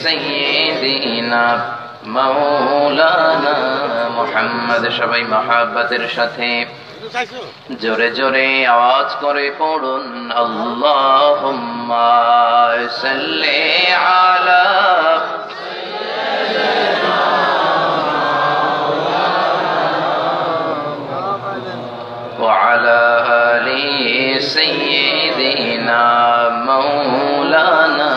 সাইয়্যিদিনা মাওলানা মুহাম্মদ। সবাই মহব্বতের সাথে জোরে জোরে আওয়াজ করে পড়ুন আল্লাহুম্মা সাল্লি আলা ওয়া আলা আলি সাইয়্যিদিনা মাওলানা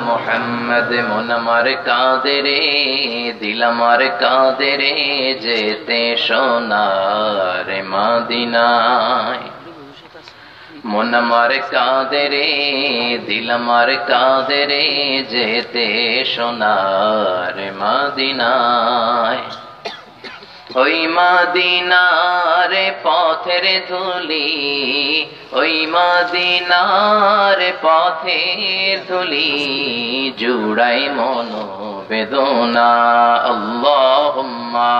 মুহাম্মদ। মন আমার কাঁদে রে, দিল আমার কাঁদে রে, যেতে সোনার মদিনায়। মন আমার কাঁদে রে, দিল আমার কাঁদে রে, যেতে সোনার মদিনায়। ওই মদিনার পথের ধুলি, ওই মদিনার পথের ধুলি, জুড়াই মন বেদনা। আল্লাহুম্মা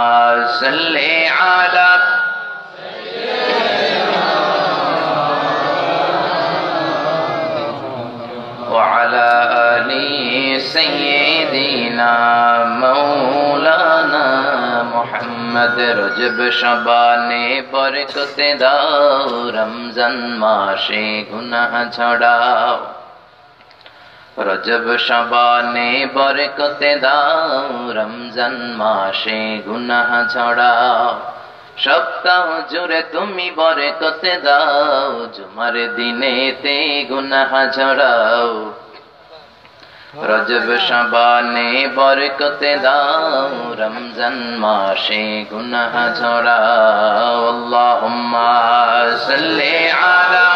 সাল্লি আলা ওয়া আলা আলি সাইয়্যিদিনা মাওলানা মুহাম্মদ। রজব শাবানে বরকতে দাও, রমজান মাসে গুনাহ ঝরাও। রজব শাবানে বরকতে দাও, রমজান মাসে গুনাহ ঝরাও। সপ্তাহ জুড়ে তুমি বরকতে দাও, জুমার দিনেতে গুনাহ ঝরাও। রজব শাবানে বরকতে দাও, রমজান মাসে গুনাহ ঝরাও। আল্লাহুম্মা সাল্লি আলা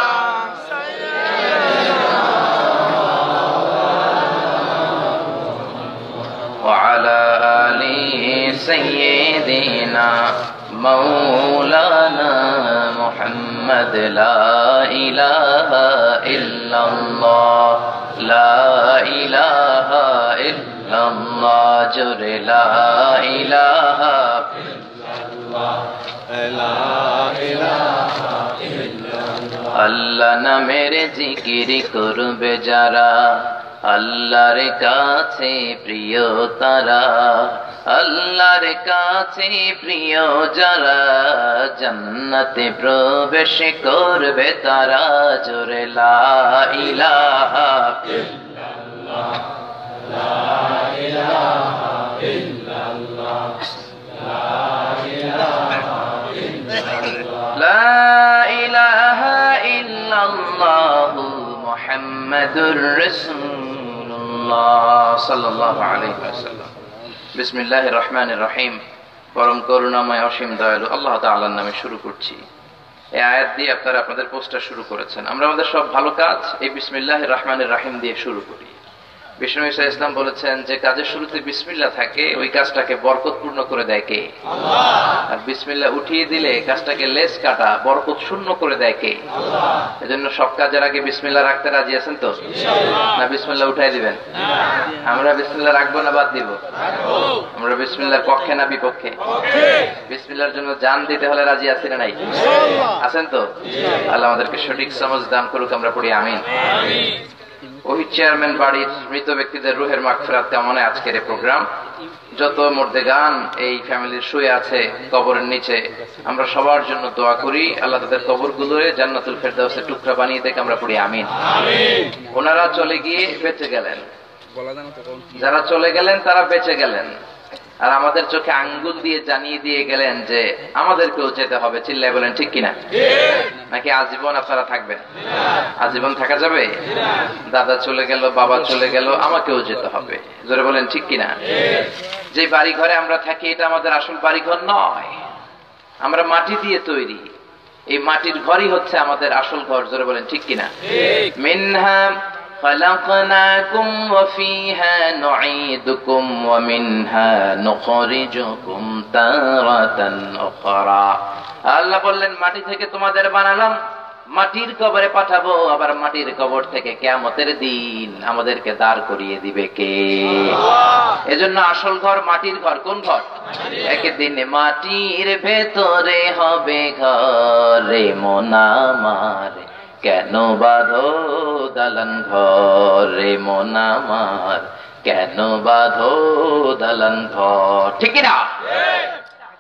ওয়া আলা আলি সাইয়্যিদিনা মাওলানা মুহাম্মদ। লা ইলাহা ইল্লাল্লাহ, লা ইলাহা ইল্লাল্লাহ, জোরে লা ইলাহা ইল্লাল্লাহ, লা ইলাহা ইল্লাল্লাহ। আল্লাহ নামের জিকির করবে যারা, আল্লাহর কাছে প্রিয় তারা। আল্লাহর কাছে প্রিয় যারা, জান্নাতে প্রবেশ করবে তারা। জোরে লা ইলাহা ইল্লাল্লাহ, লা ইলাহা ইল্লাল্লাহ, লা ইলাহা ইল্লাল্লাহ, লা ইলাহা ইল্লাল্লাহ মুহাম্মাদুর রাসূলুল্লাহ সাল্লাল্লাহু আলাইহি ওয়াসাল্লাম। বিসমিল্লাহির রহমানির রহিম। পরম করুণাময় অসীম দয়ালু আল্লাহ তাআলার নামে শুরু করছি। এই আয়াত দিয়ে আপনারা আপনাদের পোস্টার শুরু করেছেন। আমরা আমাদের সব ভালো কাজ এই বিসমিল্লাহির রহমানির রহিম দিয়ে শুরু করি। বিষ্ণু ঈসা ইসলাম বলেছেন যে কাজের শুরুতে বিসমিল্লাহ থাকে, ওই কাজটাকে বরকতপূর্ণ করে দেয় কে? আল্লাহ। আর বিসমিল্লাহ উঠিয়ে দিলে কাজটাকে লেস কাটা, বরকত শূন্য করে দেয় কে? আল্লাহ। এজন্য সব কাজের আগে বিসমিল্লাহ রাখতে রাজি আছেন তো? ইনশাআল্লাহ। না বিসমিল্লাহ উঠাই দিবেন? না। আমরা বিসমিল্লাহ রাখবো না বাদ দিব? রাখবো। আমরা বিসমিল্লাহর পক্ষে না বিপক্ষে? পক্ষে। বিসমিল্লাহর জন্য জান দিতে হলে রাজি আছেন না নাই? ইনশাআল্লাহ। আছেন তো? ইনশাআল্লাহ। আল্লাহ আমাদেরকে সঠিক সমাজ দান করুক, আমরা পড়ি আমিন। আমিন। ওই চেয়ারম্যান বাড়ির মৃত ব্যক্তিদের রুহের মাগফিরাত কামনায় আজকের এই প্রোগ্রাম। যত মুর্দেগান এই ফ্যামিলির শুয়ে আছে কবরের নিচে, আমরা সবার জন্য দোয়া করি আল্লাহ তাদের কবরগুলোরে জান্নাতুল ফেরদাউসের টুকরা বানিয়ে দেখ, আমরা পড়ি আমিন। আমিন। ওনারা চলে গিয়ে বেঁচে গেলেন, যারা চলে গেলেন তারা বেঁচে গেলেন, আর আমাদের চোখে আঙ্গুল দিয়ে জানিয়ে দিয়ে গেলেন যে আমাদেরকেও যেতে হবে। চিল্লায় বলেন ঠিক কিনা? নাকি আজীবন আপনারা থাকবেন? আজীবন থাকা যাবে? দাদা চলে গেল, বাবা চলে গেল, আমাকেও যেতে হবে। জোরে বলেন ঠিক কিনা? যে বাড়ি ঘরে আমরা থাকি এটা আমাদের আসল বাড়ি ঘর নয়, আমরা মাটি দিয়ে তৈরি। এই মাটির ঘরই হচ্ছে আমাদের আসল ঘর। জোরে বলেন ঠিক কিনা? মিনহা خلقناكم وفيها نعيدكم ومنها نخرجكم تارة أخرى। আল্লাহ বললেন মাটি থেকে তোমাদের বানালাম, মাটির কবরে পাঠাবো, আবার মাটির কবর থেকে কিয়ামতের দিন আমাদেরকে দাঁড় করিয়ে দিবে কে? এজন্য আসল ঘর মাটির ঘর। কোন ঘর? একদিন মাটির ভেতরে হবে ঘরে মোনামার, কেন বাঁধো দালান ঘরে মোনামার, কেন বাঁধো দালান ঘর, ঠিক না?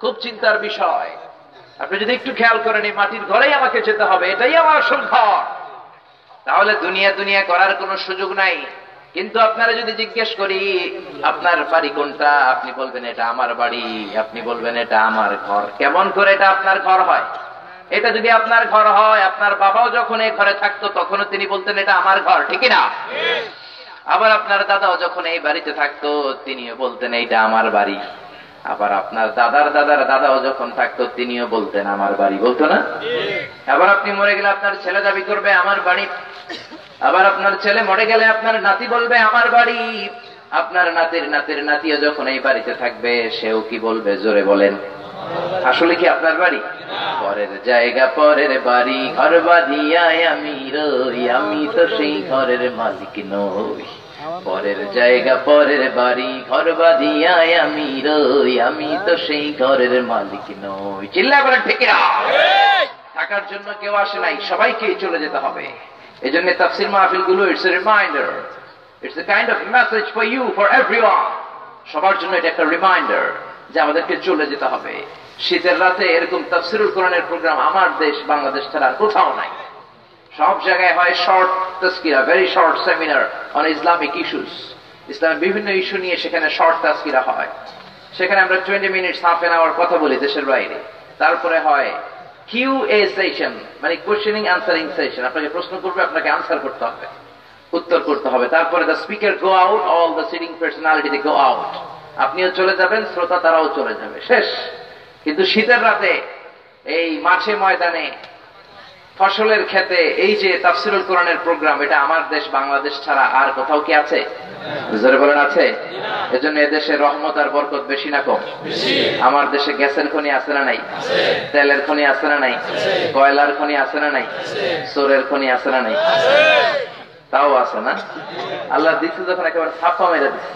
খুব চিন্তার বিষয়। আপনি যদি একটু খেয়াল করেন, এই মাটির ঘরেই আমাকে যেতে হবে, এটাই আমার আসল ঘর, তাহলে দুনিয়া দুনিয়া করার কোনো সুযোগ নাই। কিন্তু আপনারা যদি জিজ্ঞেস করি আপনার বাড়ি কোনটা, আপনি বলবেন এটা আমার বাড়ি, আপনি বলবেন এটা আমার ঘর। কেমন করে এটা আপনার ঘর হয়? এটা যদি আপনার ঘর হয়, আপনার বাবাও যখন এই ঘরে থাকতো তখনও তিনি বলতেন এটা আমার ঘর, ঠিক না? আবার আপনার দাদাও যখন এই বাড়িতে থাকতো তিনিও বলতেন এইটা আমার বাড়ি। আবার আপনার দাদার দাদার দাদাও যখন থাকতো তিনিও বলতেন আমার বাড়ি, বলতো না? আবার আপনি মরে গেলে আপনার ছেলে দাবি করবে আমার বাড়ি, আবার আপনার ছেলে মরে গেলে আপনার নাতি বলবে আমার বাড়ি। আপনার নাতির নাতির নাতিও যখন এই বাড়িতে থাকবে সেও কি বলবে? জোরে বলেন। আসলে কি আপনার বাড়ি? পরের জায়গা পরের বাড়ি, ঘর বাঁধিয়া আমি রই, আমি তো সেই ঘরের মালিক নই। পরের জায়গা পরের বাড়ি, ঘর বাঁধিয়া আমি রই, আমি তো সেই ঘরের মালিক নই। চিল্লা বলেন ঠিক না? থাকার জন্য কেউ আসে নাই, সবাইকে চলে যেতে হবে। এই জন্য তাফসীর মাহফিল গুলো it's a reminder, it's a kind of message for you, for everyone. সবার জন্য এটা একটা রিমাইন্ডার যে আমাদেরকে চলে যেতে হবে। শীতের রাতে এরকম তাফসীরুল কোরআনের প্রোগ্রাম আমার দেশ বাংলাদেশ ছাড়া আর কোথাও নাই। সব জায়গায় হয় short Tazkira, very short seminar on Islamic issues. ইসলামের বিভিন্ন ইস্যু নিয়ে সেখানে শর্ট তাজকিরা হয়। সেখানে আমরা 20 মিনিট, হাফ এন আওয়ার কথা বলি দেশের বাইরে। তারপরে হয় কিউএ সেশন, মানে কোশ্চেনিং অ্যানসারিং সেশন। আপনাকে প্রশ্ন করবে, আপনাকে আনসার করতে হবে, উত্তর করতে হবে। তারপরে the speaker go out, all the sitting personality they go out. আপনিও চলে যাবেন, শ্রোতা তারাও চলে যাবে, শেষ। কিন্তু শীতের রাতে এই মাঠে ময়দানে ফসলের ক্ষেতে এই যে তাফসীরুল কোরআনের প্রোগ্রাম, এটা আমার দেশ বাংলাদেশ ছাড়া আর কোথাও কি আছে? জোরে বলেন আছে? এজন্য এদেশে রহমত আর বরকত বেশি না কম? আমার দেশে গ্যাসের খনি আছে না নাই? তেলের খনি আছে না নাই? কয়লার খনি আছে না নাই? সোরের খনি আছে না নাই? তাও আছে না? আল্লাহ দিচ্ছে যখন একেবারে ছাপ্পা মেরে দিচ্ছে,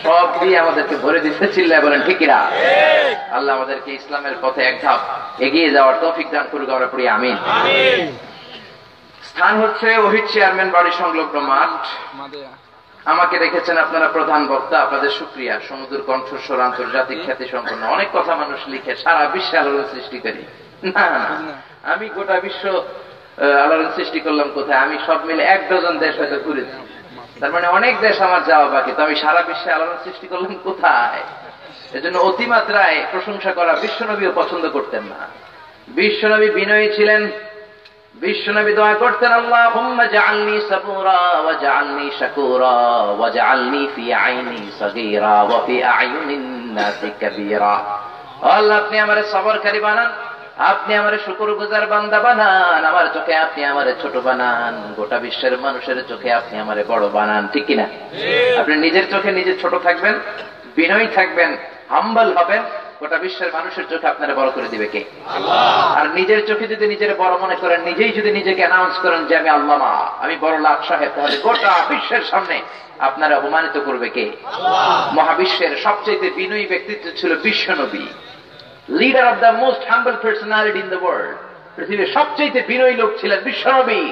সব দিয়ে আমাদেরকে ভরে দিচ্ছে। চিল্লায় বলেন ঠিক কিনা? আল্লাহ আমাদেরকে ইসলামের পথে এক ধাপ এগিয়ে যাওয়ার তৌফিক দান করুক, আমরা পড়ি আমিন। স্থান হচ্ছে ওহিদ চেয়ারম্যান বাড়ি সংলগ্ন মাঠ। আমাকে রেখেছেন আপনারা প্রধান বক্তা, আপনাদের শুকরিয়া। সমুদ্র কণ্ঠস্বর, আন্তর্জাতিক খ্যাতি সম্পন্ন, অনেক কথা মানুষ লিখে, সারা বিশ্বে আলোড়ন সৃষ্টি করি। না, আমি গোটা বিশ্ব আলোড়ন সৃষ্টি করলাম কোথায়? আমি সব মিলে 1 ডজন দেশ হয়তো ঘুরেছি, তার মানে অনেক দেশ আমার যাওয়া বাকি। তো আমি সারা বিশ্বে আলোড়ন সৃষ্টি করলাম কোথায়? এজন্য অতিমাত্রায় প্রশংসা করা বিশ্বনবীও পছন্দ করতেন না। বিশ্বনবী বিনয়ী ছিলেন। বিশ্বনবী দোয়া করতেন, আল্লাহুম্মা জাআলনি সাবুরা ওয়া জাআলনি শাকুরা ওয়া জাআলনি ফি আইনি সাগীরা ওয়া ফি আয়ুনিন নাসি কাবীরা। আল্লাহ, আপনি আমারে সবরকারী বানান, আপনি আমারে শুকরগুজার বান্দা বানান, আমার চোখে আপনি আমারে ছোট বানান, গোটা বিশ্বের মানুষের চোখে আপনি আমারে বড় বানান, ঠিক কিনা? আপনি নিজের চোখে নিজে ছোট থাকবেন, বিনয়ী থাকবেন, হাম্বল হবেন, গোটা বিশ্বের মানুষের চোখে আপনারা বড় করে দিবে কে? আল্লাহ। আর নিজের চোখে যদি নিজের বড় মনে করেন, নিজেই যদি নিজেকে অ্যানাউন্স করেন যে আমি আল্লামা, আমি বড় লাট সাহেব, তাহলে গোটা বিশ্বের সামনে আপনারা অপমানিত করবে কে? আল্লাহ। মহাবিশ্বের সবচেয়ে বিনয়ী ব্যক্তিত্ব ছিল বিশ্বনবী, leader of the most humble personality in the world. পৃথিবীর সবচেয়ে বিনয়ী লোক ছিলেন বিশ্বনবী।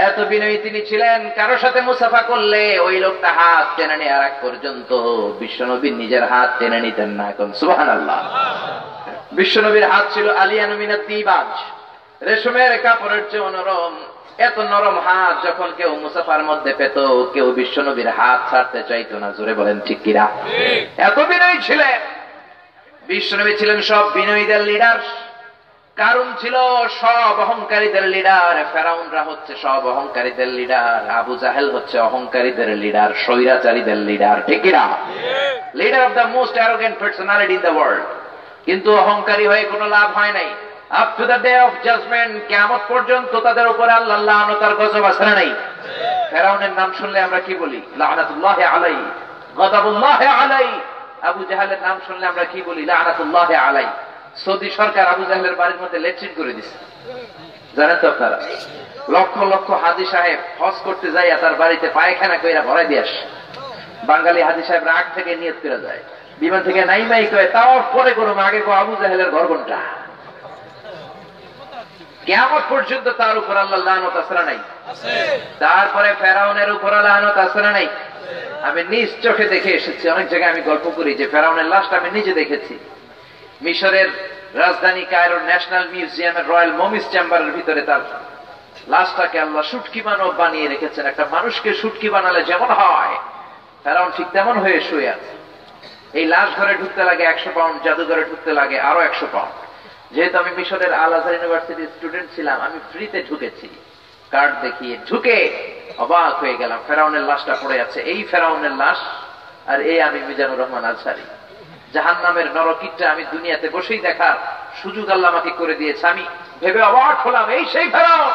এত বিনয়ী তিনি ছিলেন, কারোর সাথে মুসাফা করলে ওই লোকটা হাত টেনে নেওয়ার আগ পর্যন্ত বিশ্বনবী নিজের হাত টেনে নিতেন না। এখন সুবহানাল্লাহ। বিশ্বনবীর হাত ছিল আলিয়ানু মিনাত তিবাজ, রেশমের কাপড়ের চেয়ে নরম। এত নরম হাত যখন কেউ মুসাফার মধ্যে পেত, কেউ বিশ্বনবীর হাত ছাড়তে চাইতো না। জোরে বলেন ঠিক কিনা? এত বিনয়ী ছিলেন বিশ্বনবী। ছিলেন সব বিনয়ীদের লিডার। কারণ ছিল সব অহংকারীদের লিডার। ফেরাউনরা হচ্ছে সব অহংকারীদের লিডার, আবু জাহেল হচ্ছে অহংকারীদের লিডার, স্বৈরাচারীদের লিডার, ঠিক কিনা? Leader of the most arrogant personality in the world. কিন্তু অহংকারী হয়ে কোনো লাভ হয় নাই। Up to the day of judgement, কিয়ামত পর্যন্ত তাদের উপরে আল্লাহ লানত আর গজব আছে না নাই? ফেরাউনের নাম শুনলে আমরা কি বলি? লানাতুল্লাহি আলাইহি, গযাবুল্লাহি আলাইহি। আবু জাহেলের নাম শুনলে আমরা কি বলি? লানাতুল্লাহি আলাইহি। সৌদি সরকার আবু জাহেলের বাড়ির মধ্যে লেট্রিন করে দিচ্ছে, জানেন তো আপনারা? লক্ষ লক্ষ হাজী সাহেব হজ করতে যাইয়া তার বাড়িতে পায়খানা কইরা ভরাই দিয়ে আসে। বাঙালি হাজী সাহেব আগ থেকে নিয়ত করে যায়, বিমান থেকে নাইমাই কয়ে তাওয়াফ পরে করুন, আগে কো আবু জাহেলের ঘর কোনটা। কিয়ামত পর্যন্ত তার উপর আল্লাহ লানত আছে না নাই? তারপরে ফেরাউনের উপর লানত আছে না নাই? আমি নিজ চোখে দেখে এসেছি। অনেক জায়গায় আমি গল্প করি যে ফেরাউনের লাশটা আমি নিজে দেখেছি। মিশরের রাজধানী কায়রোর ন্যাশনাল মিউজিয়ামের রয়্যাল মমিস চেম্বারের ভিতরে তার লাশটাকে আল্লাহ শুটকি মানব বানিয়ে রেখেছেন। একটা মানুষকে শুটকি বানালে যেমন হয়, ফেরাউন ঠিক তেমন হয়ে শুয়ে আছে। এই লাশ ঘরে ঢুকতে লাগে 100 পাউন্ড, জাদুঘরে ঢুকতে লাগে আরো 100 পাউন্ড। যেহেতু আমি মিশরের আল আজহার ইউনিভার্সিটির স্টুডেন্ট ছিলাম, আমি ফ্রিতে ঢুকেছি। কার্ড দেখিয়ে ঢুকে অবাক হয়ে গেলাম, ফেরাউনের লাশটা পড়ে আছে। এই ফেরাউনের লাশ আর এই আমি মিজানুর রহমান আজহারি। জাহান্নামের নরকিটটা আমি দুনিয়াতে বসেই দেখার সুযোগ আল্লাহ আমাকে করে দিয়েছে। আমি ভেবে অবাক হলাম, এই সেই ফেরাউন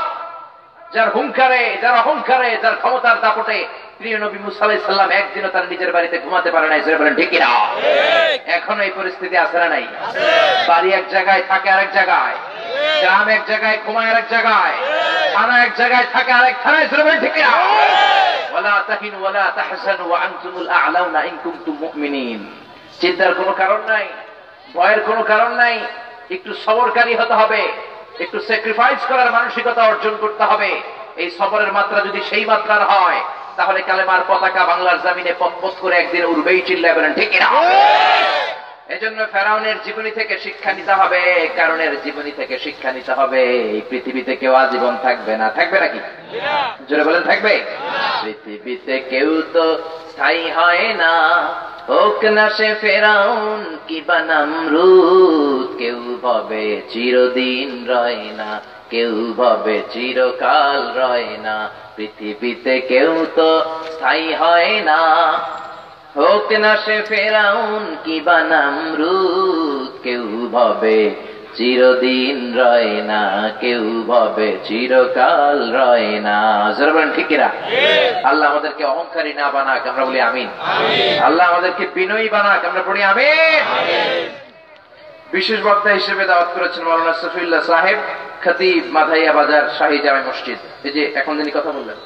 যার হুঙ্কারে, যার অহংকারে, যার ক্ষমতার দাপটে প্রিয় নবী মুসা আলাইহিস সালাম একদিনও তার নিজের বাড়িতে ঘুমাতে পারে নাই। জোরে বলেন ঠিক কিনা? এখনো এই পরিস্থিতি আছে না নাই? বাড়ি এক জায়গায়, থাকে আরেক জায়গায়, গ্রাম এক জায়গায়, ঘুমায় আরেক জায়গায়, থানা এক জায়গায়, থাকে আরেক থানায়। জোরে বলেন ঠিক কিনা? ওয়ালা তাহিনু ওয়ালা তাহজানু ওয়া আনতুমুল আ'লাউনা ইন কুনতুম মুমিনিন। চিন্তার কোনো কারণ নাই, ভয়ের কোনো কারণ নাই। একটু সবরকারী হতে হবে, একটু স্যাক্রিফাইস করার মানসিকতা অর্জন করতে হবে। এই সবরের মাত্রা যদি সেই মাত্রার হয়, তাহলে কালেমার পতাকা বাংলার জমিনে পথ করে একদিন উড়বেই। চিল্লায় বলেন ঠিক কিনা? এজন্য ফেরাউনের জীবনী থেকে শিক্ষা নিতে হবে, কারণের জীবনী থেকে শিক্ষা নিতে হবে। এই পৃথিবীতে কেউ আজীবন থাকবে না। থাকবে নাকি? জোরে বলেন থাকবে? পৃথিবীতে কেউ তো স্থায়ী হয় না, হোক না সে ফেরাউন কিবা নমরুদ। কেউ ভাবে চিরদিন রয় না, কেউ ভাবে চিরকাল রয় না। পৃথিবীতে কেউ তো স্থায়ী হয় না, হোক না সে ফেরাউন কিবা নমরুদ। কেউ ভাবে চিরদিন রয় না, কেউ ভাবে চিরকাল রয় না। যারা বলেন ঠিক কিনা? আল্লাহ আমাদেরকে অহংকারী না বানাক, আমরা বলি আমিন। আল্লাহ আমাদেরকে বিনয়ী বানাক, আমরা পড়ি আমিন। বিশেষ বক্তা হিসেবে দাওয়াত করেছেন মাওলানা সফিউল্লাহ সাহেব, খতিব মাধাইয়া বাজার শাহী জামে মসজিদ। এই যে এখন যিনি কথা বললেন,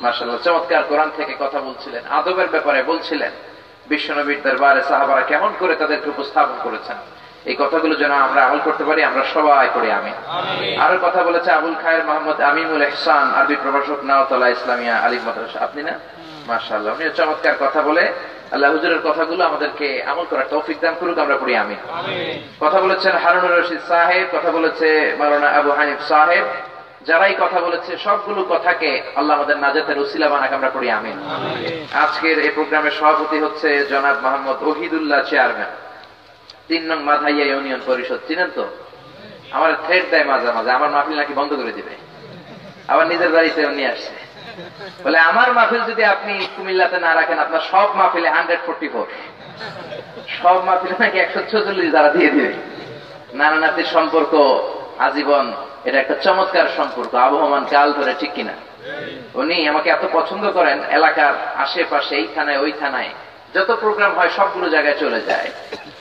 মাশাআল্লাহ চমৎকার কোরআন থেকে কথা বলছিলেন, আদবের ব্যাপারে বলছিলেন, বিশ্বনবীর দরবারে সাহাবারা কেমন করে তাদেরকে উপস্থাপন করেছেন। এই কথাগুলো যেন আমরা আমল করতে পারি, আমরা সবাই পড়ি আমিন। আরো কথা বলেছে আবুল খায়ের মোহাম্মদ আমিনুল ইহসান, আরবি প্রভাষক, নাওতলা ইসলামিয়া আলিম মাদ্রাসা। আপনি না? মাশাআল্লাহ, উনি চমৎকার কথা বলে আল্লাহ হুজুরের কথাগুলো আমাদেরকে আমল করার তৌফিক দান করুক, আমরা পড়ি আমিন। কথা বলেছেন হারুনুর রশিদ সাহেব, কথা বলেছে মাওলানা আবু হানিফ সাহেব। যারাই কথা বলেছে সবগুলো কথাকে আল্লাহ আমাদের নাজাতের উসিলা বানাক, আমরা পড়ি আমিন। আজকের এই প্রোগ্রামের সভাপতি হচ্ছে জনাব মোহাম্মদ ওহিদুল্লাহ চেয়ারম্যান, 3 নং মাধাইয়া ইউনিয়ন পরিষদ। চিনেন তো? আমার থ্রেড দেয় মাঝে মাঝে, আমার মাহফিল নাকি বন্ধ করে দিবে। আবার নিজের বাড়িতে নিয়ে আসছে, বলে আমার মাহফিল যদি আপনি কুমিল্লাতে না রাখেন, আপনার সব মাহফিলে 144, সব মাহফিলে নাকি 146 দ্বারা দিয়ে দিবে। নানা নাতির সম্পর্ক আজীবন, এটা একটা চমৎকার সম্পর্ক, আবহমান কাল ধরে, ঠিক কিনা? উনি আমাকে এত পছন্দ করেন, এলাকার আশেপাশে এই থানায় ওই থানায় যত প্রোগ্রাম হয় সবগুলো জায়গায় চলে যায়,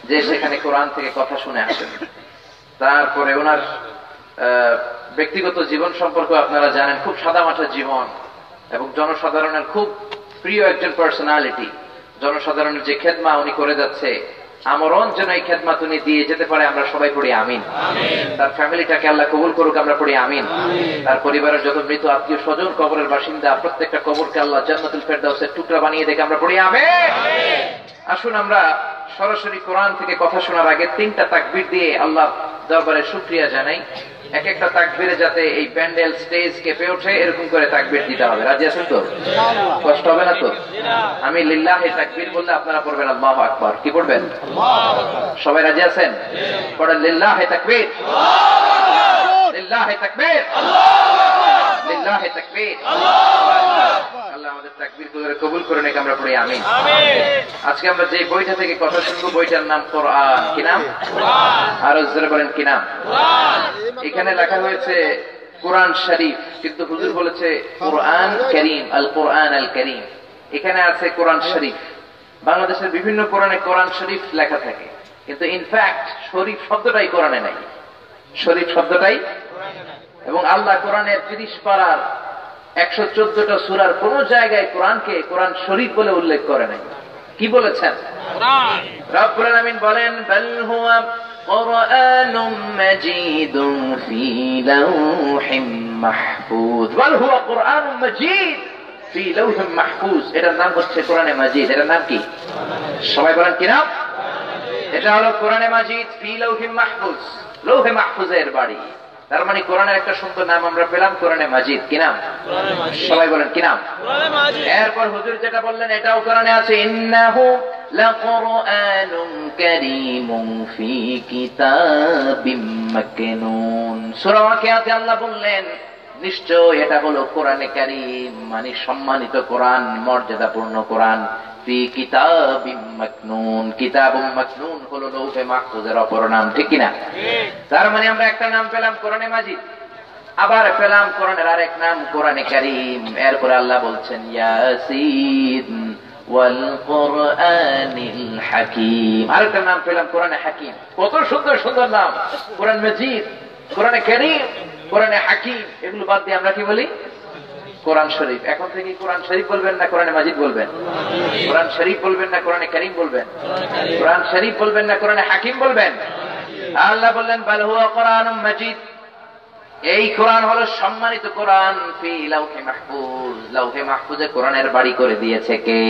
যে সেখানে কোরআন থেকে কথা শুনে আসেন। তারপরে ওনার ব্যক্তিগত জীবন সম্পর্কে আপনারা জানেন, খুব সাদামাটা জীবন এবং জনসাধারণের খুব প্রিয় একজন পার্সোনালিটি। জনসাধারণের যে খেদমা উনি করে যাচ্ছে, আমরণ যেন এই খেদমাত উনি দিয়ে যেতে পারে, আমরা সবাই পড়ি আমিন। তার ফ্যামিলিটাকে আল্লাহ কবুল করুক, আমরা পড়ি আমিন। তার পরিবারের যত মৃত আত্মীয় স্বজন, কবরের বাসিন্দা, প্রত্যেকটা কবরকে আল্লাহ জান্নাতুল ফেরদাউসের টুকরা বানিয়ে দেখে, আমরা পড়ি আমিন। আসুন আমরা সরাসরি কোরআন থেকে কথা শোনার আগে 3টা তাকবীর দিয়ে আল্লাহ দরবারে শুকরিয়া জানাই। এক একটা তাকবীরে যাতে এই প্যান্ডেল স্টেজ কেঁপে ওঠে, এরকম করে তাকবীর দিতে হবে। রাজি আছেন তো? কষ্ট হবে না তো? আমি লিল্লাহি তাকবীর বললে আপনারা পড়বেন আল্লাহু আকবার। কি পড়বেন? সবাই রাজি আছেন? পড়েন লিল্লাহি তাকবীর, লিল্লাহি তাকবীর, লিল্লাহি তাকবীর। আল্লাহ আমাদের তাকবীর কবুল করে নেক, আমরা পড়ি আমিন। আজকে আমরা যে বইটা থেকে কথা শুনবো, বইটার নাম কোরআন। কি নাম? আরো জোরে বলেন কি নাম? এখানে লেখা হয়েছে কোরআন শরীফ, কিন্তু হুজুর বলেছে কোরআন কারীম, আল কোরআন আল কারীম। এখানে আছে কোরআন শরীফ। বাংলাদেশের বিভিন্ন কোরআনে কোরআন শরীফ লেখা থাকে, কিন্তু ইনফ্যাক্ট শরীফ শব্দটাই কোরআনে নাই। শরীফ শব্দটাই, এবং আল্লাহ কোরআনের 30 পারার 114টা সূরার কোন জায়গায় কোরআনকে কোরআন শরীফ বলে উল্লেখ করে নাই। কি বলেছেন? রব্বুল আলামিন বলেন, বাল হুয়া কুরআনুম মাজিদুন ফি লাওহিম মাহফুজ। বাল হুয়া কুরআনুম মাজিদ, ফি লাউহিম মাহফুজ। এটার নাম হচ্ছে কোরআনে মাজিদ। এটার নাম কি? সবাই বলেন কি নাম? এটা হলো কোরআনে মাজিদ ফি লাউহিম মাহফুজ, লৌহে মাহফুজের বাড়ি। তার মানে কোরআনের একটা সুন্দর নাম আমরা পেলাম, কোরআনে মাজিদ। কি নাম? সবাই বলেন কি নাম? এরপর হুজুর যেটা বললেন এটাও কোরআনে আছে, ইন্নাহু লাকুরআনুন কারীমুন ফি কিতাবিম মাকনুন। সূরা ওয়াকিয়াতে আল্লাহ বললেন নিশ্চয় এটা হলো কোরআনে কারীম, মানে সম্মানিত কোরআন, মর্যাদাপূর্ণ কোরআন। ফি কিতাবিম মাকনুন, কিতাবুম মাকনুন হলো লৌহে মাহফুজের অপর নাম। ঠিক কি না? তার মানে আমরা একটা নাম পেলাম কোরআনে মাজিদ, আবার পেলাম কোরআনের আরেক নাম কোরআনে কারীম। এরপরে আল্লাহ বলছেন ইয়াসিন ওয়াল কুরআনিল হাকীম। আরেকটা নাম পেলাম কোরআনে হাকীম। কত সুন্দর সুন্দর নাম! কোরআন মাজিদ, কোরআনে কারীম, কোরআনে হাকীম। এগুলো বাদ দিয়ে আমরা কি বলি? কোরআন শরীফ। এখন থেকে কোরআন শরীফ বলবেন না কোরআনে মাজিদ বলবেন? কোরআন শরীফ বলবেন না কোরআনে কারীম বলবেন? কোরআন শরীফ বলবেন না কোরআনে হাকীম বলবেন? আল্লাহ বললেন বাল হুয়া কোরআনুম মাজিদ, এই কোরআন হলো সম্মানিত কোরআন। ফি লাউহি মাহফুজ, লাউহে মাহফুজে কোরআনের বাড়ি করে দিয়েছে কে?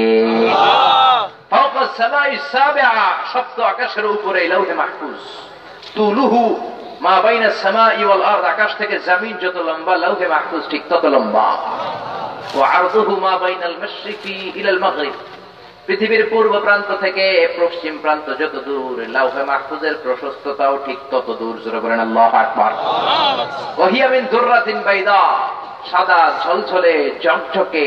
আল্লাহ। ফাওকাস সামাই সাবিআ, সপ্ত আকাশের উপরে লাউহে মাহফুজ। তুলুহু মা বাইনা সামাই ওয়াল আরদ, আকাশ থেকে জমিন যত লম্বা লাউহে মাহফুজ ঠিক তত লম্বা। ওয়া আরদুহু মা বাইনাল মাশরিকি ইলাল মাগরিব, পৃথিবীর পূর্ব প্রান্ত থেকে পশ্চিম প্রান্ত যত দূর, লাউহে মাহফুজের প্রশস্ততাও ঠিক তত দূর। জোরে বলেন আল্লাহু আকবার। ওয়া হিয়া মিন দুররাতিন বাইদা, সাদা ঝলঝলে ঝকঝকে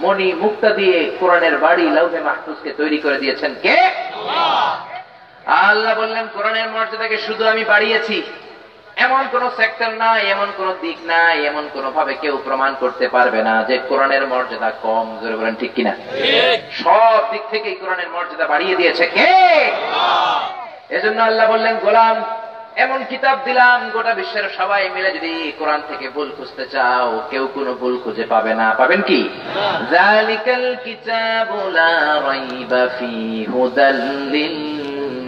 মণি মুক্তা দিয়ে কোরআনের বাড়ি লাউহে মাহফুজকে তৈরি করে দিয়েছেন কে? আল্লাহ। আল্লাহ বললেন কোরআনের মর্যাদাকে শুধু আমি বাড়িয়েছি, এমন কোন সেক্টর নাই, এমন কোন দিক নাই, এমন কোন ভাবে কেউ প্রমাণ করতে পারবে না যে কোরআনের মর্যাদা কম। জোরে বলেন ঠিক কিনা? সব দিক থেকেই কোরআনের মর্যাদা বাড়িয়ে দিয়েছে কে? এজন্য আল্লাহ বললেন গোলাম এমন কিতাব দিলাম, গোটা বিশ্বের সবাই মিলে যদি কোরআন থেকে ভুল খুঁজতে চাও কেউ কোনো ভুল খুঁজে পাবে না। পাবেন কি? যালিকাল কিতাবু লা রাইবা ফি হুদাল লিল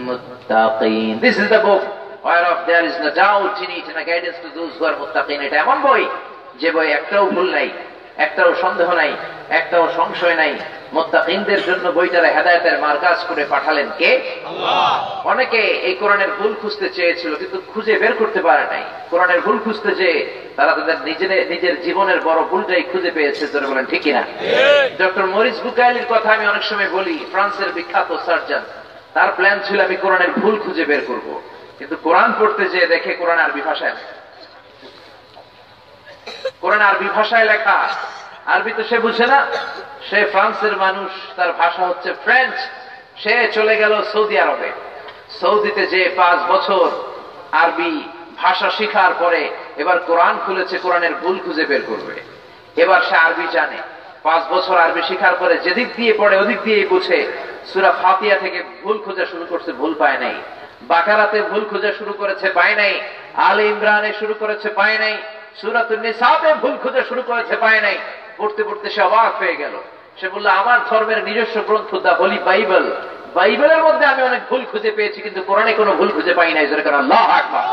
মুত্তাকিন, this is the book whereof there is no doubt in it and a guidance to those who are muttaqin। এটা এমন বই যে বই একটাও ভুল নাই, একটাও সন্দেহ নাই, একটাও সংশয় নাই। মুত্তাকিনদের জন্য বইটারে হেদায়েতের মার্কাজ করে পাঠালেন কে? আল্লাহ। অনেকে এই কোরআনের ভুল খুঁজতে চেয়েছিল কিন্তু খুঁজে বের করতে পারে নাই। কোরআনের ভুল খুঁজতে চেয়ে তারা তাদের নিজের জীবনের বড় ভুলটাই খুঁজে পেয়েছে। তোরা বলেন ঠিক কিনা? ডক্টর মরিস বুকাইলির কথা আমি অনেক সময় বলি, ফ্রান্সের বিখ্যাত সার্জন। তার প্ল্যান ছিল আমি কোরআনের ভুল খুঁজে বের করব, কিন্তু কোরআন পড়তে যেয়ে দেখে কোরআন আরবি ভাষায়, কোরআন আরবি ভাষায় লেখা। আরবি তো সে বুঝে না, সে ফ্রান্সের মানুষ, তার ভাষা হচ্ছে ফ্রেঞ্চ। সে চলে গেল সৌদি আরবে। সৌদিতে যে 5 বছর আরবি ভাষা শিখার পরে এবার কোরআন খুলেছে, কোরআনের ভুল খুঁজে বের করবে। এবার সে আরবি জানে। 5 বছর আরবি শিখার পরে যেদিক দিয়ে পড়ে ওদিক দিয়েই বুঝে। সূরা ফাতিহা থেকে ভুল খোঁজা শুরু করছে, ভুল পায় নাই। বাকারাতে ভুল খোঁজা শুরু করেছে, পায় নাই। আলে ইমরানে শুরু করেছে, পায় নাই। সূরাতুন নিসাতে ভুল খোঁজা শুরু করেছে, পায় নাই। পড়তে পড়তে সে অবাক হয়ে গেল। সে বলল আমার ধর্মের নিজস্ব গ্রন্থ দা হোলি বাইবেল, বাইবেলের মধ্যে আমি অনেক ভুল খুঁজে পেয়েছি কিন্তু কোরআনে কোনো ভুল খুঁজে পাই নাই। জোরে করে আল্লাহু আকবার।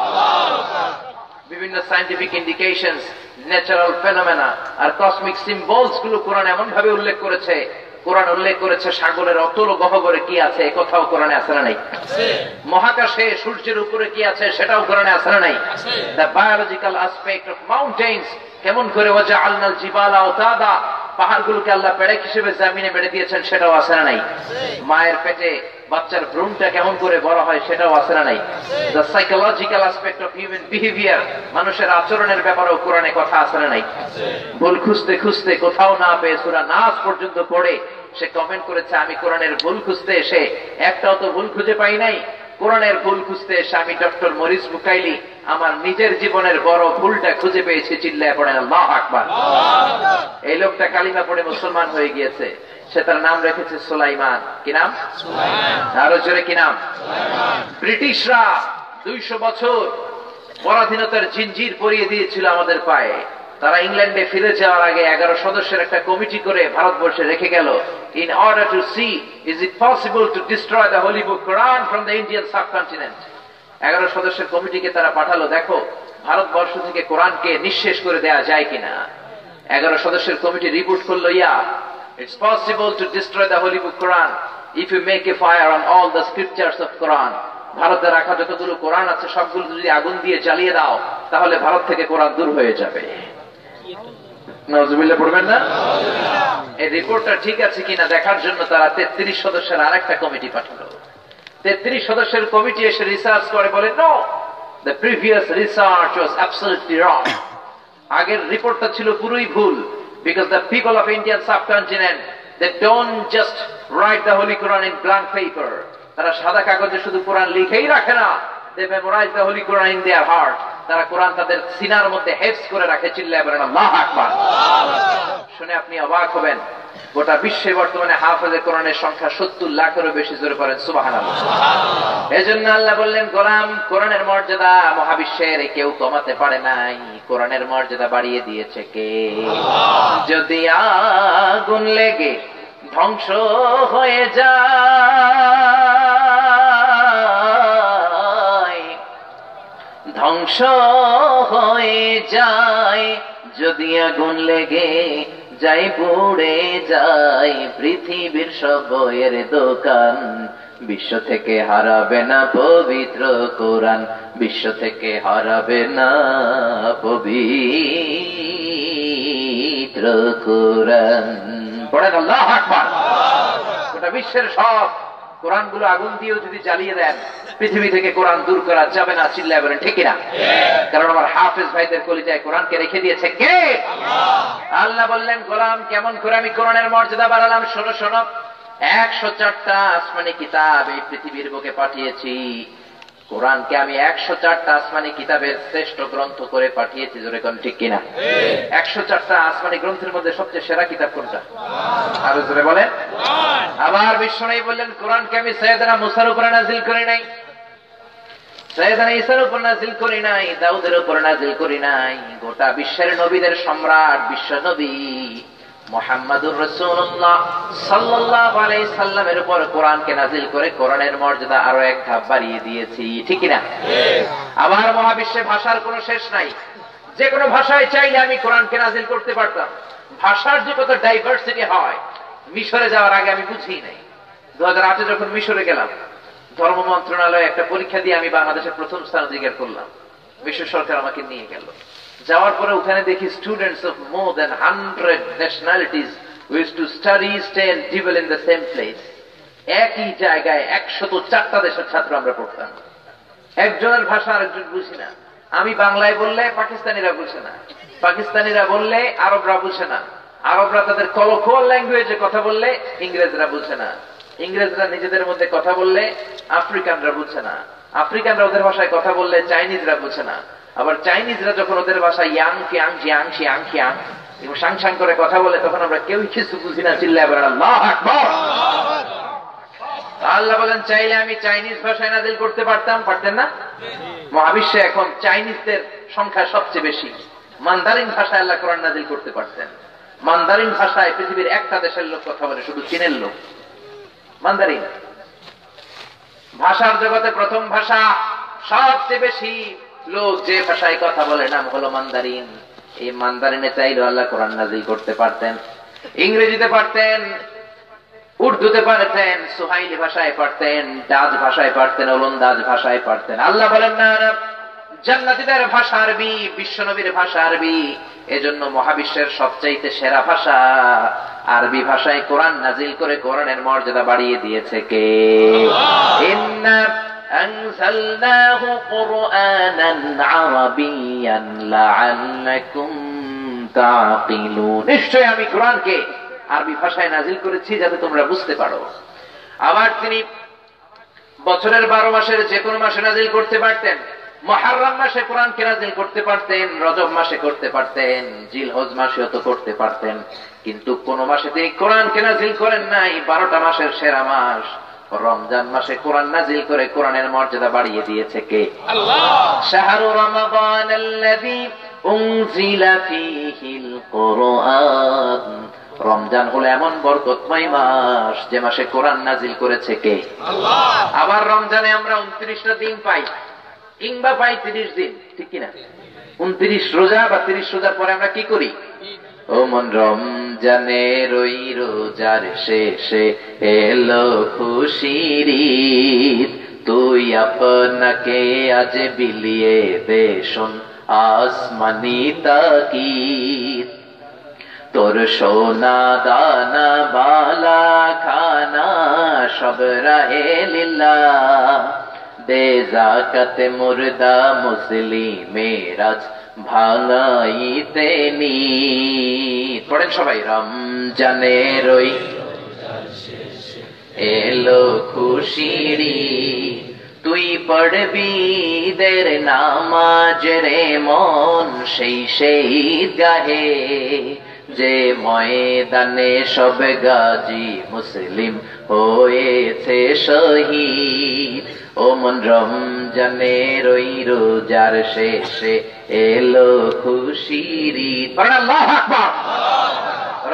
বিভিন্ন সায়েন্টিফিক ইন্ডিকেশনস, ন্যাচারাল ফেনোমেনা আর কসমিক সিম্বলস গুলো কোরআন এমন ভাবে উল্লেখ করেছে। কোরআন উল্লেখ করেছে সাগরের অতল গহ্বরে কি আছে, এ কথাও কোরআনে আছে না নাই? মহাকাশে সূর্যের উপরে কি আছে সেটাও কোরআনে আছে না নাই? The biological aspect of mountains, কেমন করে ওয়াজআলনাল জিবালা আওতাদা, পাহাড়গুলোকে আল্লাহ পেড়ক হিসেবে জমিনে বেড়ে দিয়েছেন সেটাও আছে না নাই? মায়ের পেটে বাচ্চার ভ্রূণটা কেমন করে বড় হয় সেটাও আছে না নাই? The psychological aspect of human behaviour, মানুষের আচরণের ব্যাপারেও কোরআনে কথা আছে না নাই? ভুল খুঁজতে খুঁজতে কোথাও না পেয়ে সূরা নাস পর্যন্ত পড়ে সে কমেন্ট করেছে আমি কোরআনের ভুল খুঁজতে এসে একটাও তো ভুল খুঁজে পাই নাই। কোরআনের ভুল খুঁজতে এসে আমি ডক্টর মরিস বুকাইলি আমার নিজের জীবনের বড় ভুলটা খুঁজে পেয়েছি। চিল্লায় পড়েন আল্লাহু আকবার। এই লোকটা কালিমা পড়ে মুসলমান হয়ে গিয়েছে। সে তার নাম রেখেছে সুলাইমান। কি নাম? আরো জোরে কি নাম? ব্রিটিশরা 200 বছর পরাধীনতার জিঞ্জির পরিয়ে দিয়েছিল আমাদের পায়ে। তারা ইংল্যান্ডে ফিরে যাওয়ার আগে 11 সদস্যের একটা কমিটি করে ভারতবর্ষে রেখে গেল। In order to see is it possible to destroy the holy book Quran from the Indian subcontinent. 11 সদস্যের কমিটিকে তারা পাঠালো, দেখো ভারতবর্ষ থেকে কোরআনকে নিঃশেষ করে দেয়া যায় কিনা। 11 সদস্যের কমিটি রিপোর্ট করলো, it's possible to destroy the holy book Quran if you make a fire on all the scriptures of Quran. ভারতে রাখা যতগুলো কোরআন আছে সবগুলো যদি আগুন দিয়ে জ্বালিয়ে দাও তাহলে ভারত থেকে কোরআন দূর হয়ে যাবে। নাউজুবিল্লাহ পড়বেন না? এই রিপোর্টটা ঠিক আছে কিনা দেখার জন্য তারা 33 সদস্যের আরেকটা কমিটি পাঠালো। 33 সদস্যের কমিটি এসে রিসার্চ করে বলে, no, the previous research was absolutely wrong. আগের রিপোর্টটা ছিল পুরোই ভুল, because the people of Indian subcontinent, they don't just write the Holy Quran in blank paper. তারা সাদা কাগজে শুধু কোরআন লিখেই রাখে না, they memorize the Holy Quran in their heart. তারা কোরআন তাদের সিনার মধ্যে হেফজ করে রাখে। চিল্লায়ে বলেন আল্লাহু আকবার। শুনে আপনি অবাক হবেন, গোটা বিশ্বে বর্তমানে হাফেজে কোরআনের সংখ্যা 70 লাখেরও বেশি। জোরে পড়েন সুবহানাল্লাহ। এজন্য আল্লাহ বললেন, গোলাম, কোরআনের মর্যাদা মহাবিশ্বের কেউ কমাতে পারে নাই, কোরআনের মর্যাদা বাড়িয়ে দিয়েছে কে? যদি আগুন লেগে ধ্বংস হয়ে যায়, ধ্বংস হয়ে যায়, যদি আগুন লেগে যাই পুড়ে যাই পৃথিবীর সব বইয়ের দোকান, বিশ্ব থেকে হারাবে না পবিত্র কোরআন, বিশ্ব থেকে হারাবে না পবিত্র কোরআন। পড়েন আল্লাহু আকবার। গোটা বিশ্বের সব কোরআনগুলো আগুন দিয়েও যদি জ্বালিয়ে দেন পৃথিবী থেকে কোরআন দূর করা যাবে না। চিল্লায়ে বলেন ঠিক কিনা? কারণ আমার হাফেজ ভাইদের কলিজায় কোরআনকে রেখে দিয়েছে কে? আল্লাহ বললেন, গোলাম, কেমন করে আমি কোরআনের মর্যাদা বাড়ালাম শোনো শোনো। 104টা আসমানি কিতাব এই পৃথিবীর বুকে পাঠিয়েছি। কোরআনকে আমি 104টা আসমানি কিতাবের শ্রেষ্ঠ গ্রন্থ করে পাঠিয়েছি। জোরে কোন ঠিক কিনা? 104টা আসমানি গ্রন্থের মধ্যে সবচেয়ে সেরা কিতাব কোনটা? আরো জোরে বলেন। আবার বিশ্বনবী বললেন, কোরআনকে আমি সৈয়দনা মুসার উপরে নাযিল করি নাই, সৈয়দনা ঈসার উপর নাযিল করি নাই, দাউদের উপর নাযিল করি নাই। গোটা বিশ্বের নবীদের সম্রাট বিশ্ব নবী মুহাম্মাদুর রাসূলুল্লাহ সাল্লাল্লাহু আলাইহি সাল্লামের উপর কোরআনকে নাযিল করে কোরআনের মর্যাদা আরো এক ধাপ বাড়িয়ে দিয়েছি। ঠিক কি না? আবার মহাবিশ্বে ভাষার কোনো শেষ নাই। যে কোনো ভাষায় চাইলে আমি কোরআনকে নাযিল করতে পারতাম। ভাষার যে কত ডাইভার্সিটি হয়, মিশরে যাওয়ার আগে আমি বুঝি নাই। 2008 যখন মিশরে গেলাম, ধর্ম মন্ত্রণালয়ে একটা পরীক্ষা দিয়ে আমি বাংলাদেশের প্রথম স্থান অধিকার করলাম। বিশ্ব সরকার আমাকে নিয়ে গেল। যাওয়ার পরে ওখানে দেখি students of more than 100 nationalities wish to study, stay and dwell in the same place. একই জায়গায় 104টা দেশের ছাত্র আমরা পড়তাম। একজনের ভাষা আরেকজন বুঝি না। আমি বাংলায় বললে পাকিস্তানিরা বুঝে না, পাকিস্তানিরা বললে আরবরা বুঝে না, আরবরা তাদের কলোকিয়াল ল্যাঙ্গুয়েজে কথা বললে ইংরেজরা বুঝে না, ইংরেজরা নিজেদের মধ্যে কথা বললে আফ্রিকানরা বুঝে না, আফ্রিকানরা ওদের ভাষায় কথা বললে চাইনিজরা বুঝে না, আবার চাইনিজরা যখন ওদের ভাষায় ইয়াং ফিয়াং জিয়াং শিয়াং খিয়াং এবং সাং সাং করে কথা বলে তখন আমরা কেউ কিছু বুঝি না। চিল্লায়ে বলেন আল্লাহু আকবার। আল্লাহ বলেন, চাইলে আমি চাইনিজ ভাষায় নাযিল করতে পারতাম, পারতেন না? মহাবিশ্বে এখন চাইনিজদের সংখ্যা সবচেয়ে বেশি। মান্দারিন ভাষায় আল্লাহ কোরআন নাযিল করতে পারতেন। মান্দারিন ভাষায় পৃথিবীর একটা দেশের লোক কথা বলে, শুধু চীনের লোক। মান্দারিন ভাষার জগতে প্রথম ভাষা, সবচেয়ে বেশি লোক যে ভাষায় কথা বলে নাম হলো মান্দারিন। এই মান্দারিনে চাইলেও আল্লাহ কোরআন নাযিল করতে পারতেন। ইংরেজিতে পারতেন, উর্দুতে পারতেন, সুহাইলি ভাষায় পারতেন, ডাচ ভাষায় পারতেন, ওলন্দাজ ভাষায় পারতেন। আল্লাহ বলেন, না না, জান্নাতীদের ভাষা আরবি, বিশ্বনবীর ভাষা আরবি। এজন্য মহাবিশ্বের সবচাইতে সেরা ভাষা আরবি ভাষায় কোরআন নাযিল করে কোরআনের মর্যাদা বাড়িয়ে দিয়েছে কে? ইন্না আনজালনাহু কুরআনান আরাবিয়ান লাআল্লাকুম তাকিলুন। নিশ্চয় আমি কোরআনকে আরবি ভাষায় নাযিল করেছি যাতে তোমরা বুঝতে পারো। আবার তিনি বছরের 12 মাসের যে কোনো মাসে নাযিল করতে পারতেন। মুহররম মাসে কোরআনকে নাযিল করতে পারতেন, রজব মাসে করতে পারতেন, জিলহজ মাসেও তো করতে পারতেন, কিন্তু কোন মাসে তিনি কোরআনকে নাযিল করেন নাই। 12টা মাসের সেরা মাস রমজান মাসে কোরআন নাযিল করে কোরআনের মর্যাদা বাড়িয়ে দিয়েছে কে? আল্লাহ। শাহরু রমাদানাল্লাযী উনজিলা ফীহিল কুরআন। রমজান হলো এমন বরকতময় মাস যে মাসে কোরআন নাযিল করেছে কে? আল্লাহ। আবার রমজানে আমরা 29টা দিন পাই, কিংবা পাই 30 দিন, ঠিক কিনা? 29 রোজা বা 30 রোজার পরে আমরা কি করি? ও মন রমজানের ওই রোজার শেষে এলো খুশির ঈদ, তুই আপনাকে আজ বিলিয়ে দে শোন আসমানি তাকিদ। তোর সোনা দানা বালা খানা সব রাহে লিল্লাহ, দে যাকাত মুর্দা মুসলিমের আজ ভাঙাইতে নিত। পড়েন সবাই। রমজানের ওই এলো খুশির ঈদ, তুই পড়বি দের নামাজ রে মন সেই গাহে, যে ময়দানে সব গাজী মুসলিম হয়েছে শহীদ। ও মন রমজানের ওই রোজার শেষে এলো খুশির ঈদ। আল্লাহু আকবার।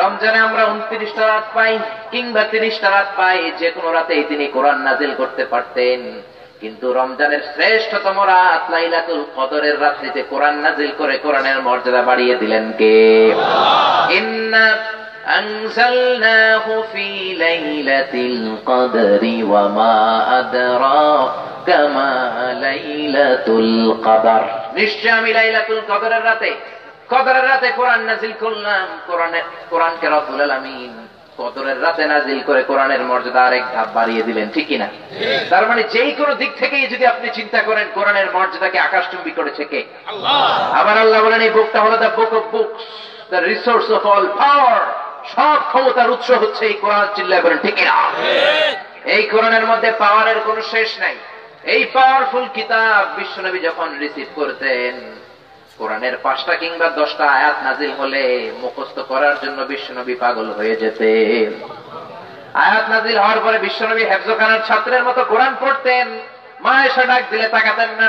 রমজানে আমরা 29টা রাত পাই কিংবা 30টা রাত পাই, যে কোনো রাতেই তিনি কোরআন নাজিল করতে পারতেন, কিন্তু রমজানের শ্রেষ্ঠতম রাত লাইলাতুল কদরের রাত্রিতে কোরআন নাজিল করে কোরআনের মর্যাদা বাড়িয়ে দিলেন কে? ইন্না আনজালনাহু ফি লাইলাতিল কদরি ওয়া মা আদরাকা মা লাইলাতুল কদর। নিশ্চয় আমি লাইলাতুল কদরের রাতে কোরআন নাজিল করলাম। কোরআনকে রব্বুল আলামিন কদরের রাতে নাজিল করে কোরআনের মর্যাদা আরেক ধাপ বাড়িয়ে দিলেন, ঠিক কিনা? তার মানে যেই কোনো দিক থেকেই যদি আপনি চিন্তা করেন, কোরআনের মর্যাদাকে আকাশচুম্বী করেছে কে? আল্লাহ। আবার আল্লাহ বলেন এই বুকটা হলো the book of books, the resource of all পাওয়ার। সব ক্ষমতার উৎস হচ্ছে এই কোরআন। চিল্লায় বলেন ঠিক কিনা? এই কোরআনের মধ্যে পাওয়ারের কোনো শেষ নাই। এই পাওয়ারফুল কিতাব বিশ্বনবী যখন রিসিভ করতেন, কোরআনের 5টা কিংবা 10টা আয়াত নাজিল হলে মুখস্থ করার জন্য বিশ্বনবী পাগল হয়ে যেতেন। আয়াত নাজিল হওয়ার পরে বিশ্বনবী হেফজখানার ছাত্রের মতো কোরআন পড়তেন। মা আয়েশা ডাক দিলে তাকাতেন না,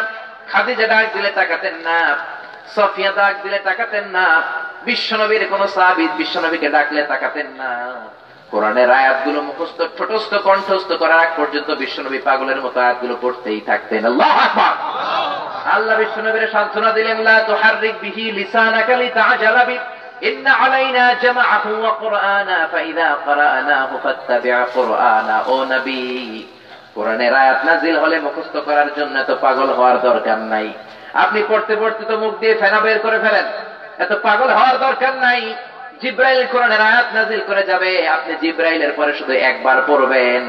খাদিজা ডাক দিলে তাকাতেন না, সফিয়া ডাক দিলে তাকাতেন না, বিশ্বনবীর কোন সাহাবী বিশ্বনবীকে ডাকলে তাকাতেন না। কোরআনের আয়াতগুলো মুখস্থ ঠোঁটস্থ কণ্ঠস্থ করার আগ পর্যন্ত বিশ্বনবী পাগলের মতো আয়াতগুলো পড়তেই থাকতেন। আল্লাহু আকবার। আল্লাহ বিশ্বনবীর সান্ত্বনা দিলেন, লা তুহাররিক বিহি লিসানাকা লিতাআজালা বি, ইন্না আলাইনা জামাআহু ওয়া কুরআনা ফাইযা ক্বারানাহু ফাত্তাবি' কুরআনা। ও নবী, কোরআনের আয়াত নাজিল হলে মুখস্থ করার জন্য তো পাগল হওয়ার দরকার নাই। আপনি পড়তে পড়তে তো মুখ দিয়ে ফেনা বের করে ফেলেন, এত পাগল হওয়ার দরকার নাই। জিব্রাইল কোরআনের আয়াত নাজিল করে যাবে, আপনি জিব্রাইলের পরে শুধু একবার পড়বেন।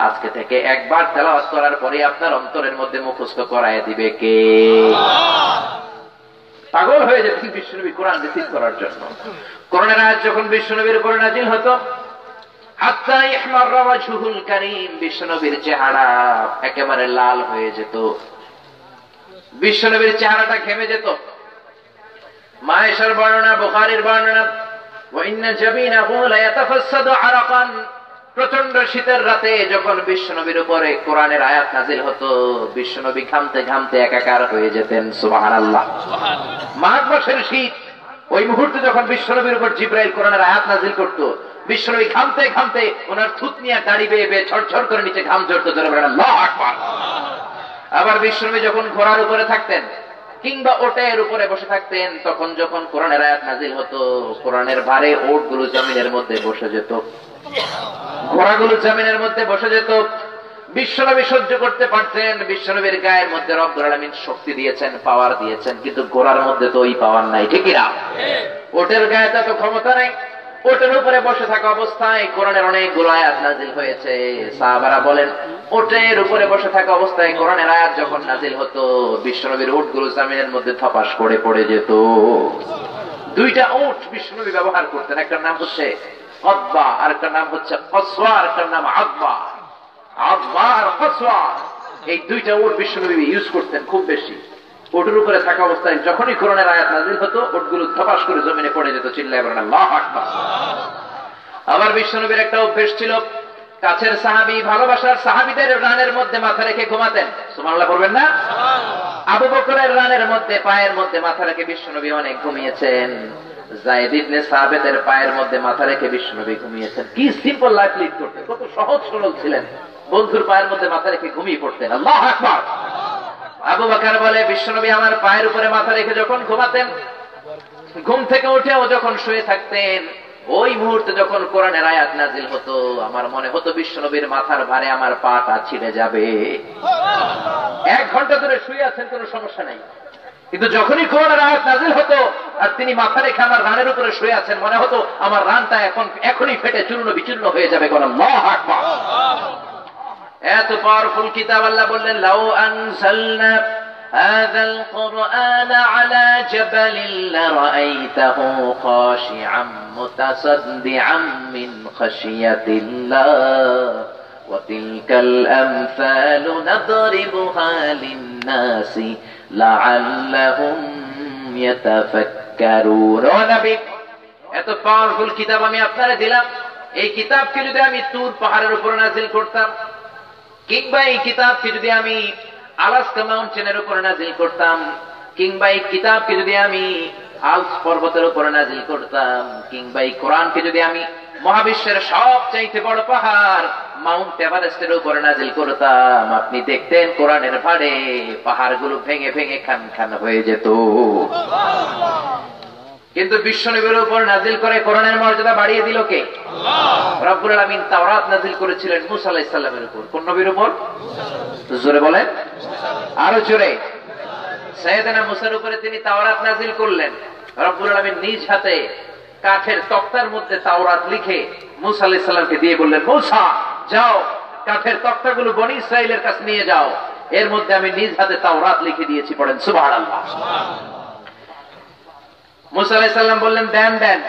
আজকে থেকে একবার তেলাওয়াত করার পরে আপনার অন্তরের মধ্যে মুখস্থ করায় দিবে কে? পাগল হয়ে যেতেন বিশ্বনবী কোরআন রিসিভ করার জন্য। কোরআনের আয়াত যখন বিশ্বনবীর উপর নাজিল হতো, হাত্তা ইহমাররা ওয়াজহুল কারীম, বিশ্বনবীর চেহারা একেবারে লাল হয়ে যেত, বিশ্বনবীর চেহারাটা ঘেমে যেত। মা আয়েশার বর্ণনা, বুখারীর বর্ণনা, ওয়া ইন্না জাবিনাহু লা ইয়াতাফাসসাদু আরাকান, প্রচন্ড শীতের রাতে যখন বিশ্বনবীর উপরে কোরআনের আয়াত নাজিল হতো, বিশ্বনবী ঘামতে ঘামতে একাকার হয়ে যেতেন। সুবহানাল্লাহ। মাঘ মাসের শীত, ওই মুহূর্তে যখন বিশ্বনবীর উপর জিব্রাইল কোরআনের আয়াত নাজিল করত, বিশ্বনবী ঘামতে ঘামতে ওনার থুতনিয়া দাড়ি বেয়ে বেয়ে ঝরঝর করে নিচে ঘাম ঝরতো। জোরে বলেন আল্লাহু আকবার। আবার বিশ্বনবী যখন ঘোড়ার উপরে থাকতেন কিংবা ওটের উপরে বসে থাকতেন, তখন যখন কোরআনের আয়াত নাজিল হতো, কোরআনের ভারে ওটগুলো জমিনের মধ্যে বসে যেত, ঘোড়াগুলো জমিনের মধ্যে বসে যেত। বিশ্বনবী সহ্য করতে পারতেন। বিশ্বনবীর গায়ের মধ্যে রব্বুল আলামিন শক্তি দিয়েছেন, পাওয়ার দিয়েছেন, কিন্তু ঘোড়ার মধ্যে তো ওই পাওয়ার নাই, ঠিক না? ওটের গায়ে তো ক্ষমতা নাই। ওটের উপরে বসে থাকা অবস্থায় কোরআনের অনেকগুলো আয়াত নাজিল হয়েছে। সাহাবারা বলেন, ওটের উপরে বসে থাকা অবস্থায় কোরআনের আয়াত যখন নাজিল হতো, বিশ্বনবীর উটগুলো জমিনের মধ্যে থপাস করে পড়ে যেত। 2টা উট বিশ্বনবী ব্যবহার করতেন, একটার নাম হচ্ছে কদবা, আর একটা নাম হচ্ছে কসওয়া, আর একটার নাম আদবা। আদবা আর কসওয়া, এই 2টা উট বিশ্বনবী ইউজ করতেন খুব বেশি। ওটের উপরে থাকা অবস্থায় যখনই কোরআনের আয়াত নাজিল হতো, ওটগুলো ধপাস করে জমিনে পড়ে যেত। চিল্লায় বলেন আল্লাহু আকবার। আবার বিশ্বনবীর একটা অভ্যেস ছিল, কাছের সাহাবী, ভালোবাসার সাহাবীদের রানের মধ্যে মাথা রেখে ঘুমাতেন। সুবহানাল্লাহ বলবেন না? আবু বকরের রানের মধ্যে পায়ের মধ্যে মাথা রেখে বিশ্বনবী অনেক ঘুমিয়েছেন। যায়েদ ইবনে সাবিতের পায়ের মধ্যে মাথা রেখে বিশ্বনবী ঘুমিয়েছেন। কি সিম্পল লাইফ লিড করতেন, কত সহজ সরল ছিলেন। বন্ধুর পায়ের মধ্যে মাথা রেখে ঘুমিয়ে পড়তেন। আল্লাহু আকবার। আবু বকর বলে, বিশ্বনবী আমার পায়ের উপরে মাথা রেখে যখন ঘুমাতেন, ঘুম থেকে উঠেও যখন শুয়ে থাকতেন, ওই মুহূর্তে যখন কোরআনের আয়াত নাজিল হতো, আমার মনে হতো বিশ্বনবীর মাথার ভারে আমার পাটা ছিঁড়ে যাবে। 1 ঘন্টা ধরে শুয়ে আছেন, কোনো সমস্যা নাই, কিন্তু যখনই কোরআনের আয়াত নাজিল হতো আর তিনি মাথা রেখে আমার রানের উপরে শুয়ে আছেন, মনে হতো আমার রানটা এখনই ফেটে চূর্ণ বিচূর্ণ হয়ে যাবে। কোন আল্লাহু আকবার। এত পাওয়ারফুল কিতাব। আল্লাহ বললেন, লাউ আনজালনা হাযাল কুরআন আলা জাবালিন লারাআইতাহু খাশিআম মুতাসাদ্দিআম মিন খাশিয়াতিল্লাহ ওয়া তিলকাল আমসালু নাদরিবুহা লিন-নাসি লাআল্লাহুম ইয়াতাফাক্কারুন। ও নবী, এত পাওয়ারফুল কিতাব আমি আপনারে দিলাম, এই কিতাবকে যদি আমি তুর পাহাড়ের উপর নাজিল করতাম, কিংবা এই কিতাবকে যদি আমি আলাস্কা মাউন্টেনের উপর নাজিল করতাম, কিংবা এই কিতাবকে যদি আমি আলস পর্বতের উপর নাজিল করতাম, কিংবা এই কোরআনকে যদি আমি মহাবিশ্বের সবচাইতে বড় পাহাড় মাউন্ট এভারেস্টের উপর নাজিল করতাম, আপনি দেখতেন কোরআনের ভারে পাহাড়গুলো ভেঙে ভেঙে খান খান হয়ে যেত। কিন্তু বিশ্বনবীর উপর নাজিল করে কোরআনের মর্যাদা বাড়িয়ে দিল কে? আল্লাহ রাব্বুল আলামিন। তাওরাত নাজিল করেছিলেন মুসা আলাইহিস সালামের উপর। কোন নবীর উপর? জোরে বলেন, আরো জোরে। সাইয়েদনা মুসার উপরে তিনি তাওরাত নাজিল করলেন। রাব্বুল আলামিন নিজ হাতে কাঠের তক্তার মধ্যে তাওরাত লিখে মুসা আলাইহিস সালামকে দিয়ে বললেন, মুসা যাও, কাঠের তক্তাগুলো বনি ইসরাইলের কাছে নিয়ে যাও, এর মধ্যে আমি নিজ হাতে তাওরাত লিখে দিয়েছি। পড়েন সুবহানাল্লাহ। মুসা আলাইহিস সালাম বললেন, দেন দেন।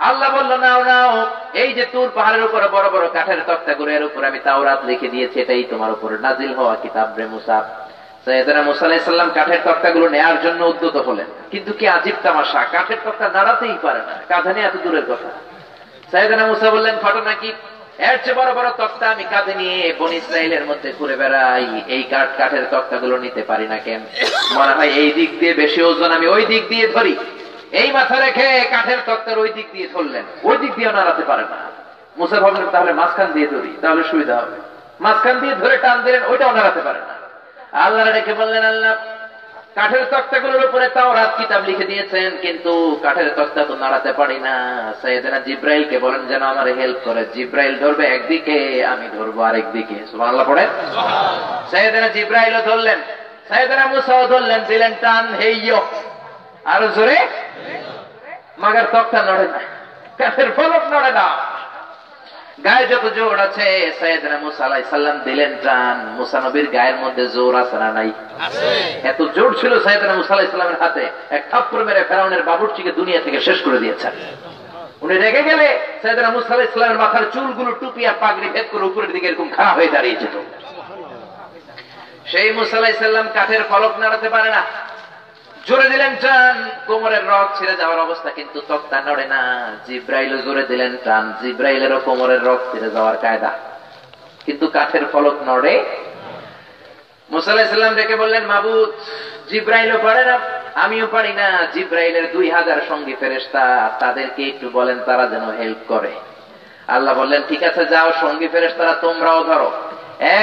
আল্লাহ বলল, নাও নাও, এই যে তুর পাহাড়ের উপরে বড় বড় কাঠের তক্তাগুলো, এর উপর আমি তাওরাত লিখে দিয়েছি, এটাই তোমার উপর নাজিল হওয়া কিতাব রে মুসা। সাইয়েদনা মুসা আলাইহিস সালাম কাঠের তক্তাগুলো নেয়ার জন্য উদ্যত হলেন, কিন্তু কি আজীব তামাশা, কাঠের তক্তা নাড়াতেই পারে না, কাঁধে নিয়ে এত দূরের কথা। সাইয়েদনা মুসা বললেন, ঘটনা কি? এর চেয়ে বড় বড় তক্তা আমি কাঁধে নিয়ে বনি ইসরাইলের মধ্যে ঘুরে বেড়াই, এই কাঠের তক্তাগুলো নিতে পারি না কেন? মনে হয় এই দিক দিয়ে বেশি ওজন, আমি ওই দিক দিয়ে ধরি। এই মাথা রেখে কাঠের তক্তার ওই দিক দিয়ে ধরলেন, ওই দিক দিয়ে নাড়াতে পারে না। মুসা ভাবলেন, তাহলে মাঝখান দিয়ে ধরি, তাহলে সুবিধা হবে। মাঝখান দিয়ে ধরে টান দিলেন, ওইটাও নাড়াতে পারে না। আল্লাহ রেখে বললেন, আল্লাহ কাঠের তক্তাগুলোর উপরে তাওরাত কিতাব লিখে দিয়েছেন, কিন্তু কাঠের তক্তা তো নাড়াতে পারি না। সাইয়েদনা জিব্রাইলকে বলেন যেন আমার হেল্প করে। জিব্রাইল ধরবে একদিকে, আমি ধরবো আরেক দিকে। সুবহানাল্লাহ পড়ে। সাইয়েদনা জিব্রাইলও ধরলেন, সাইয়েদনা মুসাও ধরলেন, দিলেন টান, হেইয়ো, আরো জোরে। মাগার তক্তা নড়ে না, কাঠের ফলক নড়ে না, গায়ে যত জোর আছে। সাইয়েদনা মুসা আলাইহিস সালাম দিলেন টান, মুসা নবীর গায়ের মধ্যে জোর আছে না নাই? আছে। এত জোর ছিল সাইয়েদনা মুসা আলাইহিস সালামের হাতে, এক থাপ্পড় মেরে ফেরাউনের বাবুর্চিকে দুনিয়া থেকে শেষ করে দিয়েছেন। উনি রেগে গেলে সাইয়েদনা মুসা আলাইহিস সালামের মাথার চুলগুলো টুপি আর পাগড়ি ভেদ করে উপরের দিকে এরকম খাড়া হয়ে দাঁড়িয়ে যেত। সেই মুসা আলাইহিস সালাম কাঠের ফলক নাড়াতে পারে না। জোরে দিলেন টান, কোমরের রগ ছিঁড়ে যাওয়ার অবস্থা, কিন্তু তক্তা নড়ে না। জিব্রাইলও জোরে দিলেন টান, জিব্রাইলেরও কোমরের রগ ছিঁড়ে যাওয়ার কায়দা, কিন্তু কাঠের ফলক নড়ে। মুসা আলাইহিস সালাম ডেকে বললেন, মাবুদ, জিব্রাইলও পারে না, আমিও পারি না। জিব্রাইলের 2000 সঙ্গী ফেরেশতা, তাদেরকে একটু বলেন তারা যেন হেল্প করে। আল্লাহ বললেন, ঠিক আছে, যাও, সঙ্গী ফেরেশতারা তোমরাও ধরো।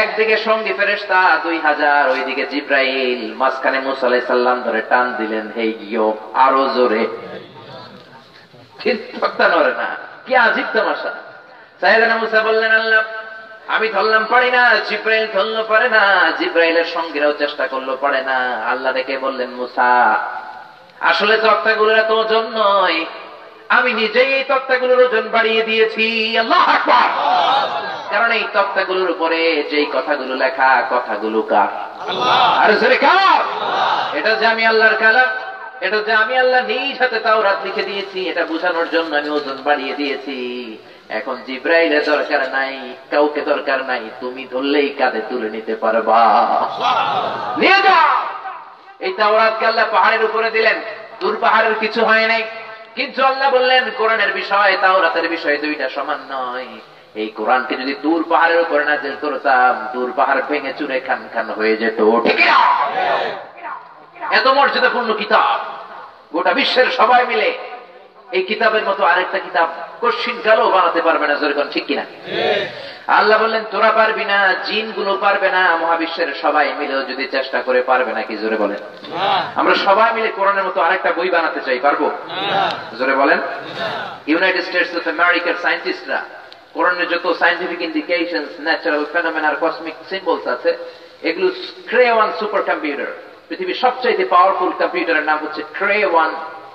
একদিকে সঙ্গী ফেরেশতা 2000, ওইদিকে জিব্রাইল, মাঝখানে মুসা আলাইহিস সালাম ধরে টান দিলেন, হেই গিয়ে আরো জোরে। তক্তা নড়ে না, কি আজীব তামাশা। সাইয়েদনা মুসা বললেন, আল্লাহ আমি ধরলাম, পারি না। জিব্রাইল ধরলো, পারে না। জিব্রাইলের সঙ্গীরাও চেষ্টা করলো, পারে না। আল্লাহ ডেকে বললেন, মুসা আসলে তক্তাগুলোর এত ওজন নয়, আমি নিজেই এই তক্তাগুলোর ওজন বাড়িয়ে দিয়েছি। আল্লাহু আকবার। কারণ এই তক্তাগুলোর উপরে যেই কথাগুলো লেখা, কথাগুলো কার? আল্লাহ। আর জোরে কার? এটা যে আমি আল্লাহর কালাম, এটা যে আমি আল্লাহ নিজ হাতে তাওরাত লিখে দিয়েছি, এটা বোঝানোর জন্য আমি ওজন বাড়িয়ে দিয়েছি। এখন জিব্রাইলের দরকার নাই, কাউকে দরকার নাই, তুমি ধরলেই কাঁধে তুলে নিতে পারবা। নিয়ে যাও। এই তাওরাতকে আল্লাহ পাহাড়ের উপরে দিলেন। তুর পাহাড়ের কিছু হয় নাই, কিন্তু আল্লাহ বললেন, কোরআনের বিষয় তাওরাতের বিষয় দুইটা সমান নয়। এই কোরআনকে যদি তুর পাহাড়ের উপরে নাযিল করতাম, তুর পাহাড় ভেঙে চুরে খান খান হয়ে যেত। ঠিক না? এত মর্যাদাপূর্ণ কিতাব, গোটা বিশ্বের সবাই মিলে এই কিতাবের মতো আরেকটা কিতাব কশিন কালো বানাতে পারবে না। যেরকম ঠিক কিনা? আল্লাহ বললেন তোরা পারবি না, জিনগুলো পারবে না, মহাবিশ্বের সবাই মিলেও যদি চেষ্টা করে পারবে না। কি জোরে বলেন? আমরা সবাই মিলে কোরআনের মতো আরেকটা বই বানাতে চাই, পারবো? জোরে বলেন। ইউনাইটেড স্টেটস অফ আমেরিকার সায়েন্টিস্টরা কোরআনের যত সায়েন্টিফিক ইন্ডিকেশনস, ন্যাচারাল ফেনোমেনা আর কসমিক সিম্বলস আছে, এগুলো ক্রে-1 সুপার কম্পিউটার, পৃথিবীর সবচেয়ে পাওয়ারফুল কম্পিউটারের নাম হচ্ছে ক্রে-1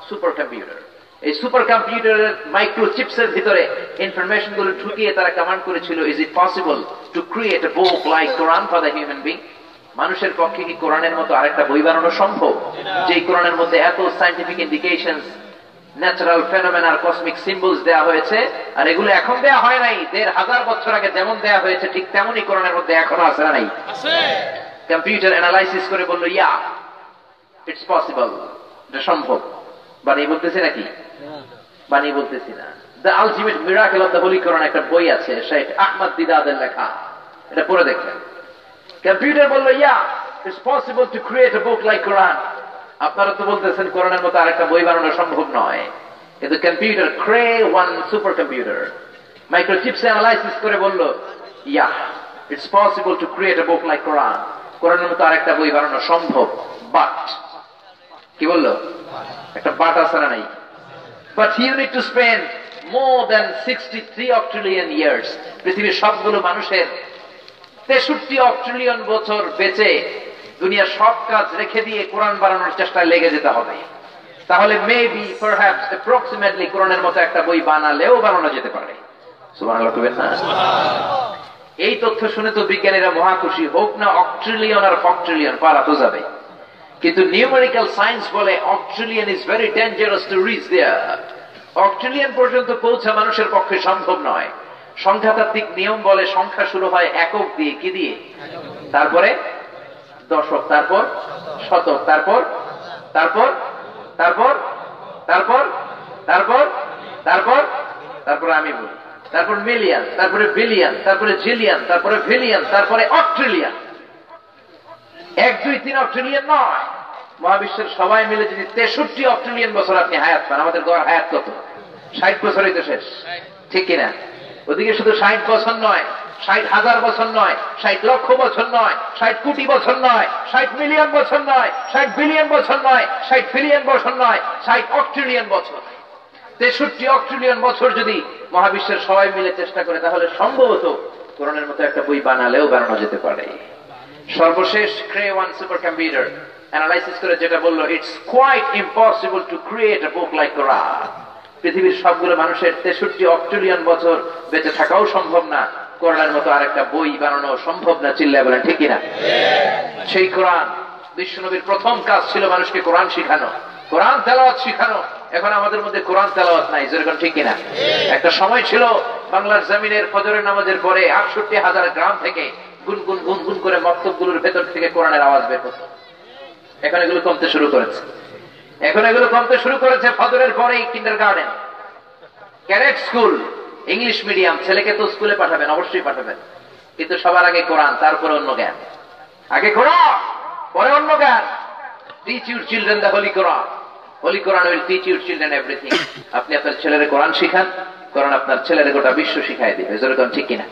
সুপার কম্পিউটার। এই সুপার কম্পিউটারের মাইক্রোচিপসের ভিতরে ইনফরমেশন গুলো ঢুকিয়ে তারা কমান্ড করেছিল, is it possible to create a book like Quran for the human being? মানুষের পক্ষে কি কোরআনের মতো আরেকটা বই বানানো সম্ভব, যে কোরআনের মধ্যে এত সায়েন্টিফিক ইন্ডিকেশনস, ন্যাচারাল ফেনোমেনা আর কসমিক সিম্বলস দেয়া হয়েছে? আর এগুলো এখন দেয়া হয় নাই, ১,৫০০ বছর আগে যেমন দেয়া হয়েছে ঠিক তেমনই কোরআনের মধ্যে এখনো আছে না নাই? কম্পিউটার অ্যানালাইসিস করে বলল, ইয়া ইটস পসিবল, এটা সম্ভব। বানিয়ে বলতেছি নাকি? বানিয়ে বলতেছি না। The ultimate miracle of the holy Quran একটা বই আছে, শেখ আহমদ দিদাদের লেখা, এটা পড়ে দেখবেন। কম্পিউটার বলল, yeah it's possible to create a book like Quran. আপনারা তো বলতেছেন কোরআনের মতো আরেকটা বই বানানো সম্ভব নয়, কিন্তু computer Cray one super computer microchips analysis করে বলল, yeah it's possible to create a book like Quran. কোরআনের মতো আরেকটা বই বানানো সম্ভব, বাট কি বললো? একটা বাট আছে না নাই? But you need to spend more than 63 octillion years. পৃথিবীর সবগুলো মানুষের 63 অক্ট্রিলিয়ন বছর বেঁচে দুনিয়ার সব কাজ রেখে দিয়ে কোরআন বানানোর চেষ্টায় লেগে যেতে হবে। তাহলে মেবি পারহ্যাপস অ্যাপ্রক্সিমেটলি কোরআনের মতো একটা বই বানালেও বানানো যেতে পারে। সুবহানাল্লাহ কইবেন না? এই তথ্য শুনে তো বিজ্ঞানীরা মহা খুশি, হোক না অক্ট্রিলিয়ন আর ফক্ট্রিলিয়ন, পারা তো যাবে। কিন্তু নিউমেরিক্যাল সায়েন্স বলে octillion is very dangerous to reach there. অক্ট্রিলিয়ন পর্যন্ত পৌঁছা মানুষের পক্ষে সম্ভব নয়। সংখ্যাতাত্ত্বিক নিয়ম বলে সংখ্যা শুরু হয় একক দিয়ে, কি দিয়ে? তারপরে দশক, তারপর শতক, তারপর তারপর তারপর তারপর তারপর তারপর তারপরে আমি বলি, তারপর মিলিয়ন, তারপরে বিলিয়ন, তারপরে জিলিয়ন, তারপরে ভিলিয়ন, তারপরে অক্ট্রিলিয়ন। 1, 2, 3 অক্ট্রিলিয়ন নয়। মহাবিশ্বের সবাই মিলে যদি 63 অক্ট্রিলিয়ন বছর আপনি হায়াত পান, আমাদের গড় হায়াত কত? 60 বছরই তো শেষ, ঠিক কিনা? ওদিকে শুধু 60 বছর নয়, 60,000 বছর নয়, 60 লক্ষ বছর নয়, 60 কোটি বছর নয়, 60 মিলিয়ন বছর নয়, 60 বিলিয়ন বছর নয়, 60 বিলিয়ন বছর নয়, 60 অক্ট্রিলিয়ন বছর। 63 অক্ট্রিলিয়ন বছর যদি মহাবিশ্বের সবাই মিলে চেষ্টা করে, তাহলে সম্ভবত কোরআনের মতো একটা বই বানালেও বানানো যেতে পারে। সর্বশেষ ক্রে-1 সুপার কম্পিউটার অ্যানালাইসিস করে যেটা বললো, it's quite impossible to create a book like Quran. পৃথিবীর সবগুলো মানুষের 63 অক্ট্রিলিয়ন বছর বেঁচে থাকাও সম্ভব না, কোরআনের মতো আরেকটা বই বানানো সম্ভব না। চিল্লায় বলেন ঠিক কিনা? সেই কোরআন, বিশ্বনবীর প্রথম কাজ ছিল মানুষকে কোরআন শিখানো, কোরআন তেলাওয়াত শিখানো। এখন আমাদের মধ্যে কোরআন তেলাওয়াত নাই, যেরকম ঠিক কিনা? একটা সময় ছিল বাংলার জমিনের ফজরের নামাজের পরে 68,000 গ্রাম থেকে গুনগুন গুনগুন করে মক্তবগুলোর ভেতর থেকে কোরআনের আওয়াজ বের হতো। এখন এগুলো কমতে শুরু করেছে, এখন এগুলো কমতে শুরু করেছে। ফজরের পরেই kindergarten, cadet school, English medium, ছেলেকে তো স্কুলে পাঠাবেন, অবশ্যই পাঠাবেন, কিন্তু সবার আগে কোরআন, তারপরে অন্য জ্ঞান। আগে কোরআন, পরে অন্য জ্ঞান। Teach your children the holy Quran. Holy Quran will teach your children everything. আপনি আপনার ছেলের কোরআন শিখান, কোরআন আপনার ছেলের গোটা বিশ্ব শিখাই দিবে। যেরকম ঠিক কিনা?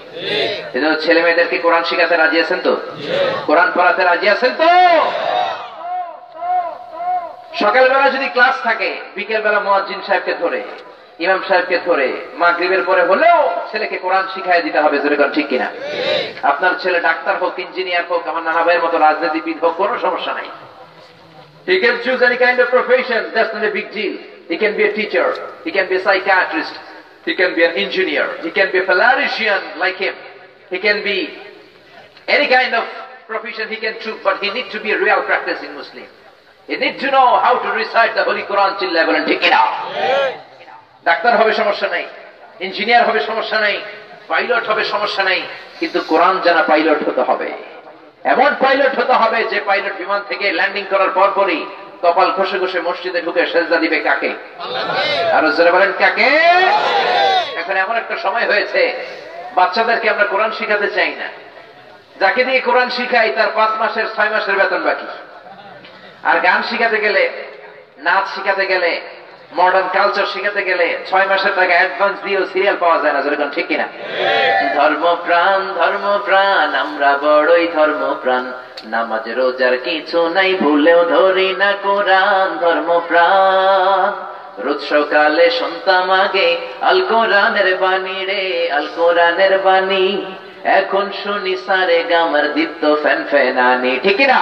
এজন্য ছেলে মেয়েদেরকে কোরআন শিখাতে রাজি আছেন তো? কোরআন পড়াতে রাজি আছেন তো? সকালবেলা যদি ক্লাস থাকে, বিকেল বেলা মুয়াজ্জিন সাহেবকে ধরে, ইমাম সাহেবকে ধরে মাগরিবের পরে হলেও ছেলেকে কোরআন শিখাই দিতে হবে। যেরকম ঠিক কিনা? আপনার ছেলে ডাক্তার হোক, ইঞ্জিনিয়ার হোক, আমার নানা ভাইয়ের মতো রাজনীতিবিদ হোক, কোনো সমস্যা নাই। He can choose any kind of profession, that's not a big deal. He can be a teacher, he can be a psychiatrist, he can be an engineer, he can be a politician like him, he can be any kind of profession he can choose, but he needs to be a real practicing Muslim. He needs to know how to recite the Holy Quran till level and take it out. Doctor হবে সমস্যা নাই, engineer হবে সমস্যা নাই, pilot হবে সমস্যা নাই, কিন্তু কোরআন জানা পাইলট হতে হবে। এমন পাইলট হতে হবে যে পাইলট বিমান থেকে ল্যান্ডিং করার পরপরই কপাল ঘষে ঘষে মসজিদে ঢুকে সেজদা দিবে কাকে? আরো জোরে বলেন কাকে? এখন এমন একটা সময় হয়েছে, বাচ্চাদেরকে আমরা কোরআন শিখাতে চাই না। যাকে দিয়ে কোরআন শিখাই তার 5 মাসের 6 মাসের বেতন বাকি। আর গান শিখাতে গেলে, নাচ শিখাতে গেলে, মডার্ন কালচার শিখাতে গেলে 6 মাসের টাকা অ্যাডভান্স দিয়েও সিরিয়াল পাওয়া যায় না, যেরকম ঠিক কিনা? ধর্মপ্রাণ আমরা বড়ই ধর্মপ্রাণ, নামাজ রোজার কিছু নাই ভুলেও ধরি না কোরআন। ধর্মপ্রাণ রোজ সকালে শুনতাম আগে আল কোরআনের বাণী রে, আল কোরআনের বাণী। এখন শুনি সারে গামার দীপ্ত ফ্যান ফ্যানানি, ঠিক কিনা?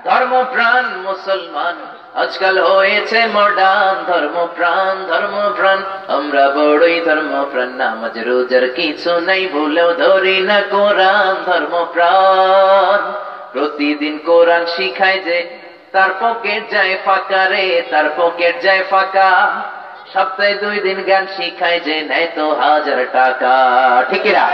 ধর্মপ্রাণ মুসলমান আজকাল হয়েছে মডার্ন। ধর্মপ্রাণ আমরা বড়ই ধর্মপ্রাণ, নামাজ রোজার কিছু নাই ভুলেও ধরি না কোরআন। ধর্মপ্রাণ প্রতিদিন কোরআন শিখায় যে তার পকেট যায় ফাঁকা রে, তার পকেট যায় ফাঁকা। সপ্তাহে 2 দিন গান শিখায় যে নেয় তো 1000 টাকা, ঠিক না?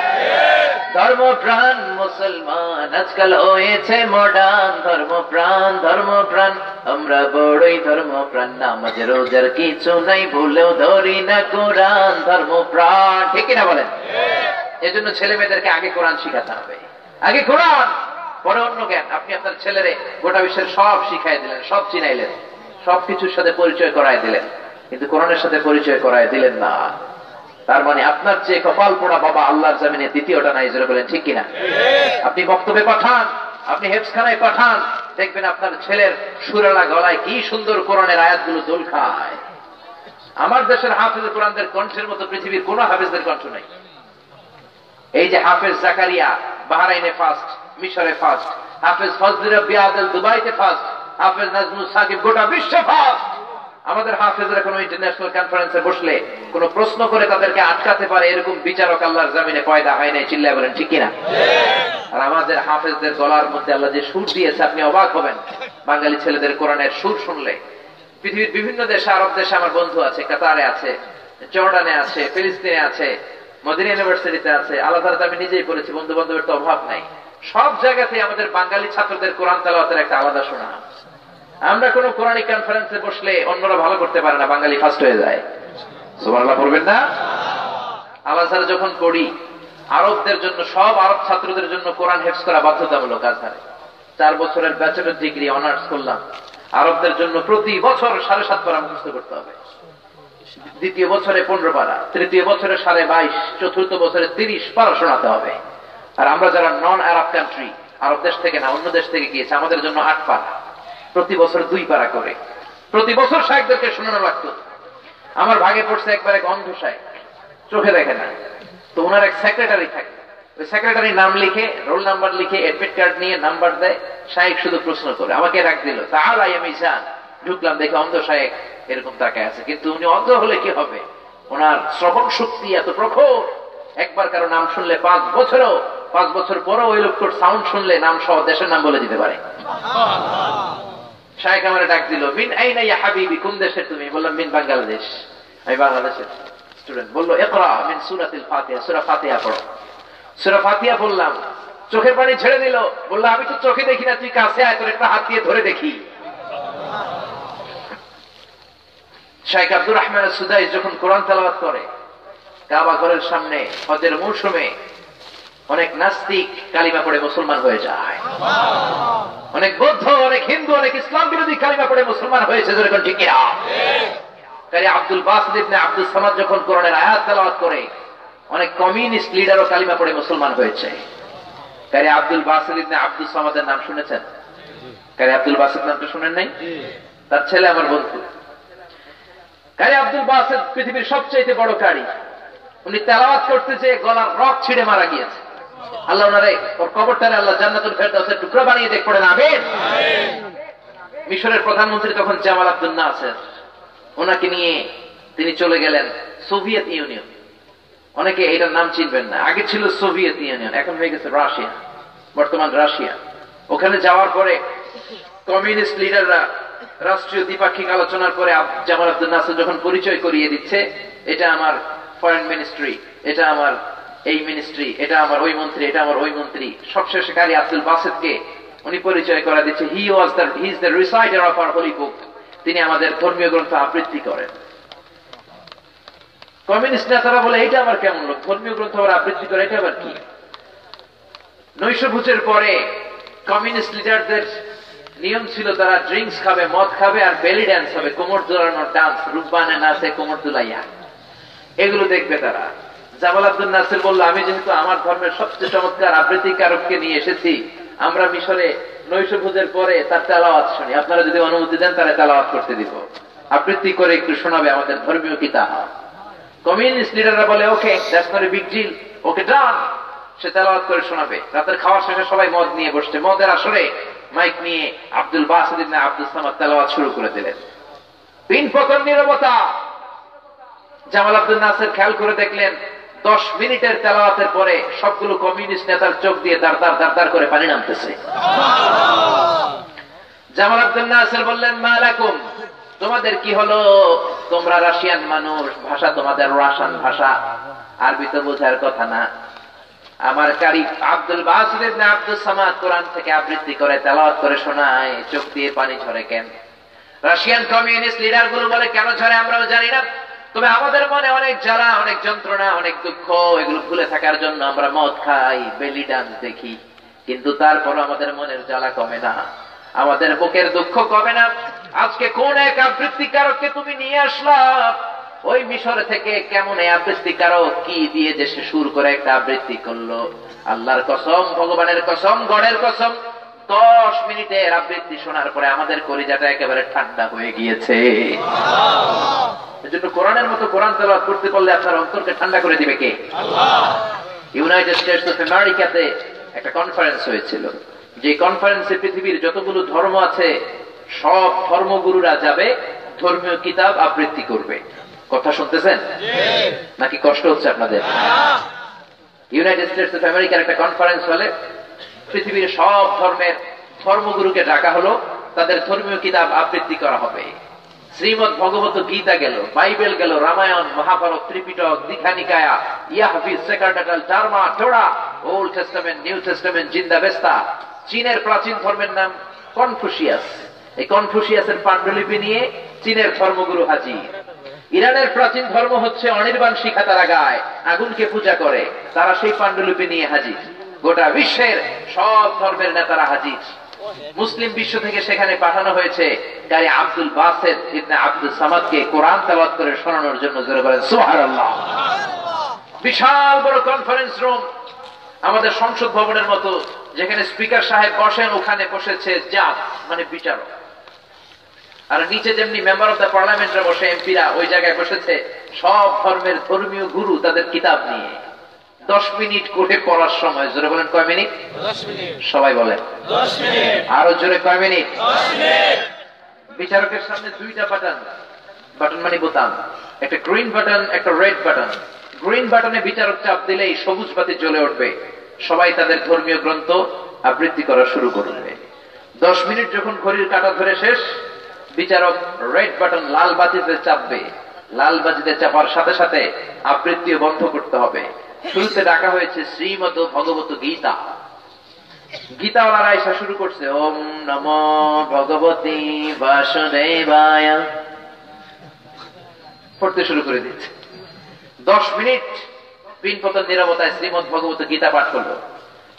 ধর্মপ্রাণ মুসলমান আজকাল হয়েছে মডার্ন। ধর্মপ্রাণ আমরা বড়ই ধর্মপ্রাণ, নামাজ রোজার কিছু নাই ভুলেও ধরি না কোরআন। ধর্মপ্রাণ, ঠিক কিনা বলেন? এজন্য ছেলে মেয়েদেরকে আগে কোরআন শিখাতে হবে, আগে কোরআন পরে অন্য জ্ঞান। আপনি আপনার ছেলেরে গোটা বিশ্বের সব শিখাই দিলেন, সব চিনাইলেন, সবকিছুর সাথে পরিচয় করাই দিলেন, কিন্তু কোরআনের সাথে পরিচয় করাই দিলেন না। তার মানে আপনার যে কপাল পোড়া বাবা আল্লাহর জমিনে দ্বিতীয়টা নাই, জোরে বলেন ঠিক কিনা? আপনি বক্তব্যে পাঠান, আপনি হেফজখানায় পাঠান, দেখবেন আপনার ছেলের সুরালা গলায় কি সুন্দর কোরআনের আয়াতগুলো দোল খায়। আমার দেশের হাফেজ কোরআনদের কণ্ঠের মতো পৃথিবীর কোন হাফেজদের কণ্ঠ নাই। এই যে হাফেজ জাকারিয়া বাহরাইনে ফার্স্ট, মিশরে ফার্স্ট, হাফেজ ফজলুর রব্বি আদল দুবাইতে ফার্স্ট, হাফেজ নাজমুল সাকিব গোটা বিশ্বে ফার্স্ট। আমাদের হাফেজরা কোন ইন্টারন্যাশনাল কনফারেন্সে বসলে কোন প্রশ্ন করে তাদেরকে আটকাতে পারে এরকম বিচারক আল্লাহর জমিনে পয়দা হয় নাই, চিল্লায় বলেন ঠিক কিনা? আর আমাদের হাফেজদের গলার মধ্যে আল্লাহ যে সুর দিয়েছে আপনি অবাক হবেন। বাঙালি ছেলেদের কোরআনের সুর শুনলে পৃথিবীর বিভিন্ন দেশে, আরব দেশে আমার বন্ধু আছে, কাতারে আছে, জর্ডানে আছে, ফিলিস্তিনে আছে, মদিনা ইউনিভার্সিটিতে আছে, আলাদা আলাদা আমি নিজেই পড়েছি, বন্ধু বান্ধবের তো অভাব নাই। সব জায়গাতে আমাদের বাঙালি ছাত্রদের কোরআন তেলাওয়াতের একটা আলাদা শোনা। আমরা কোন কোরআনিক কনফারেন্সে বসলে অন্যরা ভালো করতে পারে না, বাঙালি ফার্স্ট হয়ে যায়। সুবহানাল্লাহ পড়বেন না? আল-আজহারে যখন পড়ি, আরবদের জন্য, সব আরব ছাত্রদের জন্য কোরআন হেফজ করা বাধ্যতামূলক। আজহারে 4 বছরের ব্যাচেলর ডিগ্রি অনার্স করলাম। আরবদের জন্য প্রতি বছর 7.5 পারা মুখস্থ করতে হবে, দ্বিতীয় বছরে 15 পারা, তৃতীয় বছরে 22.5, চতুর্থ বছরে 30 পারা শোনাতে হবে। আর আমরা যারা নন আরব কান্ট্রি, আরব দেশ থেকে না অন্য দেশ থেকে গিয়েছে, আমাদের জন্য 8 পারা, প্রতি বছর 2 পারা করে প্রতি বছর শায়েখদেরকে শোনানো লাগতো। আমার ভাগে পড়ছে একবার এক অন্ধ শায়েখ, চোখে দেখে না, তো ওনার এক সেক্রেটারি থাকে, ওই সেক্রেটারি নাম লিখে, রোল নাম্বার লিখে, এডমিট কার্ড নিয়ে নাম্বার দেয়। শায়েখ শুধু প্রশ্ন করে, আমাকে ডাক দিল, তাআলা ইয়া মিজান। ঢুকলাম, দেখে অন্ধ শায়েখ এরকম তাকায় আছে, কিন্তু উনি অন্ধ হলে কি হবে, ওনার শ্রবণ শক্তি এত প্রখর, একবার কারো নাম শুনলে 5 বছর পরও ওই লোকটার সাউন্ড শুনলে নাম সহ দেশের নাম বলে দিতে পারে। শায়েখ আমারে ডাক দিল, মিন আইনা ইয়া হাবিবি, কোন দেশের তুমি? বললাম মিন বাংলাদেশ, আমি বাংলাদেশের স্টুডেন্ট। বললো ইকরা মিন সূরাতিল ফাতিহা, সূরা ফাতিহা পড়ো। সূরা ফাতিহা বললাম, চোখের পানি ছেড়ে দিল। বললো আমি তো চোখে দেখি না, তুই কাছে আয়, তোর একটা হাত দিয়ে ধরে দেখি। শাইখ আব্দুর রহমান সুদাইস যখন কোরআন তেলাওয়াত করে, কাবা ঘরের সামনে হজের মৌসুমে অনেক নাস্তিক কালিমা পড়ে মুসলমান হয়ে যায়, অনেক বৌদ্ধ, অনেক হিন্দু, অনেক ইসলাম বিরোধী কালিমা পড়ে মুসলমান হয়েছে, যেরকম ঠিক কিনা? কারি Abdul Basit ibn Abdus Samad যখন কোরআনের আয়াত তেলাওয়াত করে, অনেক কমিউনিস্ট লিডারও কালিমা পড়ে মুসলমান হয়েছে। কারি আব্দুল বাসিত ইবনে আব্দুস সামাদের নাম শুনেছেন? কারি আব্দুল বাসিত নামটা শুনেন নাই? তার ছেলে আমার বন্ধু। কারি আব্দুল বাসিত পৃথিবীর সবচেয়ে বড় কারি। উনি তেলাওয়াত করতে যেয়ে গলার রক ছিঁড়ে মারা গিয়েছে। আল্লাহ ওনারে, ওর কবরটারে আল্লাহ জান্নাতুল ফেরদাউসের টুকরা বানিয়ে দেখ, পড়েন আমিন। মিশরের প্রধানমন্ত্রী তখন জামাল আব্দুল নাসের, ওনাকে নিয়ে তিনি চলে গেলেন সোভিয়েত ইউনিয়ন। অনেকে এটার নাম চিনবেন না, আগে ছিল সোভিয়েত ইউনিয়ন, এখন হয়ে গেছে রাশিয়া, বর্তমান রাশিয়া। ওখানে যাওয়ার পরে কমিউনিস্ট লিডাররা রাষ্ট্রীয় দ্বিপাক্ষিক আলোচনার পরে জামাল আব্দুল নাসের যখন পরিচয় করিয়ে দিচ্ছে, এটা আমার ফরেন মিনিস্ট্রি, এটা আমার এই মিনিস্ট্রি, এটা আমার ওই মন্ত্রী, এটা আমার ওই মন্ত্রী, সবশেষে কারি আব্দুল বাসিতকে উনি পরিচয় করা দিচ্ছে, he is the reciter of our holy book, তিনি আমাদের ধর্মীয় গ্রন্থ আবৃত্তি করেন। কমিউনিস্ট নেতারা বলে, এটা আবার কেমন লোক, ধর্মীয় গ্রন্থ আবার আবৃত্তি করে, এটা আবার কি? নৈশভোজের পরে কমিউনিস্ট লিডারদের নিয়ম ছিল তারা ড্রিঙ্কস খাবে, মদ খাবে, আর বেলি ড্যান্স হবে, কোমর দোলানোর ডান্স, রূপবানে নাচে কোমর দোলাইয়া, এগুলো দেখবে তারা। জামাল আব্দুল নাসির বলল, আমি যেহেতু আমার ধর্মের সবচেয়ে চমৎকার আবৃত্তিকারককে নিয়ে এসেছি, আমরা মিশরে নৈশভোজের পরে তার তেলাওয়াত শুনি, আপনারা যদি অনুমতি দেন তারা তেলাওয়াত করতে দিব, আবৃত্তি করে একটু শোনাবে আমাদের ধর্মীয় কিতাব। কমিউনিস্ট লিডাররা বলে, okay, that's not a big deal, okay done. সে তেলাওয়াত করে শোনাবে। রাতের খাওয়ার শেষে সবাই মদ নিয়ে বসছে, মদের আসরে মাইক নিয়ে Abdul Basit ibn Abdus Samad তেলাওয়াত শুরু করে দিলেন। তিন পতন নীরবতা। জামাল আব্দুল নাসির খেয়াল করে দেখলেন 10 মিনিটের তেলাওয়াতের পরে সবগুলো কমিউনিস্ট নেতার চোখ দিয়ে দাঁড় করে পানি নামতেছে। জামাল আব্দুল নাসির বললেন, মালাকুম, তোমাদের কি হলো? তোমরা রাশিয়ান মানুষ, ভাষা তোমাদের রাশিয়ান ভাষা, আরবি তো বোঝার কথা না। আমার কারি Abdul Basit ibn Abdus Samad কোরআন থেকে আবৃত্তি করে তেলাওয়াত করে শোনায়, চোখ দিয়ে পানি ঝরে কেন? রাশিয়ান কমিউনিস্ট লিডার গুলো বলে, কেন ঝরে আমরাও জানি না, তবে আমাদের মনে অনেক জ্বালা, অনেক যন্ত্রণা, অনেক দুঃখ, এগুলো ভুলে থাকার জন্য আমরা মদ খাই, বেলি ডান্স দেখি, কিন্তু তারপর আমাদের মনের জ্বালা কমে না, আমাদের বুকের দুঃখ কমে না। আজকে কোন এক আবৃত্তিকারককে তুমি নিয়ে আসলা, ওই মিশর থেকে কেমন আবৃত্তিকারক কি দিয়ে যে সে সুর করে একটা আবৃত্তি করলো, আল্লাহর কসম, ভগবানের কসম, গডের কসম, 10 মিনিটের আবৃত্তি শোনার পরে আমাদের কলিজাটা একেবারে ঠান্ডা হয়ে গিয়েছে। এজন্য কোরআনের মতো কোরআন তেলাওয়াত করতে পারলে আপনার অন্তরকে ঠান্ডা করে দিবে কে? আল্লাহ। ইউনাইটেড স্টেটস অফ আমেরিকাতে একটা কনফারেন্স হয়েছিল, যে কনফারেন্সে পৃথিবীর যতগুলো ধর্ম আছে সব ধর্মগুরুরা যাবে, ধর্মীয় কিতাব আবৃত্তি করবে। কথা শুনতেছেন নাকি কষ্ট হচ্ছে আপনাদের? ইউনাইটেড স্টেটস অফ আমেরিকার একটা কনফারেন্স হলে পৃথিবীর সব ধর্মের ধর্মগুরুকে ডাকা হলো, তাদের ধর্মীয় কিতাব আবৃত্তি করা হবে। শ্রীমদ ভগবত গীতা গেল, বাইবেল গেল, রামায়ণ, মহাভারত, ত্রিপিটক, দীঘা নিকায়া, ইয়াহফিজ, সেকারডাটাল, টার্মা, Torah, Old Testament, New Testament, Zend Avesta. চীনের প্রাচীন ধর্মের নাম কনফুসিয়াস, এই কনফুসিয়াসের পাণ্ডুলিপি নিয়ে চীনের ধর্মগুরু হাজির। ইরানের প্রাচীন ধর্ম হচ্ছে অনির্বাণ শিখা, তারা গায়, আগুনকে পূজা করে, তারা সেই পাণ্ডুলিপি নিয়ে হাজির। গোটা বিশ্বের সব ধর্মের নেতারা হাজির। মুসলিম বিশ্ব থেকে সেখানে পাঠানো হয়েছে কারি আব্দুল বাসিত ইবনে আব্দুস সামাদকে কোরআন তেলাওয়াত করে শোনানোর জন্য। জোরে বলেন সুবহানাল্লাহ। বিশাল বড় কনফারেন্স রুম, আমাদের সংসদ ভবনের মতো, যেখানে স্পিকার সাহেব বসেন ওখানে বসেছে জাজ, মানে বিচারক, আর নিচে যেমনি মেম্বার অফ দ্য পার্লামেন্টরা বসে, এমপিরা, ওই জায়গায় বসেছে সব ধর্মের ধর্মীয় গুরু তাদের কিতাব নিয়ে। 10 মিনিট করে পড়ার সময়, জোরে বলেন কয় মিনিট? 10 মিনিট। সবাই বলেন 10 মিনিট। আরো জোরে কয় মিনিট? 10 মিনিট। বিচারকের সামনে দুইটা বাটন, বাটন মানে বোতাম, একটা গ্রিন বাটন, একটা রেড বাটন। গ্রিন বাটনে বিচারক চাপ দিলেই সবুজ বাতি জ্বলে উঠবে, সবাই তাদের ধর্মীয় গ্রন্থ আবৃত্তি করা শুরু করবে। 10 মিনিট যখন ঘড়ির কাঁটা ধরে শেষ, বিচারক রেড বাটন লাল বাতিতে চাপবে, লাল বাতিতে চাপার সাথে সাথে আবৃত্তিও বন্ধ করতে হবে। শুরুতে ডাকা হয়েছে শ্রীমদ ভগবত গীতা। গীতাওয়ালারা এসে শুরু করছে, ওম নমো ভগবতী বাসুদেবায়, পড়তে শুরু করে দিচ্ছে। 10 মিনিট পিন পতন নীরবতায় শ্রীমদ ভগবত গীতা পাঠ করলো।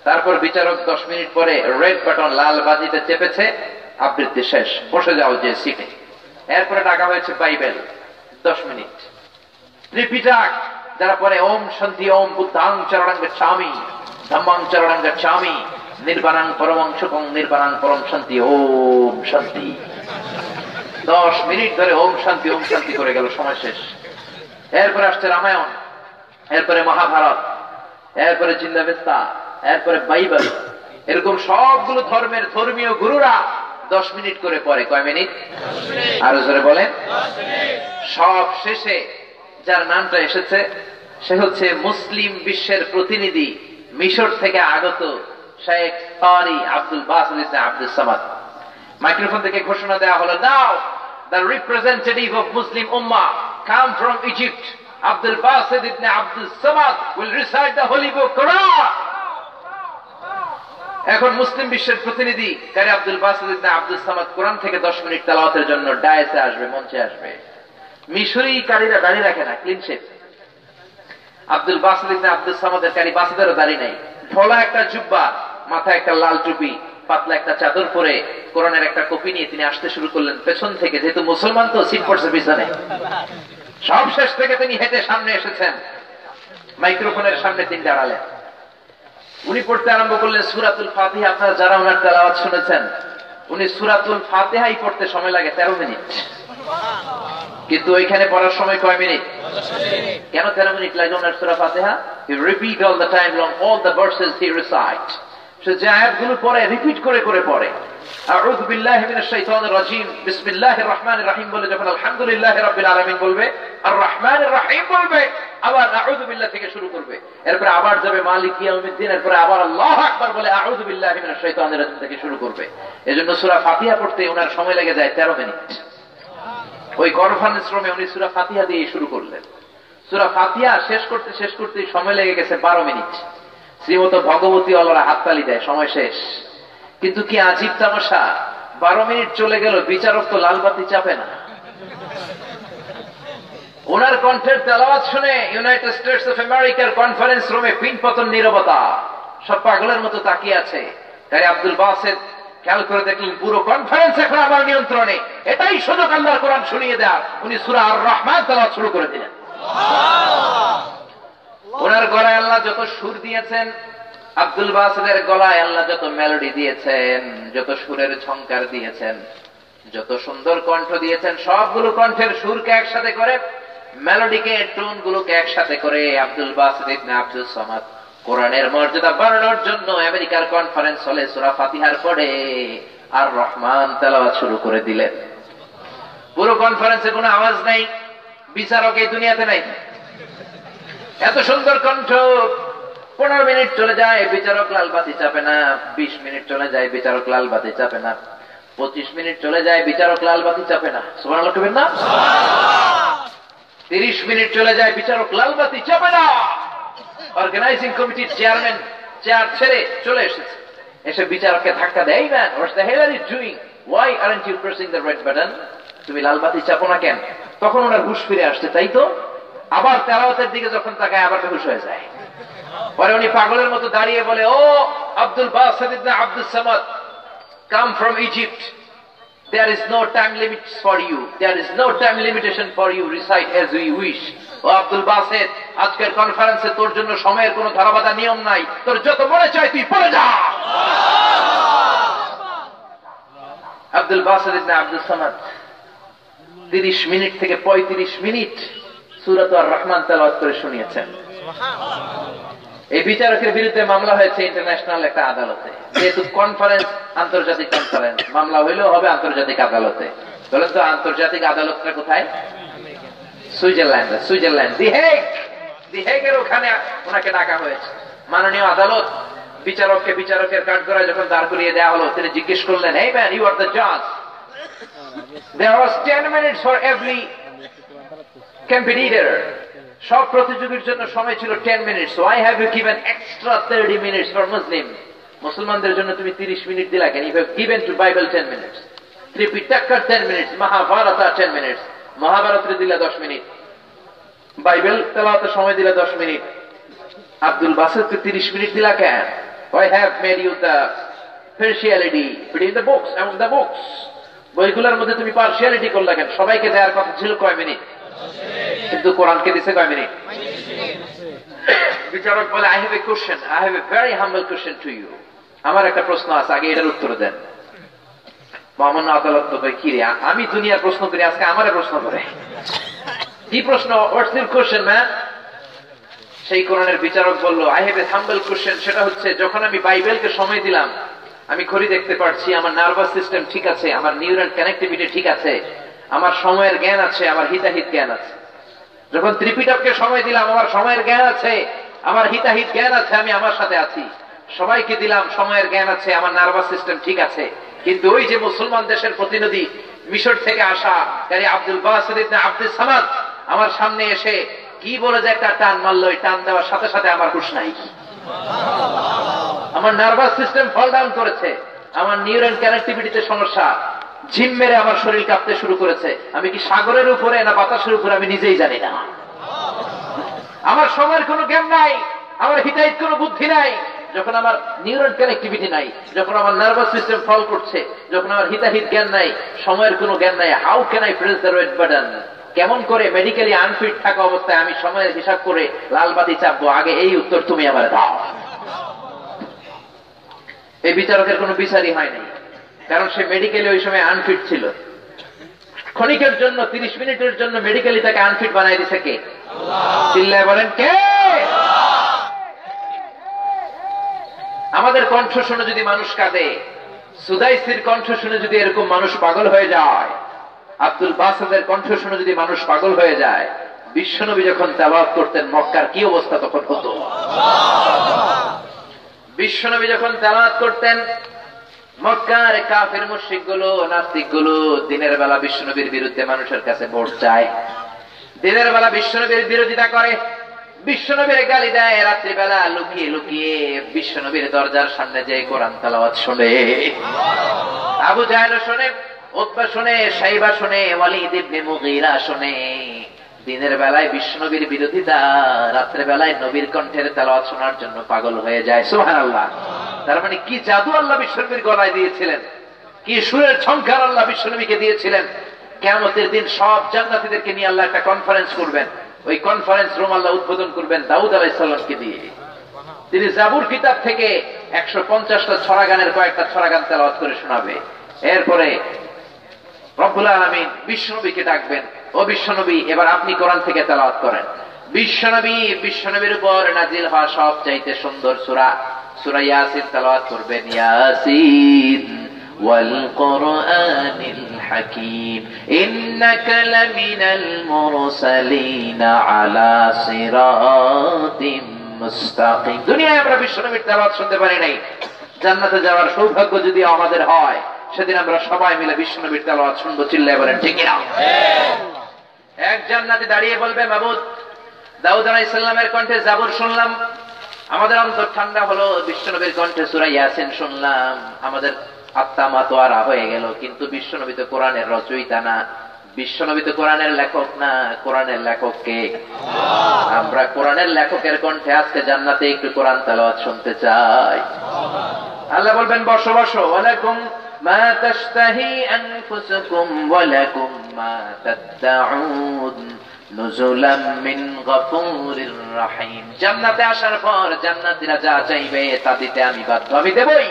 তারপর বিচারক 10 মিনিট পরে রেড বাটন লাল বাজিতে চেপেছে, আবৃত্তি শেষ, বসে যাও যে সিটে। এরপরে ডাকা হয়েছে বাইবেল, 10 মিনিট। ত্রিপিটক, যারা পরে ওম শান্তি, ওম বুদ্ধাং চরণং গচ্ছামি, ধম্মাং চরণং গচ্ছামি, নির্বাণাং পরমং সুখং, নির্বাণাং পরম শান্তি, ওম শান্তি। 10 মিনিট ধরে ওম শান্তি, ওম শান্তি করে গেল, সময় শেষ। এরপরে আসছে রামায়ণ, এরপরে মহাভারত, এরপরে জিন্দাবেস্তা, এরপরে বাইবেল। এরকম সবগুলো ধর্মের ধর্মীয় গুরুরা 10 মিনিট করে পড়ে। কয় মিনিট? আরো জোরে বলেন। সব শেষে যার নামটা এসেছে সে হচ্ছে মুসলিম বিশ্বের প্রতিনিধি, মিশর থেকে আগত Sheikh Qari Abdul Basit ibn Abdus Samad. Microphone থেকে ঘোষণা দেওয়া হলো, now the representative of Muslim Ummah come from Egypt, Abdul Basit ibn Abdus Samad will recite the holy book Quran. এখন মুসলিম বিশ্বের প্রতিনিধি কারি Abdul Basit ibn Abdus Samad কোরআন থেকে 10 minute তেলাওয়াতের জন্য ডায়েসে আসবে, মঞ্চে আসবে। মিশরি কারীরা দাড়ি রাখে না, clean shave. Abdul Basit ibn Abdus সামাদের কারি বাসিদেরও দাড়ি নাই, ঢোলা একটা জুব্বা, মাথায় একটা লাল টুপি, পাতলা একটা চাদর পরে কোরআনের একটা কপি নিয়ে তিনি আসতে শুরু করলেন পেছন থেকে, যেহেতু মুসলমান তো সিট পড়ছে পিছনে, সব শেষ থেকে তিনি হেঁটে সামনে এসেছেন, মাইক্রোফোনের সামনে তিনি দাঁড়ালেন। উনি পড়তে আরম্ভ করলেন সূরাতুল ফাতিহা। আপনারা যারা ওনার তেলাওয়াত শুনেছেন, উনি সূরাতুল ফাতিহাই পড়তে সময় লাগে 13 মিনিট, কিন্তু ওইখানে পড়ার সময় কয় মিনিট? কেন 13 মিনিট লাগে ওনার সূরা ফাতিহা? He repeat all the time long all the verses he recite. সে যে আয়াতগুলো পড়ে রিপিট করে করে পড়ে। আউযু বিল্লাহি মিনাশ শাইতানির রাজীম, বিসমিল্লাহির রহমানির রহিম বলে যখন আলহামদুলিল্লাহি রাব্বিল আলামিন বলবে, আর রহমানির রহিম বলবে, আবার আউযু বিল্লাহি থেকে শুরু করবে, এরপর আবার যাবে মালিকি ইয়াউমিদ্দিন, এরপর আবার আল্লাহু আকবার বলে আউযু বিল্লাহি মিনাশ শাইতানির রাজীম থেকে শুরু করবে। এজন্য সূরা ফাতিহা পড়তে ওনার সময় লেগে যায় 13 মিনিট। ওই কনফারেন্স রুমে উনি সূরা ফাতিহা দিয়ে শুরু করলেন। সূরা ফাতিহা শেষ করতে সময় লেগে গেছে 12 মিনিট। শ্রীমত ভগবতী অলরা হাততালি দেয়, সময় শেষ। কিন্তু কি আজীব তামাশা, 12 মিনিট চলে গেল, বিচারক তো লালবাতি চাপে না। ওনার কণ্ঠের তেলাওয়াত শুনে ইউনাইটেড স্টেটস অফ আমেরিকার কনফারেন্স রুমে পিনপতন নীরবতা, সব পাগলের মতো তাকিয়ে আছে। তাই আব্দুল বাসেত খেয়াল করে দেখলেন পুরো কনফারেন্স এখন আমার নিয়ন্ত্রণে, এটাই সুযোগ আল্লাহর কোরআন শুনিয়ে দেওয়ার। উনি সূরা আর রহমান তেলাওয়াত শুরু করে দিলেন। ওনার গলায় আল্লাহ যত সুর দিয়েছেন, আব্দুল বাসেতের গলায় আল্লাহ যত মেলোডি দিয়েছেন, যত সুরের ঝংকার দিয়েছেন, যত সুন্দর কণ্ঠ দিয়েছেন, সবগুলো কণ্ঠের সুরকে একসাথে করে, মেলোডিকে, টোন গুলোকে একসাথে করে Abdul Basit ibn Abdus Samad কোরআনের মর্যাদা বাড়ানোর জন্য আমেরিকার কনফারেন্স হলে সূরা ফাতিহার পরে আর রহমান তেলাওয়াত শুরু করে দিলেন। পুরো কনফারেন্সে কোনো আওয়াজ নাই, বিচারক এই দুনিয়াতে নাই। এত সুন্দর কণ্ঠ। 15 মিনিট চলে যায়, বিচারক লাল বাতি চাপে না। 20 মিনিট চলে যায়, বিচারক লাল বাতি চাপে না। 25 মিনিট চলে যায়, বিচারক লাল বাতি চাপে না। সুবহানাল্লাহ কইবেন না? 30 মিনিট চলে যায়, বিচারক লাল বাতি চাপে না। অর্গানাইজিং কমিটির চেয়ারম্যান চেয়ার ছেড়ে চলে এসেছে, এসে বিচারককে ধাক্কা দেয়, man what's the hell are you doing, why aren't you pressing the red button? তুমি লাল বাতি চাপো না কেন? তখন ওনার হুঁশ ফিরে আসছে, তাই তো। আবার তেলাওয়াতের দিকে যখন তাকায় আবার হুঁশ হয়ে যায়। পরে উনি পাগলের মতো দাঁড়িয়ে বলে, ও Abdul Basit ibn Abdus Samad, come from Egypt, there is no time limits for you, there is no time limitation for you, recite as you wish. O Abdul Baset, আজকের কনফারেন্সে তোর জন্য সময়ের কোনো ধারাবাধা নিয়ম নাই, তোর যত মনে চায় তুই পড়ে যা। Abdul Basit ibn Abdus Samad 30 minute থেকে 35 মিনিট সূরাত আর রহমান তেলাওয়াত করে শুনিয়েছেন। এই বিচারকের বিরুদ্ধে মামলা হয়েছে ইন্টারন্যাশনাল একটা আদালতে। যেহেতু কনফারেন্স আন্তর্জাতিক কনফারেন্স, মামলা হইলেও হবে আন্তর্জাতিক আদালতে। বলেন তো আন্তর্জাতিক আদালতটা কোথায়? সুইজারল্যান্ড, দি হেগের ওখানে ওনাকে ডাকা হয়েছে। মাননীয় আদালত বিচারককে বিচারকের কাঠগড়ায় যখন দাঁড় করিয়ে দেওয়া হলো, তিনি জিজ্ঞেস করলেন, hey man, you are the judge. There was 10 minutes for every competitor. সব প্রতিযোগীর জন্য সময় ছিল 10 minute. So I have given extra 30 minutes for Muslim. মুসলমানদের জন্য তুমি 30 মিনিট দিলা কেন? You have given to Bible 10 minutes. Tripitaka 10 minutes, Mahabharata 10 minutes. মহাভারতের দিলা 10 মিনিট, বাইবেল তেলাওয়াতের সময় দিলা 10 মিনিট। আব্দুল বাসেতকে 30 মিনিট দিলা কেন? I have made you the partiality between the books, among the books. বইগুলোর মধ্যে তুমি পার্সিয়ালিটি করলা কেন? সবাইকে দেওয়ার কথা ছিল কয় মিনিট, কিন্তু কোরআনকে দিছে কয় মিনিট? বিচারক বলে, I have a question, I have a very humble question to you. আমার একটা প্রশ্ন আছে, আগে এটার উত্তর দেন। মহামান্য আদালত তো কি রে, আমি দুনিয়ার প্রশ্ন করি, আজকে আমারে প্রশ্ন করে। কি প্রশ্ন? What's your question man? সেই কোরআনের বিচারক বলল, I have a humble question, সেটা হচ্ছে যখন আমি বাইবেলকে সময় দিলাম, আমি ঘড়ি দেখতে পারছি, আমার নার্ভাস সিস্টেম ঠিক আছে, আমার নিউরাল কানেক্টিভিটি ঠিক আছে, আমার সময়ের জ্ঞান আছে, আমার হিতাহিত জ্ঞান আছে। যখন ত্রিপিটককে সময় দিলাম, আমার সময়ের জ্ঞান আছে, আমার হিতাহিত জ্ঞান আছে, আমি আমার সাথে আছি। সবাইকে দিলাম, সময়ের জ্ঞান আছে, আমার নার্ভাস সিস্টেম ঠিক আছে। কিন্তু ওই যে মুসলমান দেশের প্রতিনিধি মিশর থেকে আসা কারি Abdul Basit ibn Abdus Samad আমার সামনে এসে কি বলে যে একটা টান মারলো, ওই টান দেওয়ার সাথে সাথে আমার হুঁশ নাই। আমার নার্ভাস সিস্টেম ফল ডাউন করেছে, আমার নিউরাল কানেক্টিভিটিতে সমস্যা, ঝিম মেরে আমার শরীর কাঁপতে শুরু করেছে। আমি কি সাগরের উপরে না বাতাসের উপরে আমি নিজেই জানি না। আমার সময়ের কোনো জ্ঞান নাই, আমার হিতাহিত কোনো বুদ্ধি নাই। যখন আমার নিউরন কানেক্টিভিটি নাই, যখন আমার নার্ভাস সিস্টেম ফল করছে, যখন আমার হিতাহিত জ্ঞান নাই, সময়ের কোনো জ্ঞান নাই, how can I press the red button? কেমন করে মেডিকেলি আনফিট থাকা অবস্থায় আমি সময়ের হিসাব করে লাল বাতি চাপবো? আগে এই উত্তর তুমি আমার দাও। এই বিচারকের কোনো বিচারই হয় নাই, কারণ সে মেডিকেলি ওই সময় আনফিট ছিল। ক্ষণিকের জন্য, 30 মিনিটের জন্য মেডিকেলি তাকে আনফিট বানাই দিছে কে? চিল্লায় বলেন কে? আমাদের কণ্ঠ শুনে যদি মানুষ কাঁদে, সুদাইসির কণ্ঠ শুনে যদি এরকম মানুষ পাগল হয়ে যায়, আব্দুল বাসাদের কণ্ঠ শুনে যদি মানুষ পাগল হয়ে যায়, বিশ্বনবী যখন তেলাওয়াত করতেন মক্কার কি অবস্থা তখন হতো? বিশ্বনবী যখন তেলাওয়াত করতেন, মক্কার কাফের মুশরিক গুলো, নাস্তিক গুলো দিনের বেলা বিশ্বনবীর বিরুদ্ধে মানুষের কাছে ভোট চায়, দিনের বেলা বিশ্বনবীর বিরোধিতা করে, বিশ্বনবীর গালি দেয়, রাত্রিবেলা লুকিয়ে লুকিয়ে বিশ্বনবীর দরজার সামনে যে কোরআন তেলাওয়াত শুনে। আবু জাহেল শুনে, উতবা শুনে, শাইবা শুনে, ওয়ালিদ ইবনে মুগীরা শুনে। দিনের বেলায় বিশ্বনবীর বিরোধিতা, রাত্রে বেলায় নবীর কণ্ঠের তেলাওয়াত শোনার জন্য পাগল হয়ে যায়। সুবহানাল্লাহ। তার মানে কি জাদু আল্লাহ বিশ্বনবীর গলায় দিয়েছিলেন, কি সুরের ঝংকার আল্লাহ বিশ্বনবীকে দিয়েছিলেন। কিয়ামতের দিন সব জান্নাতীদেরকে নিয়ে আল্লাহ একটা কনফারেন্স করবেন। ওই কনফারেন্স রুম আল্লাহ উদ্বোধন করবেন দাউদ আলাইহিস সালামকে দিয়ে। তিনি জাবুর কিতাব থেকে 150টা ছড়া গানের কয়েকটা ছড়া গান তেলাওয়াত করে শোনাবে। এরপরে রব্বুল আলামিন বিশ্বনবীকে ডাকবেন, ও বিশ্বনবী এবার আপনি কোরআন থেকে তেলাওয়াত করেন। বিশ্বনবীর উপর নাজিল হওয়া সবচাইতে সুন্দর সূরা সূরা ইয়াসিন তেলাওয়াত করবেন। ইয়াসিন ওয়াল কুরআনিল হাকীম ইন্নাকা লামিনাল মুরসালিন আলা সিরাতিম মুস্তাকিম। দুনিয়ায় আমরা বিশ্বনবীর তেলাওয়াত শুনতে পারি নাই, জান্নাতে যাওয়ার সৌভাগ্য যদি আমাদের হয়, সেদিন আমরা সবাই মিলে বিশ্বনবীর তেলাওয়াত শুনবো। চিল্লায় বলেন ঠিক কিনা? এক জান্নাতি দাঁড়িয়ে বলবে, মাবুদ দাউদ আলাইহিস সালামের কণ্ঠে জাবুর শুনলাম, আমাদের অন্তর ঠান্ডা হলো, বিশ্বনবীর কণ্ঠে সূরা ইয়াসিন শুনলাম, আমাদের আত্মা মাতোয়ারা হয়ে গেল। কিন্তু বিশ্বনবী তো কোরআনের রচয়িতা না, বিশ্বনবী তো কোরআনের লেখক না। কোরআনের লেখক কে? আমরা কোরআনের লেখকের কণ্ঠে আজকে জান্নাতে একটু কোরআন তেলাওয়াত শুনতে চাই। আল্লাহ বলবেন, বসো বসো, ওয়ালাকুম মা তাশতাহি আনফুসুকুম ওয়ালাকুম মা তাদউন নুজুলাম মিন গফুরির রহিম। জান্নাতে আসার পর জান্নাতীরা যা চাইবে তা দিতে আমি বাধ্য, আমি দেবই।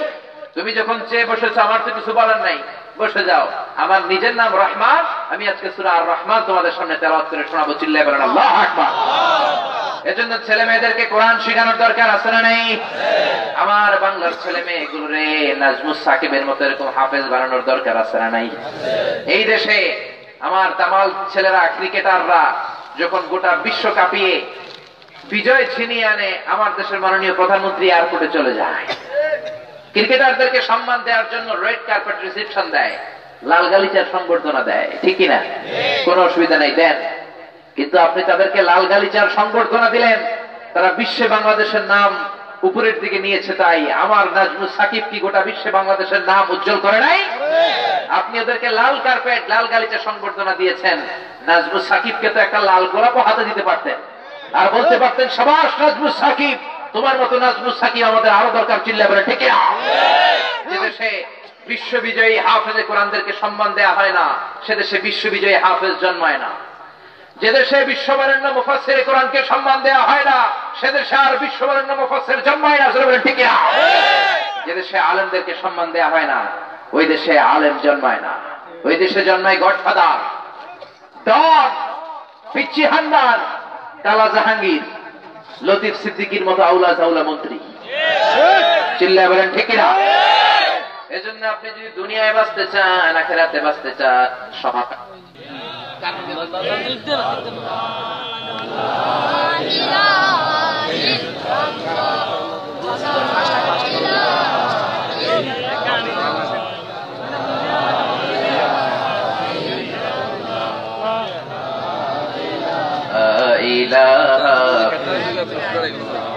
তুমি যখন চেয়ে বসেছো, আমার তো কিছু বলার নাই, বসে যাও। আমার নিজের নাম রহমান, আমি আজকে সূরা আর রহমান তোমাদের সামনে তেলাওয়াত করে শোনাবো। চিল্লায়ে বলেন আল্লাহু আকবার। এজন্য ছেলে মেয়েদেরকে কোরআন শেখানোর দরকার আছে না নেই? আমার বাংলার ছেলে মেয়েগুলোরে নাজমুস সাকিবের মতো এরকম হাফেজ বানানোর দরকার আছে না নাই? এই দেশে আমার তামাল ছেলেরা, ক্রিকেটাররা যখন গোটা বিশ্ব কাঁপিয়ে বিজয় ছিনিয়ে আনে, আমার দেশের মাননীয় প্রধানমন্ত্রী এয়ারপোর্টে চলে যায়, ক্রিকেটারদেরকে সম্মান দেওয়ার জন্য রেড কার্পেট রিসেপশন দেয়, লাল গালিচার সংবর্ধনা দেয়, ঠিক কিনা? কোনো অসুবিধা নাই, দেন। কিন্তু আপনি তাদেরকে লাল গালিচার সংবর্ধনা দিলেন, তারা বিশ্বে বাংলাদেশের নাম উপরের দিকে নিয়েছে, তাই আমার নাজমুস সাকিব কি গোটা বিশ্বে বাংলাদেশের নাম উজ্জ্বল করে নাই? আপনি ওদেরকে লাল কার্পেট, লাল গালিচা সংবর্ধনা দিয়েছেন, নাজমুস সাকিবকে তো একটা লাল গোলাপও হাতে দিতে পারতেন, আর বলতে পারতেন, সাবাস নাজমুস সাকিব, তোমার মতো নাজমুস সাকিব আমাদের আরো দরকার। চিল্লায়ে বলেন ঠিক না? যে দেশে বিশ্ববিজয়ী হাফেজে কোরআনদেরকে সম্মান দেয়া হয় না, সে দেশে বিশ্ববিজয়ী হাফেজ জন্মায় না। যে দেশে বিশ্ববরেণ্য মুফাসসিরে কোরআনকে সম্মান দেয়া হয় না, সে দেশে আর বিশ্ববরেণ্য মুফাসসির জন্মায় না। বলেন ঠিক না? যে দেশে আলেমদেরকে সম্মান দেয়া হয় না, ওই দেশে আলেম জন্মায় না। ওই দেশে জন্মায় গডফাদার, ডন, পিচ্চি হান্নান, কালা জাহাঙ্গীর, লতিফ সিদ্দিকীর মতো আউলা জাউলা মন্ত্রী। চিল্লায়ে বলেন ঠিক না? এজন্য আপনি যদি দুনিয়ায় বাঁচতে চান, আখিরাতে বাঁচতে চান, সমাজ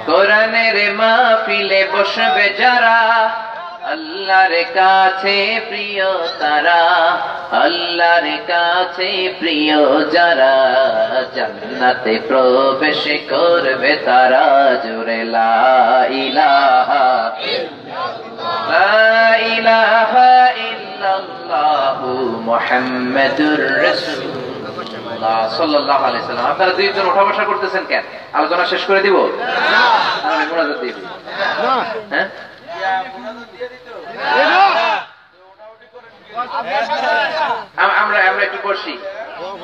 কোরআনের মাহফিলে বসবে যারা, আল্লাহর কাছে প্রিয় তারা, আল্লাহর কাছে প্রিয় যারা, জান্নাতে প্রবেশ করবে তারা, জোরে লা ইলাহা লা ইলাহা ইল্লাল্লাহু মুহাম্মাদুর রাসূলুল্লাহ সাল্লাল্লাহু আলাইহি সাল্লাম। আপনারা দুইজন ওঠা বসা করতেছেন কেন? আলোচনা শেষ করে দিব? আমি মুনাজাত দিব। হ্যাঁ, আমরা কি করছি?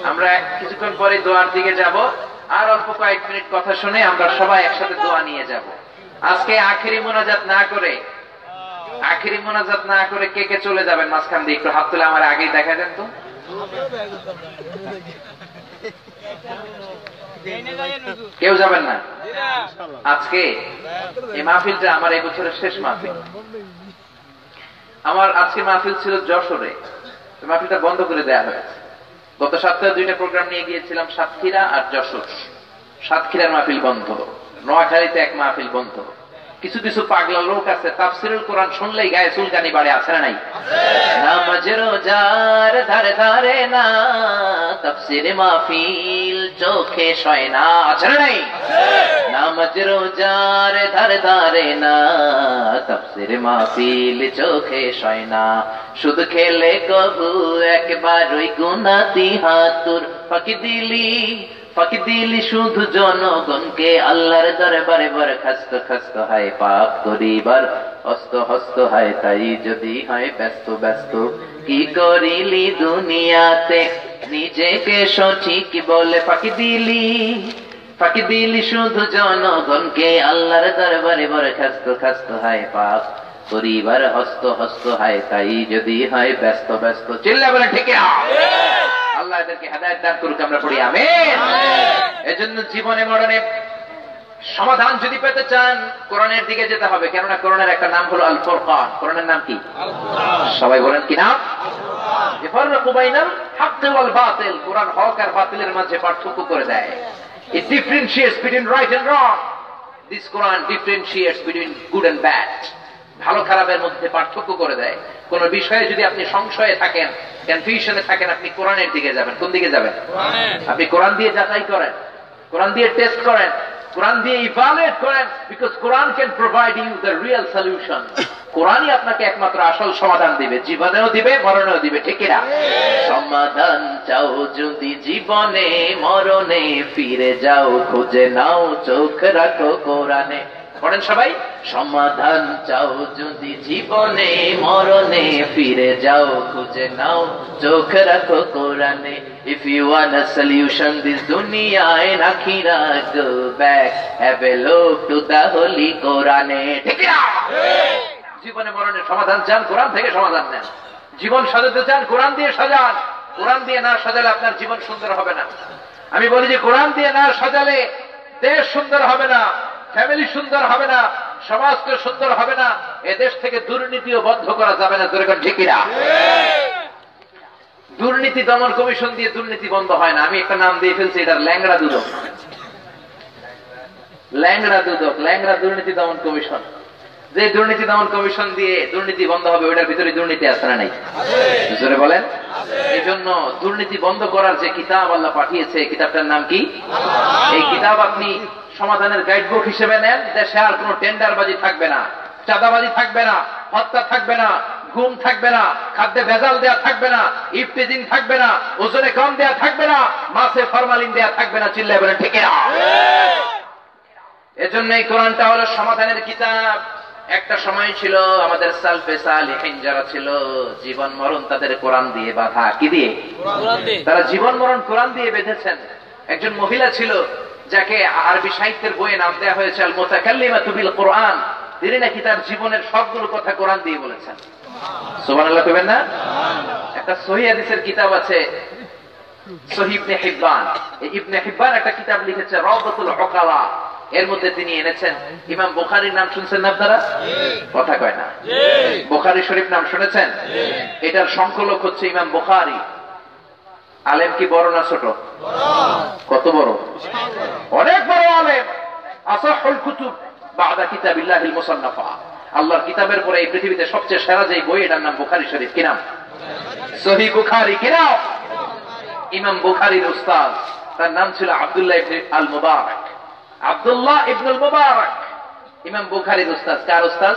আমরা কিছুক্ষণ পরে দোয়ার দিকে যাব, আর অল্প কয়েক মিনিট কথা শুনে আমরা সবাই একসাথে দোয়া নিয়ে যাব। আজকে আখেরি মোনাজাত না করে কে কে চলে যাবেন মাঝখান দিয়ে? একটু হাত তুলে আমার আগেই দেখা দেন তো। কেউ যাবেন না? আজকে এই মাহফিলটা আমার এই বছরের শেষ মাহফিল। আমার আজকে মাহফিল ছিল যশোরে, মাহফিলটা বন্ধ করে দেয়া হয়েছে। গত সপ্তাহে দুইটা প্রোগ্রাম নিয়ে গিয়েছিলাম, সাতক্ষীরা আর যশোর। সাতক্ষীরার মাহফিল বন্ধ, নোয়াখালীতে এক মাহফিল বন্ধ। কিছু কিছু পাগলা লোক আছে, তাফসীরুল কোরআন শুনলেই গায়ে চুলকানি বাড়ে, আছে না নাই? নামাজ রোজার ধারে ধারে না, তাফসীরে মাহফিল চোখে সয় না, আছে না নাই? নামাজ রোজার ধারে ধারে না, তাফসীরে মাহফিল চোখে সয় না। শুধু খেলে কবু একবার ওই গুনাতি হাতুর ফাঁকি দিলি শুধু জনগণকে, আল্লাহর দরবারে বরখাস্ত খাস্ত হয় পাপ করিবার হস্ত হস্ত হয়, তাই যদি হয় ব্যস্ত ব্যস্ত কি করিলি দুনিয়াতে, নিজেকে সঠিক বলে ফাঁকি দিলি শুধু জনগণকে, আল্লাহর দরবারে বরখাস্ত খাস্ত হয় পাপ করিবার হস্ত হস্ত হয়, তাই যদি হয় ব্যস্ত ব্যস্ত। চিল্লা বলে ঠিক না? আল্লাহ এদেরকে হেদায়েত দান করুক, আমরা পড়ি আমিন। এজন্য জীবনে মরণে সমাধান যদি পেতে চান কোরআনের দিকে যেতে হবে, কেননা কোরআনের একটা নাম হলো আল ফুরকান। কোরআনের নাম কি? সবাই বলেন কি নাম? ইফাররাকু বাইনাল হাক্কি ওয়াল বাতিল। কোরআন হক আর বাতিলের মাঝে পার্থক্য করে দেয়। It differentiates between right and wrong. This Quran differentiates between good and bad. ভালো খারাপের মধ্যে পার্থক্য করে দেয়। কোন বিষয়ে যদি আপনি সংশয়ে থাকেন, কনফিউশনে থাকেন, আপনি কোরআনের দিকে যাবেন। কোন দিকে যাবেন? আপনি কোরআন দিয়ে যাচাই করেন, কোরআন দিয়ে টেস্ট করেন, কোরআন দিয়ে ইভালুয়েট করেন, because Quran can provide you the real solution. কোরআনই আপনাকে একমাত্র আসল সমাধান দিবে, জীবনেও দিবে, মরণেও দিবে, ঠিক না? সমাধান চাও যদি জীবনে মরণে, ফিরে যাও খুঁজে নাও, চোখ রাখো কোরআনে। পড়েন সবাই। সমাধান চাও যদি জীবনে মরণে, ফিরে যাও খুঁজে নাও, চোখ রাখো কোরআনে। If you want a solution this dunya and akhirah, go back, have a look to the holy Quran. ঠিক না? জীবনে মরণের সমাধান চান, কোরআন থেকে সমাধান নেন। জীবন সাজাতে চান, কোরআন দিয়ে সাজান। কোরআন দিয়ে না সাজালে আপনার জীবন সুন্দর হবে না। আমি বলি যে কোরআন দিয়ে না সাজালে দেশ সুন্দর হবে না, ফ্যামিলি সুন্দর হবে না, সমাজকে সুন্দর হবে না, এদেশ থেকে দুর্নীতিও বন্ধ করা যাবে না। যেরকম ঠিক না? দুর্নীতি দমন কমিশন দিয়ে দুর্নীতি বন্ধ হয় না। আমি একটা নাম দিয়ে ফেলছি, এটার ল্যাংড়া দুদক। ল্যাংড়া দুর্নীতি দমন কমিশন। যে দুর্নীতি দমন কমিশন দিয়ে দুর্নীতি বন্ধ হবে, ওটার ভিতরে দুর্নীতি আছে না নাই? জোরে বলেন। এই জন্য দুর্নীতি বন্ধ করার যে কিতাব আল্লাহ পাঠিয়েছে, কিতাবটার নাম কি? এই কিতাব আপনি সমাধানের গাইডবুক হিসেবে নেন। দেশে আর কোন টেন্ডারবাজি থাকবে না, চাঁদাবাজি থাকবে না, হত্যা থাকবে না, গুম থাকবে না, খাদ্যে ভেজাল দেয়া থাকবে না, ইফতিজিং থাকবে না, ওজনে কম দেয়া থাকবে না, মাছে ফরমালিন দেয়া থাকবে না। চিল্লায় বলেন ঠিক না? এজন্য এই কোরআনটা হলো সমাধানের কিতাব। একটা সময় ছিল আমাদের সালফে সালিহিন যারা ছিল, জীবন মরণ তাদের কোরআন দিয়ে বাঁধা। কি দিয়ে? তারা জীবন মরণ কোরআন দিয়ে বেঁধেছেন। একজন মহিলা ছিল যাকে আরবি সাহিত্যের বইয়ে নাম দেওয়া হয়েছে আল মুতাকাল্লিমাতু বিল কোরআন। তিনি নাকি তার জীবনের সবগুলো কথা কোরআন দিয়ে বলেছেন। সুবহানাল্লাহ কইবেন না? একটা সহিহ হাদিসের কিতাব আছে, সহিহ ইবনে হিব্বান। এই ইবনে হিব্বান একটা কিতাব লিখেছে রাওদাতুল উকালা। এর মধ্যে তিনি এনেছেন ইমাম বুখারীর নাম শুনছেন না আপনারা? কথা কয় না। বুখারী শরীফ নাম শুনেছেন? এটার সংকলক হচ্ছে ইমাম বুখারী। আলেম কি বড় না ছোট? কত বড়? অনেক বড় আলেম। আসাহুল কুতুব বাদা কিতাবিল্লাহিল মুসান্নাফা। আল্লাহর কিতাবের পরে এই পৃথিবীতে সবচেয়ে সেরা যে বই, এটার নাম বুখারী শরীফ। কি নাম? সহিহ বুখারী। কি নাম? ইমাম বুখারীর উস্তাদ, তার নাম ছিল আব্দুল্লাহ ইবনে আল মুবারক। আব্দুল্লাহ ইবনুল মুবারক ইমাম বুখারীর উস্তাদ। কার উস্তাদ?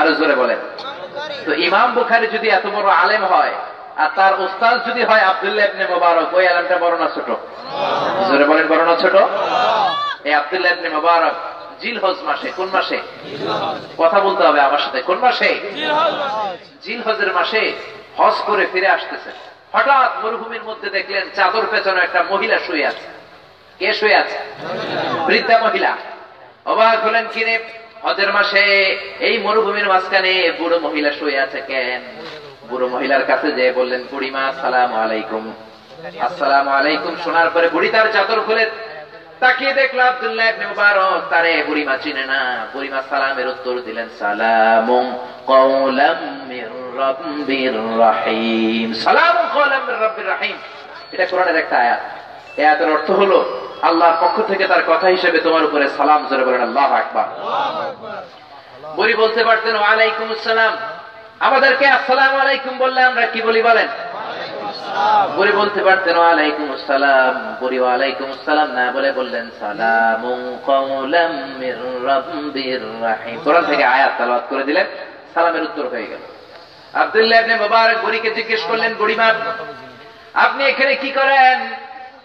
আরো জোরে বলেন। তো ইমাম বুখারী যদি এত বড় আলেম হয়, আর তার উস্তাদ যদি হয় আব্দুল্লাহ ইবনে মুবারক, ওই আলেমটা বড় না ছোট? জোরে বলেন, বড় না ছোট? এই আব্দুল্লাহ ইবনে মুবারক জিলহজ মাসে, কোন মাসে? কথা বলতে হবে আমার সাথে, কোন মাসে? জিলহজের মাসে হজ করে ফিরে আসতেছে। হঠাৎ মরুভূমির মধ্যে দেখলেন চাদর পেছনে একটা মহিলা শুয়ে আছে। কে শুয়ে আছে? বৃদ্ধা মহিলা। অবাক হলেন, কিরে হজের মাসে এই মরুভূমির মাঝখানে বুড়ো মহিলা শুয়ে আছে কেন? বুড়ো মহিলার কাছে যেয়ে বললেন, বুড়িমা আসসালামু আলাইকুম। আসসালামু আলাইকুম শোনার পরে বুড়ি তার চাদর খুলে তাকিয়ে দেখলো আব্দুল্লাহ ইবনে মুবারক। তারে বুড়িমা চিনে না। বুড়িমা সালামের উত্তর দিলেন, সালামুন কাওলাম মির রাব্বির রহিম। সালামুন কাওলাম মির রাব্বির রহিম, এটা কোরআনের একটা আয়াত। এই আয়াতের অর্থ হলো আল্লাহর পক্ষ থেকে তার কথা হিসেবে তোমার উপরে সালাম। জোরে বলেন আল্লাহু আকবার। বুড়ি বলতে পারতেন ওয়া আলাইকুম আসসালাম। আমাদেরকে আসসালামু আলাইকুম বললে আমরা কি বলি বলেন? বুড়ি বলতে পারতেন ওয়া আলাইকুম আসসালাম। বুড়ি ওয়া আলাইকুম আসসালাম না বলে বললেন সালামুন কাওলাম মির রাব্বির রহিম। কোরআন থেকে আয়াত তেলাওয়াত করে দিলেন, সালামের উত্তর হয়ে গেল। আব্দুল্লাহ ইবনে মুবারক বুড়িকে জিজ্ঞেস করলেন, বুড়িমা আপনি এখানে কি করেন?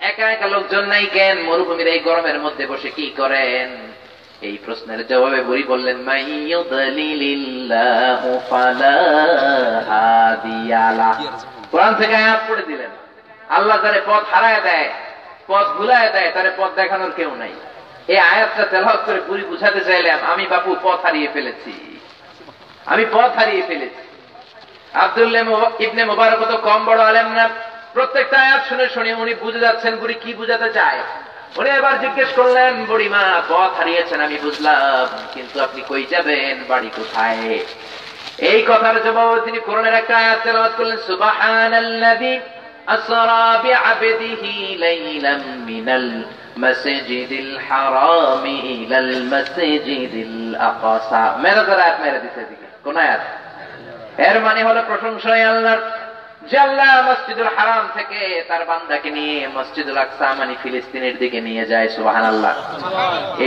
একা একা লোকজন নাই কেন? মরুভূমির এই গরমের মধ্যে বসে কি করেন? এই প্রশ্নের জবাবে বুড়ি বললেন, মাইয়ুদলিলিল্লাহু ফালা হাদিয়া লাহ। কোরআন থেকে আয়াত পড়ে দিলেন, আল্লাহ যারে পথ হারায় দেয়, পথ ভুলায় দেয়, তারে পথ দেখানোর কেউ নাই। এই আয়াতটা তেলাওয়াত করে বুড়ি বুঝাতে চাইলাম, আমি বাপু পথ হারিয়ে ফেলেছি, আমি পথ হারিয়ে ফেলেছি। আব্দুল্লাহ ইবনে মুবারক তো কম বড় আলেম না। প্রত্যেকটা আয়াত শুনে শুনে উনি বুঝে যাচ্ছেন বুড়ি কি বুঝাতে চায়। উনি এবার জিজ্ঞেস করলেন, বুড়িমা পথ হারিয়েছেন আমি বুঝলাম, কিন্তু আপনি কই যাবেন, বাড়ি কোথায়? এই কথার জবাবে তিনি কোরআনের একটা আয়াত তেলাওয়াত করলেন, সুবহানাল্লাযী আসরা বিআবদিহি লাইলাম মিনাল মাসজিদিল হারামি ইলাল মাসজিদিল আকসা। মেরাজের আয়াত মেরে দিতে দিকে কোন আয়াত? এর মানে হলো প্রশংসায় আল্লাহর, যে আল্লাহ মসজিদুল হারাম থেকে তার বান্দাকে নিয়ে মসজিদুল আকসা মানে ফিলিস্তিনের দিকে নিয়ে যায়। সুবহানাল্লাহ।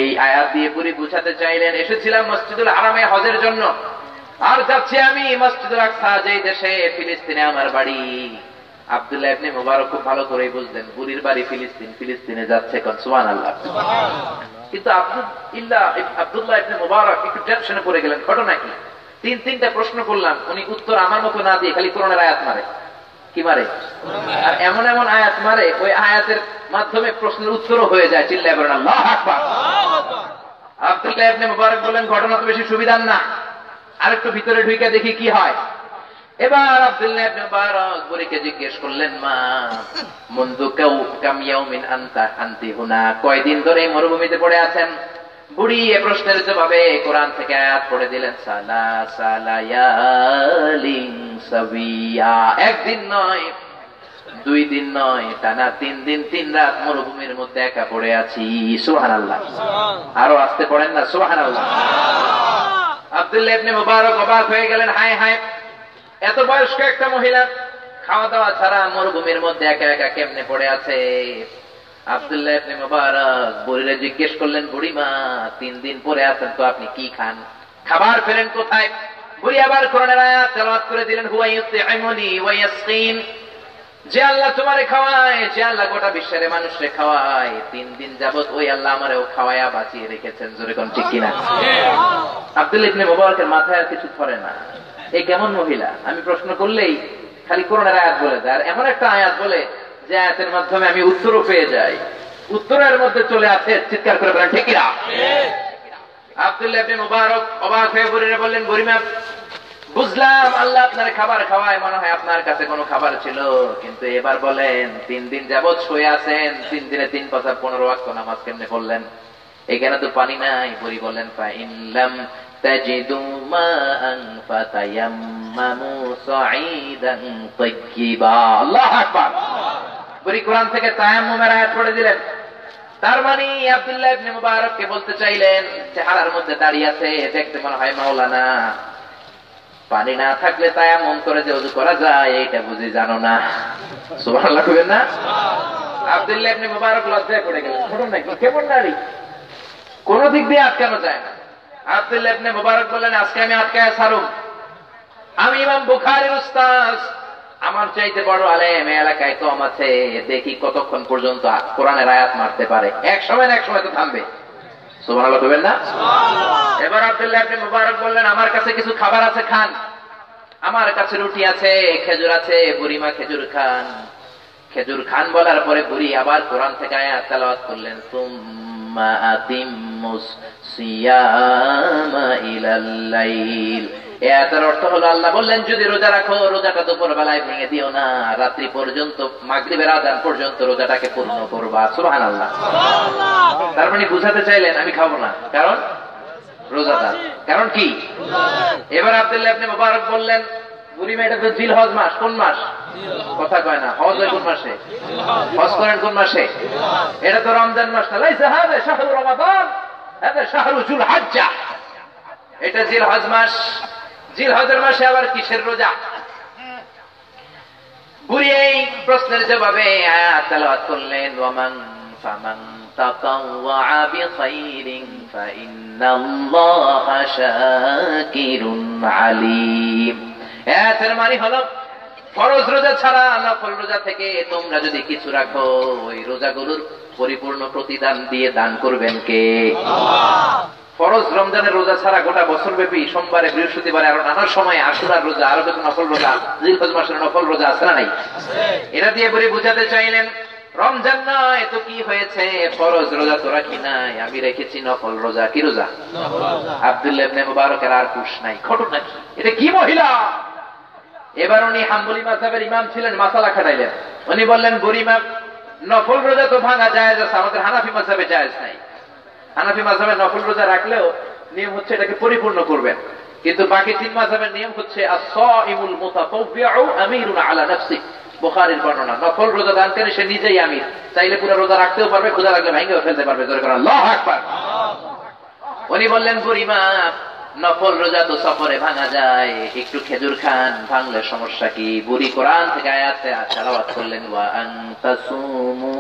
এই আয়াত দিয়ে পুরি বুঝাতে চাইলেন, এসেছিলাম মসজিদুল হারামে হজের জন্য, আর যাচ্ছি আমি মসজিদুল আকসা, যেই দেশে ফিলিস্তিনে আমার বাড়ি। আব্দুল্লাহ ইবনে মুবারক খুব ভালো করেই বুঝলেন বুড়ির বাড়ি ফিলিস্তিন, ফিলিস্তিনে যাচ্ছে কোন? সুবহানাল্লাহ। কিন্তু আব্দুল্লাহ ইবনে মুবারক একটু টেনশনে পড়ে গেলেন। ঘটনা কি? তিনটা প্রশ্ন করলাম, উনি উত্তর আমার মতো না দিয়ে খালি কোরআনের আয়াত মারে। কি মারে? আর এমন এমন আয়াত মারে, ওই আয়াতের মাধ্যমে প্রশ্নের উত্তরও হয়ে যায়। চিল্লায় বলেন আল্লাহু আকবার। আব্দুল্লাহ ইবনে মুবারক বলেন, ঘটনা তো বেশি সুবিধার না, আরেকটু ভিতরে ঢুকে দেখি কি হয়। এবার আব্দুল্লাহ ইবনে মুবারক বুড়িকে জিজ্ঞেস করলেন, মা মুনযু কাম ইয়াউমিন আনতি হুনা, কয়দিন ধরে মরুভূমিতে পড়ে আছেন? বুড়ি এ প্রশ্নের জবাবে কোরআন থেকে আয়াত পড়ে দিলেন, সালাসা লায়ালিন সাবিয়া। একদিন নয়, 2 দিন নয়, টানা 3 দিন 3 রাত মরুভূমির মধ্যে একা পড়ে আছি। সুবহানাল্লাহ। আরো আসতে পড়েন না সুবহানাল্লাহ। আব্দুল্লাহ ইবনে মুবারক অবাক হয়ে গেলেন, হায় হায়, এত বয়স্ক একটা মহিলা খাওয়া দাওয়া ছাড়া মরুভূমির মধ্যে একা একা কেমনে পড়ে আছে? আব্দুল্লাহ ইবনে মুবারক বুড়িরে জিজ্ঞেস করলেন, বুড়িমা 3 দিন পরে আছেন তো আপনি কি খান, খাবার ফেলেন কোথায়? বুড়ি আবার কোরআনের আয়াত তেলাওয়াত করে দিলেন, হুয়া ইউতি'মুনি ওয়া ইয়াসকিন। যে আল্লাহ তোমারে খাওয়ায়, যে আল্লাহ গোটা বিশ্বের মানুষরে খাওয়ায়, 3 দিন যাবত ওই আল্লাহ আমারেও খাওয়ায়া বাঁচিয়ে রেখেছেন। জোরে কোন ঠিক কিনা? আব্দুল্লাহ ইবনে মুবারকের মাথায় আর কিছু ধরে না। এই কেমন মহিলা, আমি প্রশ্ন করলেই খালি কোরআনের আয়াত বলে দেয়, আর এমন একটা আয়াত বলে যে আয়াতের মাধ্যমে আমি উত্তরও পেয়ে যাই। উত্তরের মধ্যে চলে আসে, চিৎকার করে বলেন ঠিক কিনা? আব্দুল্লাহ ইবনে মুবারক অবাক হয়ে বুড়িরে বললেন, বুড়িমা বুঝলাম আল্লাহ আপনার খাবার খাওয়ায়, মনে হয় আপনার কাছে কোনো খাবার ছিল, কিন্তু এবার বলেন 3 দিন যাবৎ শুয়ে আছেন, 3 দিনে 3 পাঁচা 15 ওয়াক্ত নামাজ কেমনে পড়লেন? এখানে তো পানি নাই। বুড়ি বললেন, ফাইনলাম তাজিদু মাআন ফাতায়াম্মামু সাঈদান তাইয়্যিবা। আল্লাহু আকবার। বুড়ি কোরআন থেকে তায়াম্মুমের আয়াত পড়ে দিলেন। তার মানে আব্দুল্লাহ ইবনে মুবারককে বলতে চাইলেন, চেহারার মধ্যে দাঁড়িয়ে আছে, দেখতে মনে হয় মাওলানা। পানি না থাকলে তায়াম্মুম করে যে ওযু করা যায় এটা বুঝি জানো না? সুবহানাল্লাহ কইবেন না? আব্দুল্লাহ ইবনে মুবারক লজ্জায় পড়ে গেলেন। শুনুন নাকি কেমন নারী, কোন দিক দিয়ে আটকানো যায় না। আব্দুল্লাহ ইবনে মুবারক বললেন, আজকে আমি আটকায় ছাড়ুম। আমি ইমাম বুখারীর উস্তাদ, আমার চাইতে বড় আলেম এলাকায় কম আছে, দেখি কতক্ষণ পর্যন্ত কোরআনের আয়াত মারতে পারে। এক সময় না এক সময় তো থামবে। সুবহানাল্লাহ বলবেন না? এবার আব্দুল্লাহ ইবনে মুবারক বললেন, আমার কাছে কিছু খাবার আছে, খান। আমার কাছে রুটি আছে, খেজুর আছে, বুড়িমা খেজুর খান। খেজুর খান বলার পরে বুড়ি আবার কোরআন থেকে আয়াত তেলাওয়াত করলেন, সুম্মা আতিম্মুস সিয়ামা ইলাল লাইল। এর অর্থ হলো আল্লাহ বললেন, যদি রোজা রাখো রোজাটা দুপুর বেলায় ভেঙে দিও না, রাত্রি পর্যন্ত, মাগরিবের আযান পর্যন্ত রোজাটাকে পূর্ণ করবা। সুবহানাল্লাহ। তার মানে বুঝাতে চাইলেন আমি খাবো না, কারণ রোজাদার। কারণ কি? এবার আব্দুল্লাহ ইবনে মুবারক বললেন, বুড়িমা এটা তো জিলহজ মাস। কোন মাস? কথা কয় না। হজ হয় কোন মাসে? হজ করেন কোন মাসে? এটা তো রমজান মাস না। লাইসা হাযা শাহরু রমাদান, হাযা শাহরু যুলহিজ্জাহ। এটা জিলহজ মাস। জিলহজের মাসে আবার কিসের রোজা? বুড়ি এই প্রশ্নের জবাবে আয়াত তেলাওয়াত করলেন, ওয়ামান ফামান তাতাওয়া বিখাইরিন ফাইন্নাল্লাহা শাকিরুন আলীম। এর মানে হলো ফরজ রোজা ছাড়া নফল রোজা থেকে তোমরা যদি কিছু রাখো, ওই রোজাগুলোর পরিপূর্ণ প্রতিদান দিয়ে দান করবেন কে? আল্লাহ। ফরজ রমজানের রোজা ছাড়া গোটা বছর ব্যাপী সোমবারে, বৃহস্পতিবারে, আরো নানা সময় আশুরার রোজা, আরো কিছু নফল রোজা, জিলহজ মাসের নফল রোজা আছে না নাই? এটা দিয়ে বলে বুঝাতে চাইলেন, রমজান নয় তো কি হয়েছে, ফরজ রোজা তো রাখি নাই, আমি রেখেছি নফল রোজা। কি রোজা? আব্দুল্লাহ ইবনে মুবারকের আর হুঁশ নাই। ঘটনা কি? এটা কি মহিলা? এবার উনি হাম্বলি মাযহাবের ইমাম ছিলেন, মাসালা খাটাইলেন। উনি বললেন, বুড়িমা নফল রোজা তো ভাঙা জায়েজ আছে, আমাদের হানাফি মাযহাবে জায়েজ নাই। হানাফি মাযহাবে নফল রোজা রাখলেও নিয়ম হচ্ছে এটাকে পরিপূর্ণ করবেন, কিন্তু বাকি তিন মাযহাবের নিয়ম হচ্ছে আস-সাইমুল মুতাতাওবিউ আমিরুন আলা নাফসি। বুখারীর বর্ণনা, নফল রোজা দানকারী সে নিজেই আমির, চাইলে পুরো রোজা রাখতেও পারবে, ক্ষুধা লাগলে ভেঙেও ফেলতে পারবে। জোরে করে আল্লাহু আকবার। উনি বললেন, বুড়িমা নফল রোজা তো সফরে ভাঙা যায়, একটু খেজুর খান, ভাঙলে সমস্যা কি? বুড়ি কোরআন থেকে আয়াত তেলাওয়াত করলেন, ওয়া আনতাসুমু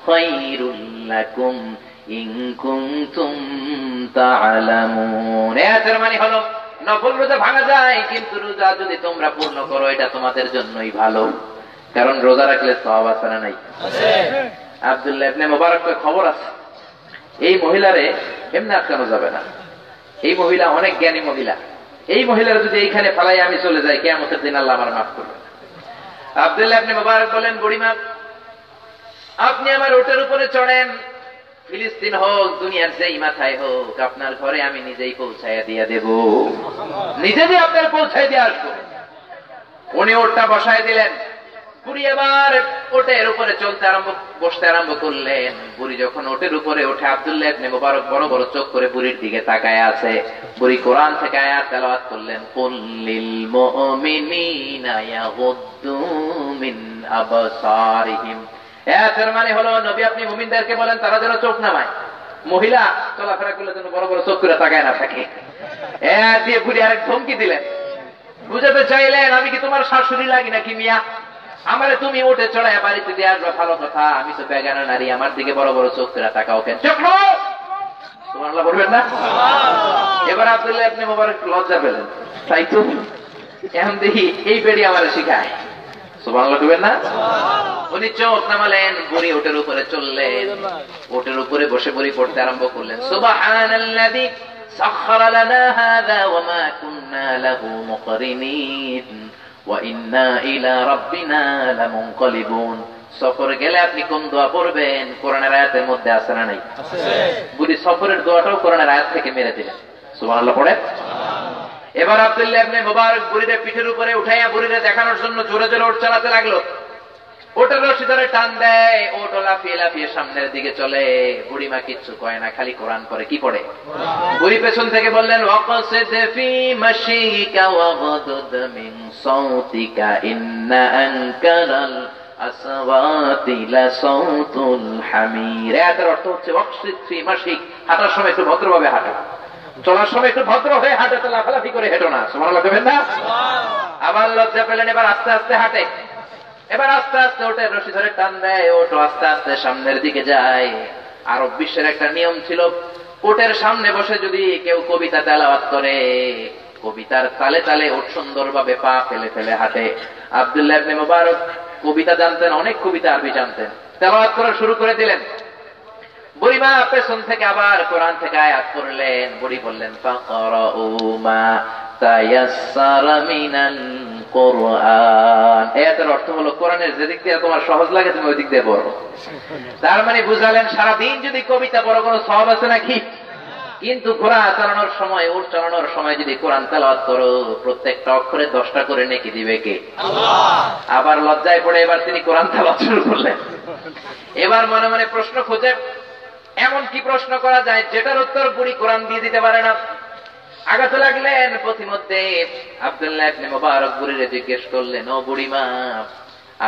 খায়রুল লাকুম ইন কুনতুম তা'লামুন। এর মানে হলো নফল রোজা ভাঙা যায়, কিন্তু রোজা যদি তোমরা পূর্ণ করো এটা তোমাদের জন্যই ভালো, কারণ রোজা রাখলে সওয়াব আছে না নাই? আছে। আব্দুল্লাহ ইবনে মুবারকের খবর আছে, এই মহিলারে এমনি আটকানো যাবে না। এই মহিলা অনেক জ্ঞানী মহিলা। এই মহিলার যদি এইখানে ফালাই আমি চলে যাই, কিয়ামতের দিন আল্লাহ আমার মাফ করবে। আব্দুল্লাহ ইবনে মুবারক বলেন, বুড়িমা আপনি আমার ওটের উপরে চড়েন, ফিলিস্তিন হোক, দুনিয়ার যেই মাথায় হোক, আপনার ঘরে আমি নিজেই পৌঁছাইয়া দিয়া দেব, নিজে দিয়ে আপনার পৌঁছাই দিয়ে আসবো। উনি ওটটা বসায় দিলেন। বুড়ি এবার ওটের উপরে বসতে আরম্ভ করলেন। বুড়ি যখন ওটের উপরে ওঠে, আব্দুল্লাহ ইবনে মুবারক বড় বড় চোখ করে বুড়ির দিকে তাকায় আছে। বুড়ি কোরআন থেকে আয়াত তেলাওয়াত করলেন, কুল লিল মুমিনিনা ইয়াগুদ্দু মিন আবসারিহিম। এর মানে হলো, নবী আপনি মুমিনদেরকে বলেন তারা যেন চোখ নামায়, মহিলা চলাফেরা করলে যেন বড় বড় চোখ করে তাকায় না থাকে। এর দিয়ে বুড়ি আরেক ধমকি দিলেন, বুঝাতে চাইলেন, আমি কি তোমার শাশুড়ি লাগি নাকি মিয়া? আমারে তুমি উঠে চড়ায় বাড়িতে দিয়ে আসবে ভালো কথা, আমি তো বেগানা নারী, আমার দিকে বড় বড় চোখ করে তাকাও কেন? চোখ নাও। সুবহানাল্লাহ বলবেন না? এবার আব্দুল্লাহ ইবনে মুবারক লজ্জা পেলেন, তাই তো এখন দেখি এই বেড়ি আমারে শিখায়। সুবহানাল্লাহ বলবেন না? উনি চোখ নামালেন, বুড়ি ওটের উপরে চললেন। ওটের উপরে বসে বুড়ি পড়তে আরম্ভ করলেন, সুবহানাল্লাযী সাখখারা লানা হাযা ওয়া মা কুন্না লাহু মুকরিনিন ওয়া ইন্না ইলা রাব্বিনা লামুনকালিবুন। সফরে গেলে আপনি কোন দোয়া পড়বেন? কোরআনের আয়াতের মধ্যে আছে না নাই? আছে। বুড়ি সফরের দোয়াটাও কোরআনের আয়াত থেকে মেরে দিলেন। সুবহানাল্লাহ পড়েন। এবার আব্দুল্লাহ ইবনে মুবারক বুড়িরে পিঠের উপরে উঠাইয়া বুড়িরে দেখানোর জন্য জোরে জোরে ওট চালাতে লাগলো। ওটার রশি ধরে টান দেয়, ওট লাফিয়ে লাফিয়ে সামনের দিকে চলে। বুড়িমা কিচ্ছু কয় না, খালি কোরআন পড়ে। কি পড়ে? বুড়ি পেছন থেকে বললেন, ওয়াকসিদ ফি মাশিকা ওয়াগদুদ মিন সাউতিকা ইন্না আনকারাল আসওয়াতি লাসাউতুল হামির। এর অর্থ হচ্ছে ওয়াকসিদ ফি মাশিক, হাঁটার সময় একটু ভদ্রভাবে হাঁটো, চলার সময় একটু ভদ্র হয়ে হাঁটো, তো লাফালাফি করে হেঁটো না। সুবহানাল্লাহ কইবেন না? আবার লজ্জা পেলেন, এবার আস্তে আস্তে হাঁটে, এবার আস্তে আস্তে ওঠে, রশি ধরে টান দেয়, ওঠো আস্তে আস্তে সামনের দিকে যায়। আরব বিশ্বের একটা নিয়ম ছিল, ওটের সামনে বসে যদি কেউ কবিতা তেলাওয়াত করে, কবিতার তালে তালে ওট সুন্দরভাবে পা ফেলে ফেলে হাঁটে। আব্দুল্লাহ ইবনে মুবারক কবিতা জানতেন, অনেক কবিতা আরবি জানতেন, তেলাওয়াত করা শুরু করে দিলেন। বুড়িমা পেছন থেকে আবার কোরআন থেকে আয়াত করলেন। বুড়ি বললেন, ফাকরাউ মা তায়াসসারা মিনাল কোরআন। এর অর্থ হলো, কোরআনের যে দিক দিয়ে তোমার সহজ লাগে তুমি ওই দিক দিয়ে পড়ো। তার মানে বুঝালেন, সারাদিন যদি কবিতা পড়ো কোনো সওয়াব আছে নাকি? কিন্তু ঘোড়া চালানোর সময়, উট চালানোর সময় যদি কোরআন তেলাওয়াত করো, প্রত্যেকটা অক্ষরে 10টা করে নেকি দিবে কে? আল্লাহ। আবার লজ্জায় পড়ে এবার তিনি কোরআন তেলাওয়াত শুরু করলেন। এবার মনে মনে প্রশ্ন খোঁজে, এমন কি প্রশ্ন করা যায় যেটার উত্তর বুড়ি কোরআন দিয়ে দিতে পারে না। আগাতে লাগলেন। পথিমধ্যে আব্দুল্লাহ ইবনে মুবারক বুড়িরে জিজ্ঞেস করলেন, ও বুড়িমা,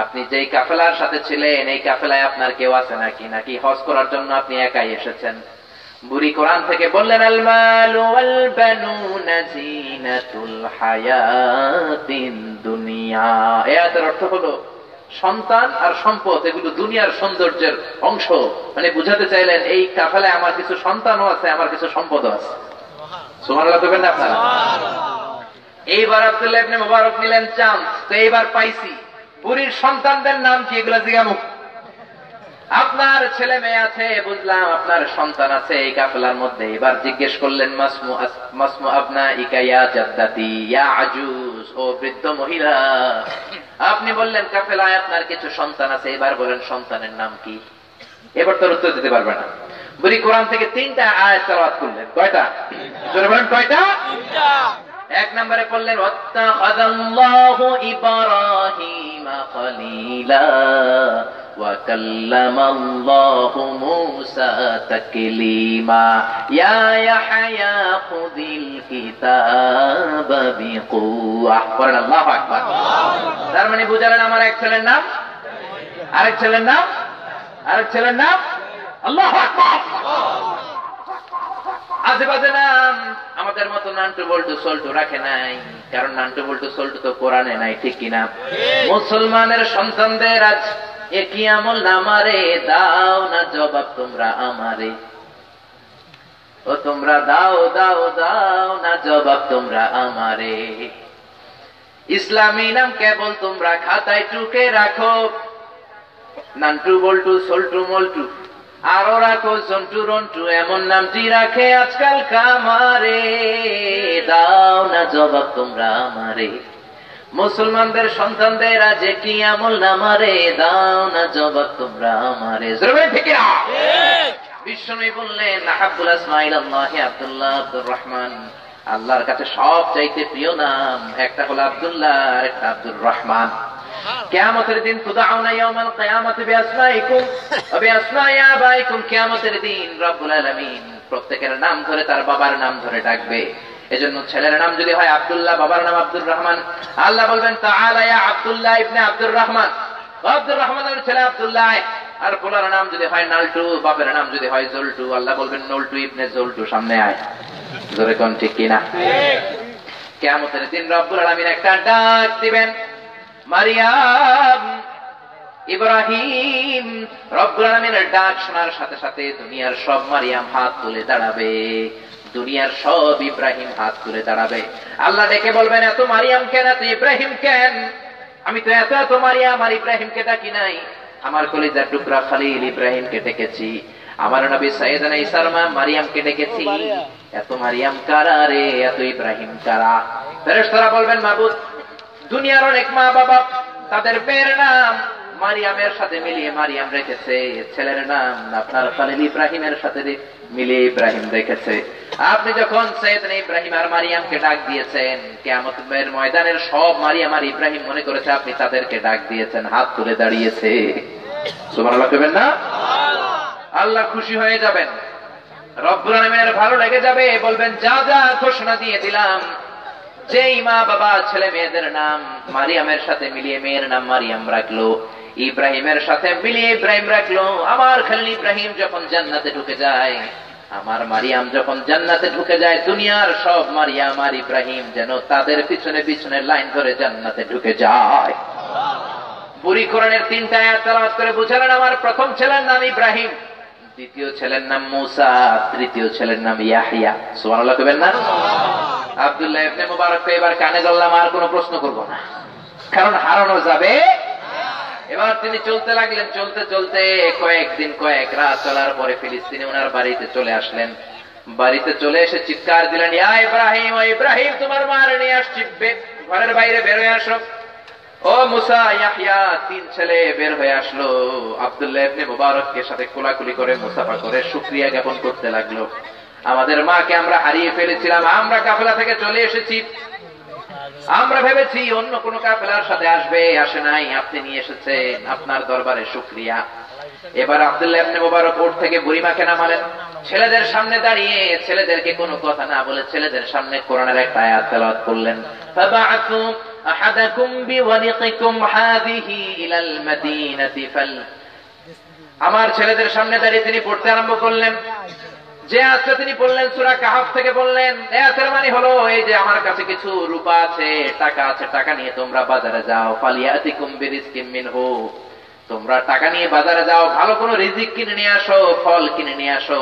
আপনি যেই কাফেলার সাথে ছিলেন, এই কাফেলায় আপনার কেউ আছে নাকি, নাকি হজ করার জন্য আপনি একাই এসেছেন? বুড়ি কোরআন থেকে বললেন, আল মালু ওয়াল বানুনা জিনাতুল হায়াতিদ দুনিয়া। এর অর্থ হলো, সন্তান আর সম্পদ এগুলো দুনিয়ার সৌন্দর্যের অংশ। মানে বুঝাতে চাইলেন, এই কাফেলায় আমার কিছু সন্তানও আছে, আমার কিছু সম্পদও আছে। সুবহানাল্লাহ বলবেন না আপনারা? এইবার আব্দুল্লাহ ইবনে মুবারক নিলেন চান্স, তো এইবার পাইছি। বুড়ির সন্তানদের নাম কি, এগুলো জিজ্ঞামু। আপনার ছেলে মেয়ে আছে বুঝলাম, আপনার সন্তান আছে এই কাফেলার মধ্যে। এবার জিজ্ঞেস করলেন, মাসমু আবনাইকা ইয়া জাদ্দাতি ইয়া আজুজ, ও বৃদ্ধ মহিলা, আপনি বললেন কাফেলায় আপনার কিছু সন্তান আছে, এবার বলেন সন্তানের নাম কি? এবার তোর উত্তর দিতে পারবে না। বুড়ি কোরআন থেকে 3টা আয়াত তেলাওয়াত করলেন। কয়টা? জোরে বলেন, কয়টা? 3টা। এক নম্বরে পড়লেন, ওয়াত্তাখাযাল্লাহু ইব্রাহিমা খলিলা ওয়া কাল্লামাল্লাহু মূসা তাকলীমা ইয়া ইয়াহইয়া খুযিল কিতাবা বিকুওয়া। পড়েন আল্লাহু আকবার। তার মানে বুঝালেন, আমার এক ছেলের নাম, আরেক ছেলের নাম, আরেক ছেলের নাম। আল্লাহু আকবার। আজেবাজে নাম আমাদের মতো নান্টু বল্টু সল্টু রাখে নাই, কারণ নান্টু বল্টু সল্টু তো কোরআনে নাই, ঠিক কিনা? মুসলমানের সন্তানদের আজ একই আমল নামারে দাও না জবাব তোমরা আমারে, ও তোমরা দাও দাও দাও না জবাব তোমরা আমারে। ইসলামী নাম কেবল তোমরা খাতায় টুকে রাখো, নান্টু বল্টু সল্টু মল্টু আরো রাখো জন্টু রন্টু, এমন নামটি রাখে আজকাল কামারে, দাও না জবাব তোমরা আমারে। মুসলমানদের সন্তানদের আজ কি আমল নামারে, দাও না জবাব তোমরা আমারে। বিশ্বনবী বললেন, আহাব্বুল আসমা ইলাল্লাহি আব্দুল্লাহ আব্দুর রহমান, আল্লাহর কাছে সব চাইতে প্রিয় নাম একটা হলো আব্দুল্লাহ আর একটা আব্দুর রহমান। কিয়ামতের দিন তুদআউনা ইয়াওমাল কিয়ামাতি বিআসমাইকুম ওয়া বিআসমাই আবাইকুম, কিয়ামতের দিন রব্বুল আলামিন প্রত্যেকের নাম ধরে তার বাবার নাম ধরে ডাকবে। এজন্য ছেলের নাম যদি হয় আব্দুল্লাহ, বাবার নাম আব্দুর রহমান, আল্লাহ বলবেন তাআলা ইয়া আব্দুল্লাহ ইবনে আব্দুর রহমান, আব্দুর রহমানের ছেলে আব্দুল্লাহ। আর পোলার নাম যদি হয় নালটু, বাপের নাম যদি হয় জলটু, আল্লাহ বলবেন নলটু ইবনে জলটু, সামনে আয়। জোরে কোন ঠিক কিনা? কিয়ামতের দিন রব্বুল আলামিন একটা ডাক দিবেন, মারিয়াম, ইব্রাহিম। রব্বুল আলামিনের ডাক শোনার সাথে সাথে দুনিয়ার সব মারিয়াম হাত তুলে দাঁড়াবে, দুনিয়ার সব ইব্রাহিম হাত তুলে দাঁড়াবে। আল্লাহ ডেকে বলবেন, এত মারিয়াম কেন, এত ইব্রাহিম কেন? আমি তো এত এত মারিয়াম আর ইব্রাহিমকে ডাকি নাই, আমার কলিজার টুকরা খলিল ইব্রাহিমকে ডেকেছি, আমার নবী সাইয়েদনা ঈসার মা মারিয়ামকে ডেকেছি। এত মারিয়াম কারা রে, এত ইব্রাহিম কারা? ফেরেশতারা বলবেন, মাবুদ, দুনিয়ার অনেক মা বাবা তাদের মেয়ের নাম মারিয়ামের সাথে মিলিয়ে মারিয়াম রেখেছে, ছেলের নাম আপনার খলিল ইব্রাহিমের সাথে মিলিয়ে ইব্রাহিম রেখেছে। আপনি যখন সাইয়েদনা ইব্রাহিম আর মারিয়ামকে ডাক দিয়েছেন, কিয়ামতের ময়দানের সব মারিয়াম আর ইব্রাহিম মনে করেছে আপনি তাদেরকে ডাক দিয়েছেন, হাত তুলে দাঁড়িয়েছে। সুবহানাল্লাহ কইবেন না? আল্লাহ খুশি হয়ে যাবেন, রব্বুল আলামিনের ভালো লেগে যাবে, বলবেন যা যা ঘোষণা দিয়ে দিলাম, যেই মা বাবা ছেলে মেয়েদের নাম মারিয়ামের সাথে মিলিয়ে মেয়ের নাম মারিয়াম রাখলো, ইব্রাহিমের সাথে মিলিয়ে ইব্রাহিম রাখলো। আমার খালিল ইব্রাহিম যখন জান্নাতে ঢুকে যায়, আমার মারিয়াম যখন জান্নাতে ঢুকে যায়, দুনিয়ার সব মারিয়াম আর ইব্রাহিম যেন তাদের পিছনে পিছনে লাইন ধরে জান্নাতে ঢুকে যায়। বুড়ি কোরআনের 3টা আয়াত তেলাওয়াত করে বুঝালেন, আমার প্রথম ছেলের নাম ইব্রাহিম, দ্বিতীয় ছেলের নাম মুসা, তৃতীয় ছেলের নাম ইয়াহইয়া। সুবহানাল্লাহ কইবেন না? আব্দুল্লাহ ইবনে মুবারককে এবার কানে ধরলাম, আর কোনো প্রশ্ন করব না, কারণ হারানো যাবে। এবার তিনি চলতে লাগলেন, চলতে চলতে কয়েকদিন কয়েক রাত চলার পরে ফিলিস্তিনে ওনার বাড়িতে চলে আসলেন। বাড়িতে চলে এসে চিৎকার দিলেন, ইয়া ইব্রাহিম, ও ইব্রাহিম, তোমার মার নিয়ে আসছি, ঘরের বাইরে বের হয়ে আসো। ও মুসা, ইয়াহইয়া, 3 ছেলে বের হয়ে আসলো। আব্দুল্লাহ ইবনে মুবারককে সাথে কোলাকুলি করে মুসাফা করে শুকরিয়া জ্ঞাপন করতে লাগলো। আমাদের মাকে আমরা হারিয়ে ফেলেছিলাম, আমরা কাফেলা থেকে চলে এসেছি, আমরা ভেবেছি অন্য কোন কাফেলার সাথে আসবে, আসে নাই, আপনি নিয়ে এসেছেন, আপনার দরবারে শুকরিয়া। এবার আব্দুল্লাহ ইবনে মুবারক ওঠ থেকে বুড়িমাকে নামালেন, ছেলেদের সামনে দাঁড়িয়ে ছেলেদেরকে কোনো কথা না বলে ছেলেদের সামনে কোরআনের একটা আয়াত তেলাওয়াত করলেন, ফাবা'আতু আহাদাকুম বিওয়ালিকিকুম হাযিহি ইলাল মাদিনাতি ফাল। আমার ছেলেদের সামনে দাঁড়িয়ে তিনি পড়তে আরম্ভ করলেন। যে আয়াতটা তিনি বললেন সূরা কাহফ থেকে বললেন, আয়াতের মানে হলো এই যে আমার কাছে কিছু রূপা আছে, টাকা আছে, টাকা নিয়ে তোমরা বাজারে যাও, ফালিয়াতিকুম বিরিজকিম মিনহু, তোমরা টাকা নিয়ে বাজারে যাও, ভালো কোনো রিজিক কিনে নিয়ে আসো, ফল কিনে নিয়ে আসো,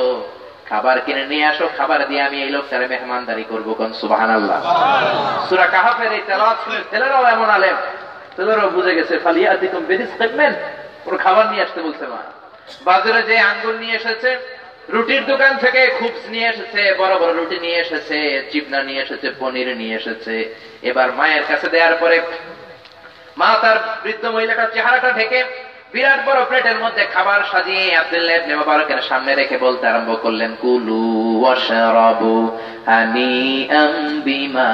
খাবার কিনে নিয়ে আসো, খাবার দিয়ে আমি এই লোকটারে মেহমানদারি করবো। কোন সুবহানাল্লাহ। সূরা কাহফের এই তেলাওয়াত শুনে ছেলেরাও এমন আলেম, ছেলেরাও বুঝে গেছে ফালিয়াতিকুম বিরিজকিম মিন, ওর খাবার নিয়ে আসতে বলছে মা। বাজারে যে আঙ্গুর নিয়ে এসেছে, রুটির দোকান থেকে খুবস নিয়ে এসেছে, বড় বড় রুটি নিয়ে এসেছে, চিপনা নিয়ে এসেছে, পনির নিয়ে এসেছে। এবার মায়ের কাছে দেওয়ার পরে মা তার বৃদ্ধ মহিলাটার চেহারাটা ঢেকে বিরাট বড় প্লেটের মধ্যে খাবার সাজিয়ে আব্দুল্লাহ ইবনে মুবারকের সামনে রেখে বলতে আরম্ভ করলেন, কুলু ওয়াশরাবু হানিআম বিমা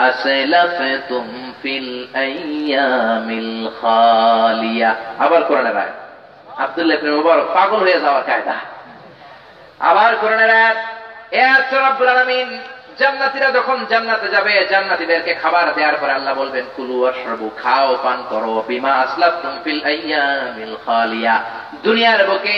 আসলাফতুম ফিল আইয়ামিল খালিয়া। আবার কোরআনের আয়াত, আব্দুল্লাহ ইবনে মুবারক পাগল হয়ে যাওয়ার কায়দা। আবার কোরআনের আয়াত, এ আয়াত রব্বুল আলামিন জান্নাতীরা যখন জান্নাতে যাবে, জান্নাতীদেরকে খাবার দেওয়ার পরে আল্লাহ বলবেন, কুলু ওয়াশরাবু, খাও পান করো, বিমা আসলাফতুম ফিল আইয়ামিল খালিয়া, দুনিয়ার বুকে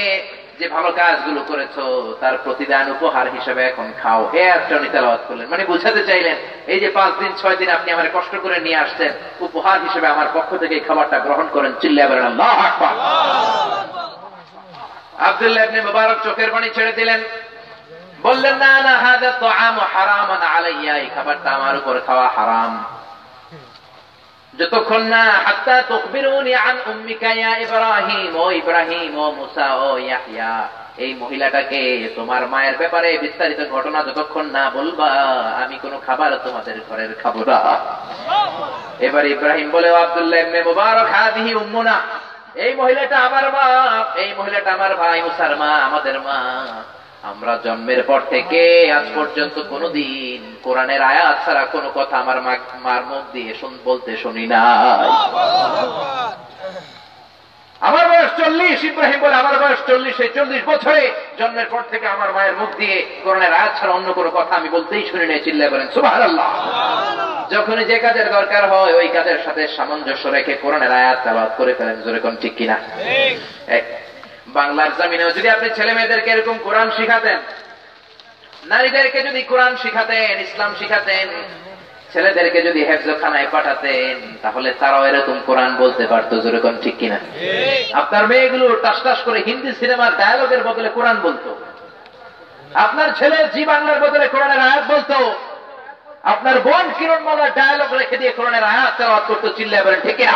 যে ভালো কাজগুলো করেছো তার প্রতিদান উপহার হিসেবে এখন খাও। এ আয়াতটা উনি তেলাওয়াত করলেন, মানে বুঝাতে চাইলেন এই যে 5 দিন 6 দিন আপনি আমার কষ্ট করে নিয়ে আসছেন, উপহার হিসেবে আমার পক্ষ থেকে এই খাবারটা গ্রহণ করেন। চিল্লায়া বলেন আল্লাহু আকবার। আব্দুল্লাহ ইবনে মুবারক চোখের পানি ছেড়ে দিলেন, বললেন, না না, হাযা তুআমু হারামান আলাইয়া, এই খাবারটা আমার উপর খাওয়া হারাম, যতক্ষণ না হাত্তা তুখবিরুনি আন উম্মিকা ইয়া ইব্রাহিম, ও ইব্রাহিম, ও মুসা, ও ইয়াহইয়া, এই মহিলাটাকে তোমার মায়ের ব্যাপারে বিস্তারিত ঘটনা যতক্ষণ না বলবা, আমি কোনো খাবার তোমাদের ঘরের খাবো না। এবার ইব্রাহিম বলে, আব্দুল্লাহ ইবনে মুবারক, হাদিহি উম্মুনা, এই মহিলাটা আমার মা, এই মহিলাটা আমার ভাই মুসার মা, আমাদের মা। আমরা জন্মের পর থেকে আজ পর্যন্ত কোনদিন কোরআনের আয়াত ছাড়া কোনো কথা আমার মার মুখ দিয়ে বলতে শুনি নাই। আমার বয়স 40, ইব্রাহিম বলে আমার বয়স 40, এই 40 বছরে জন্মের পর থেকে আমার মায়ের মুখ দিয়ে কোরআনের আয়াত ছাড়া অন্য কোনো কথা আমি বলতেই শুনি নাই। চিল্লায় বলেন সুবহানাল্লাহ। যখনই যে কাজের দরকার হয় ওই কাজের সাথে সামঞ্জস্য রেখে কোরআনের আয়াত তেলাওয়াত করে ফেলেন। জোরে কোন ঠিক কিনা? বাংলার জমিনেও যদি আপনি ছেলে মেয়েদেরকে এরকম কোরআন শিখাতেন, নারীদেরকে যদি কোরআন শিখাতেন, ইসলাম শিখাতেন, ছেলেদেরকে যদি হেফজখানায় পাঠাতেন, তাহলে তারাও এরকম কোরআন বলতে পারতো। জোরে কোন ঠিক কিনা? আপনার মেয়েগুলো টাস টাস করে হিন্দি সিনেমার ডায়ালগের বদলে কোরআন বলতো, আপনার ছেলে জি বাংলার বদলে কোরআনের আয়াত বলতো, আপনার বোন কিরণমালার ডায়ালগ রেখে দিয়ে কোরআনের আয়াত তেলাওয়াত করতো। চিল্লায় বলেন ঠিক কিনা?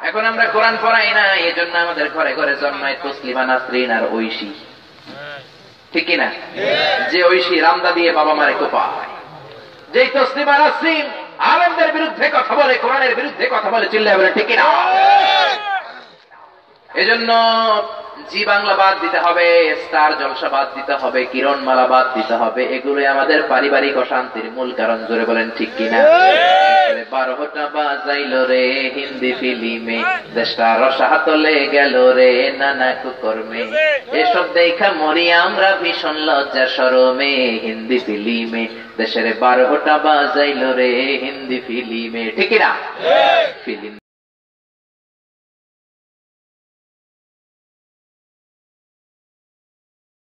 এখন আমরা কোরআন পড়াই না, এই জন্য আমাদের ঘরে ঘরে জন্মায় তসলিমা, নাসরিন আর ঐশী। ঠিক কিনা? যে ঐশী রামদা দিয়ে বাবা মারে কোপায়, যে তসলিমা নাসরিন আলেমদের বিরুদ্ধে কথা বলে, কোরআনের বিরুদ্ধে কথা বলে। চিল্লায় বলে ঠিক কিনা? এজন্য জি বাংলা বাদ দিতে হবে, স্টার জলসা বাদ দিতে হবে, কিরণমালা বাদ দিতে হবে। এগুলোই আমাদের পারিবারিক অশান্তির মূল কারণ। জোরে বলেন ঠিক কিনা? 12টা বাজাইল রে হিন্দি ফিল্মে, দেশটা রসাতলে গেল রে নানা কুকর্মে, এসব দেখা মরি আমরা ভীষণ লজ্জা শরমে। হিন্দি ফিল্মে দেশের 12টা বাজাইল রে হিন্দি ফিল্মে। ঠিক না?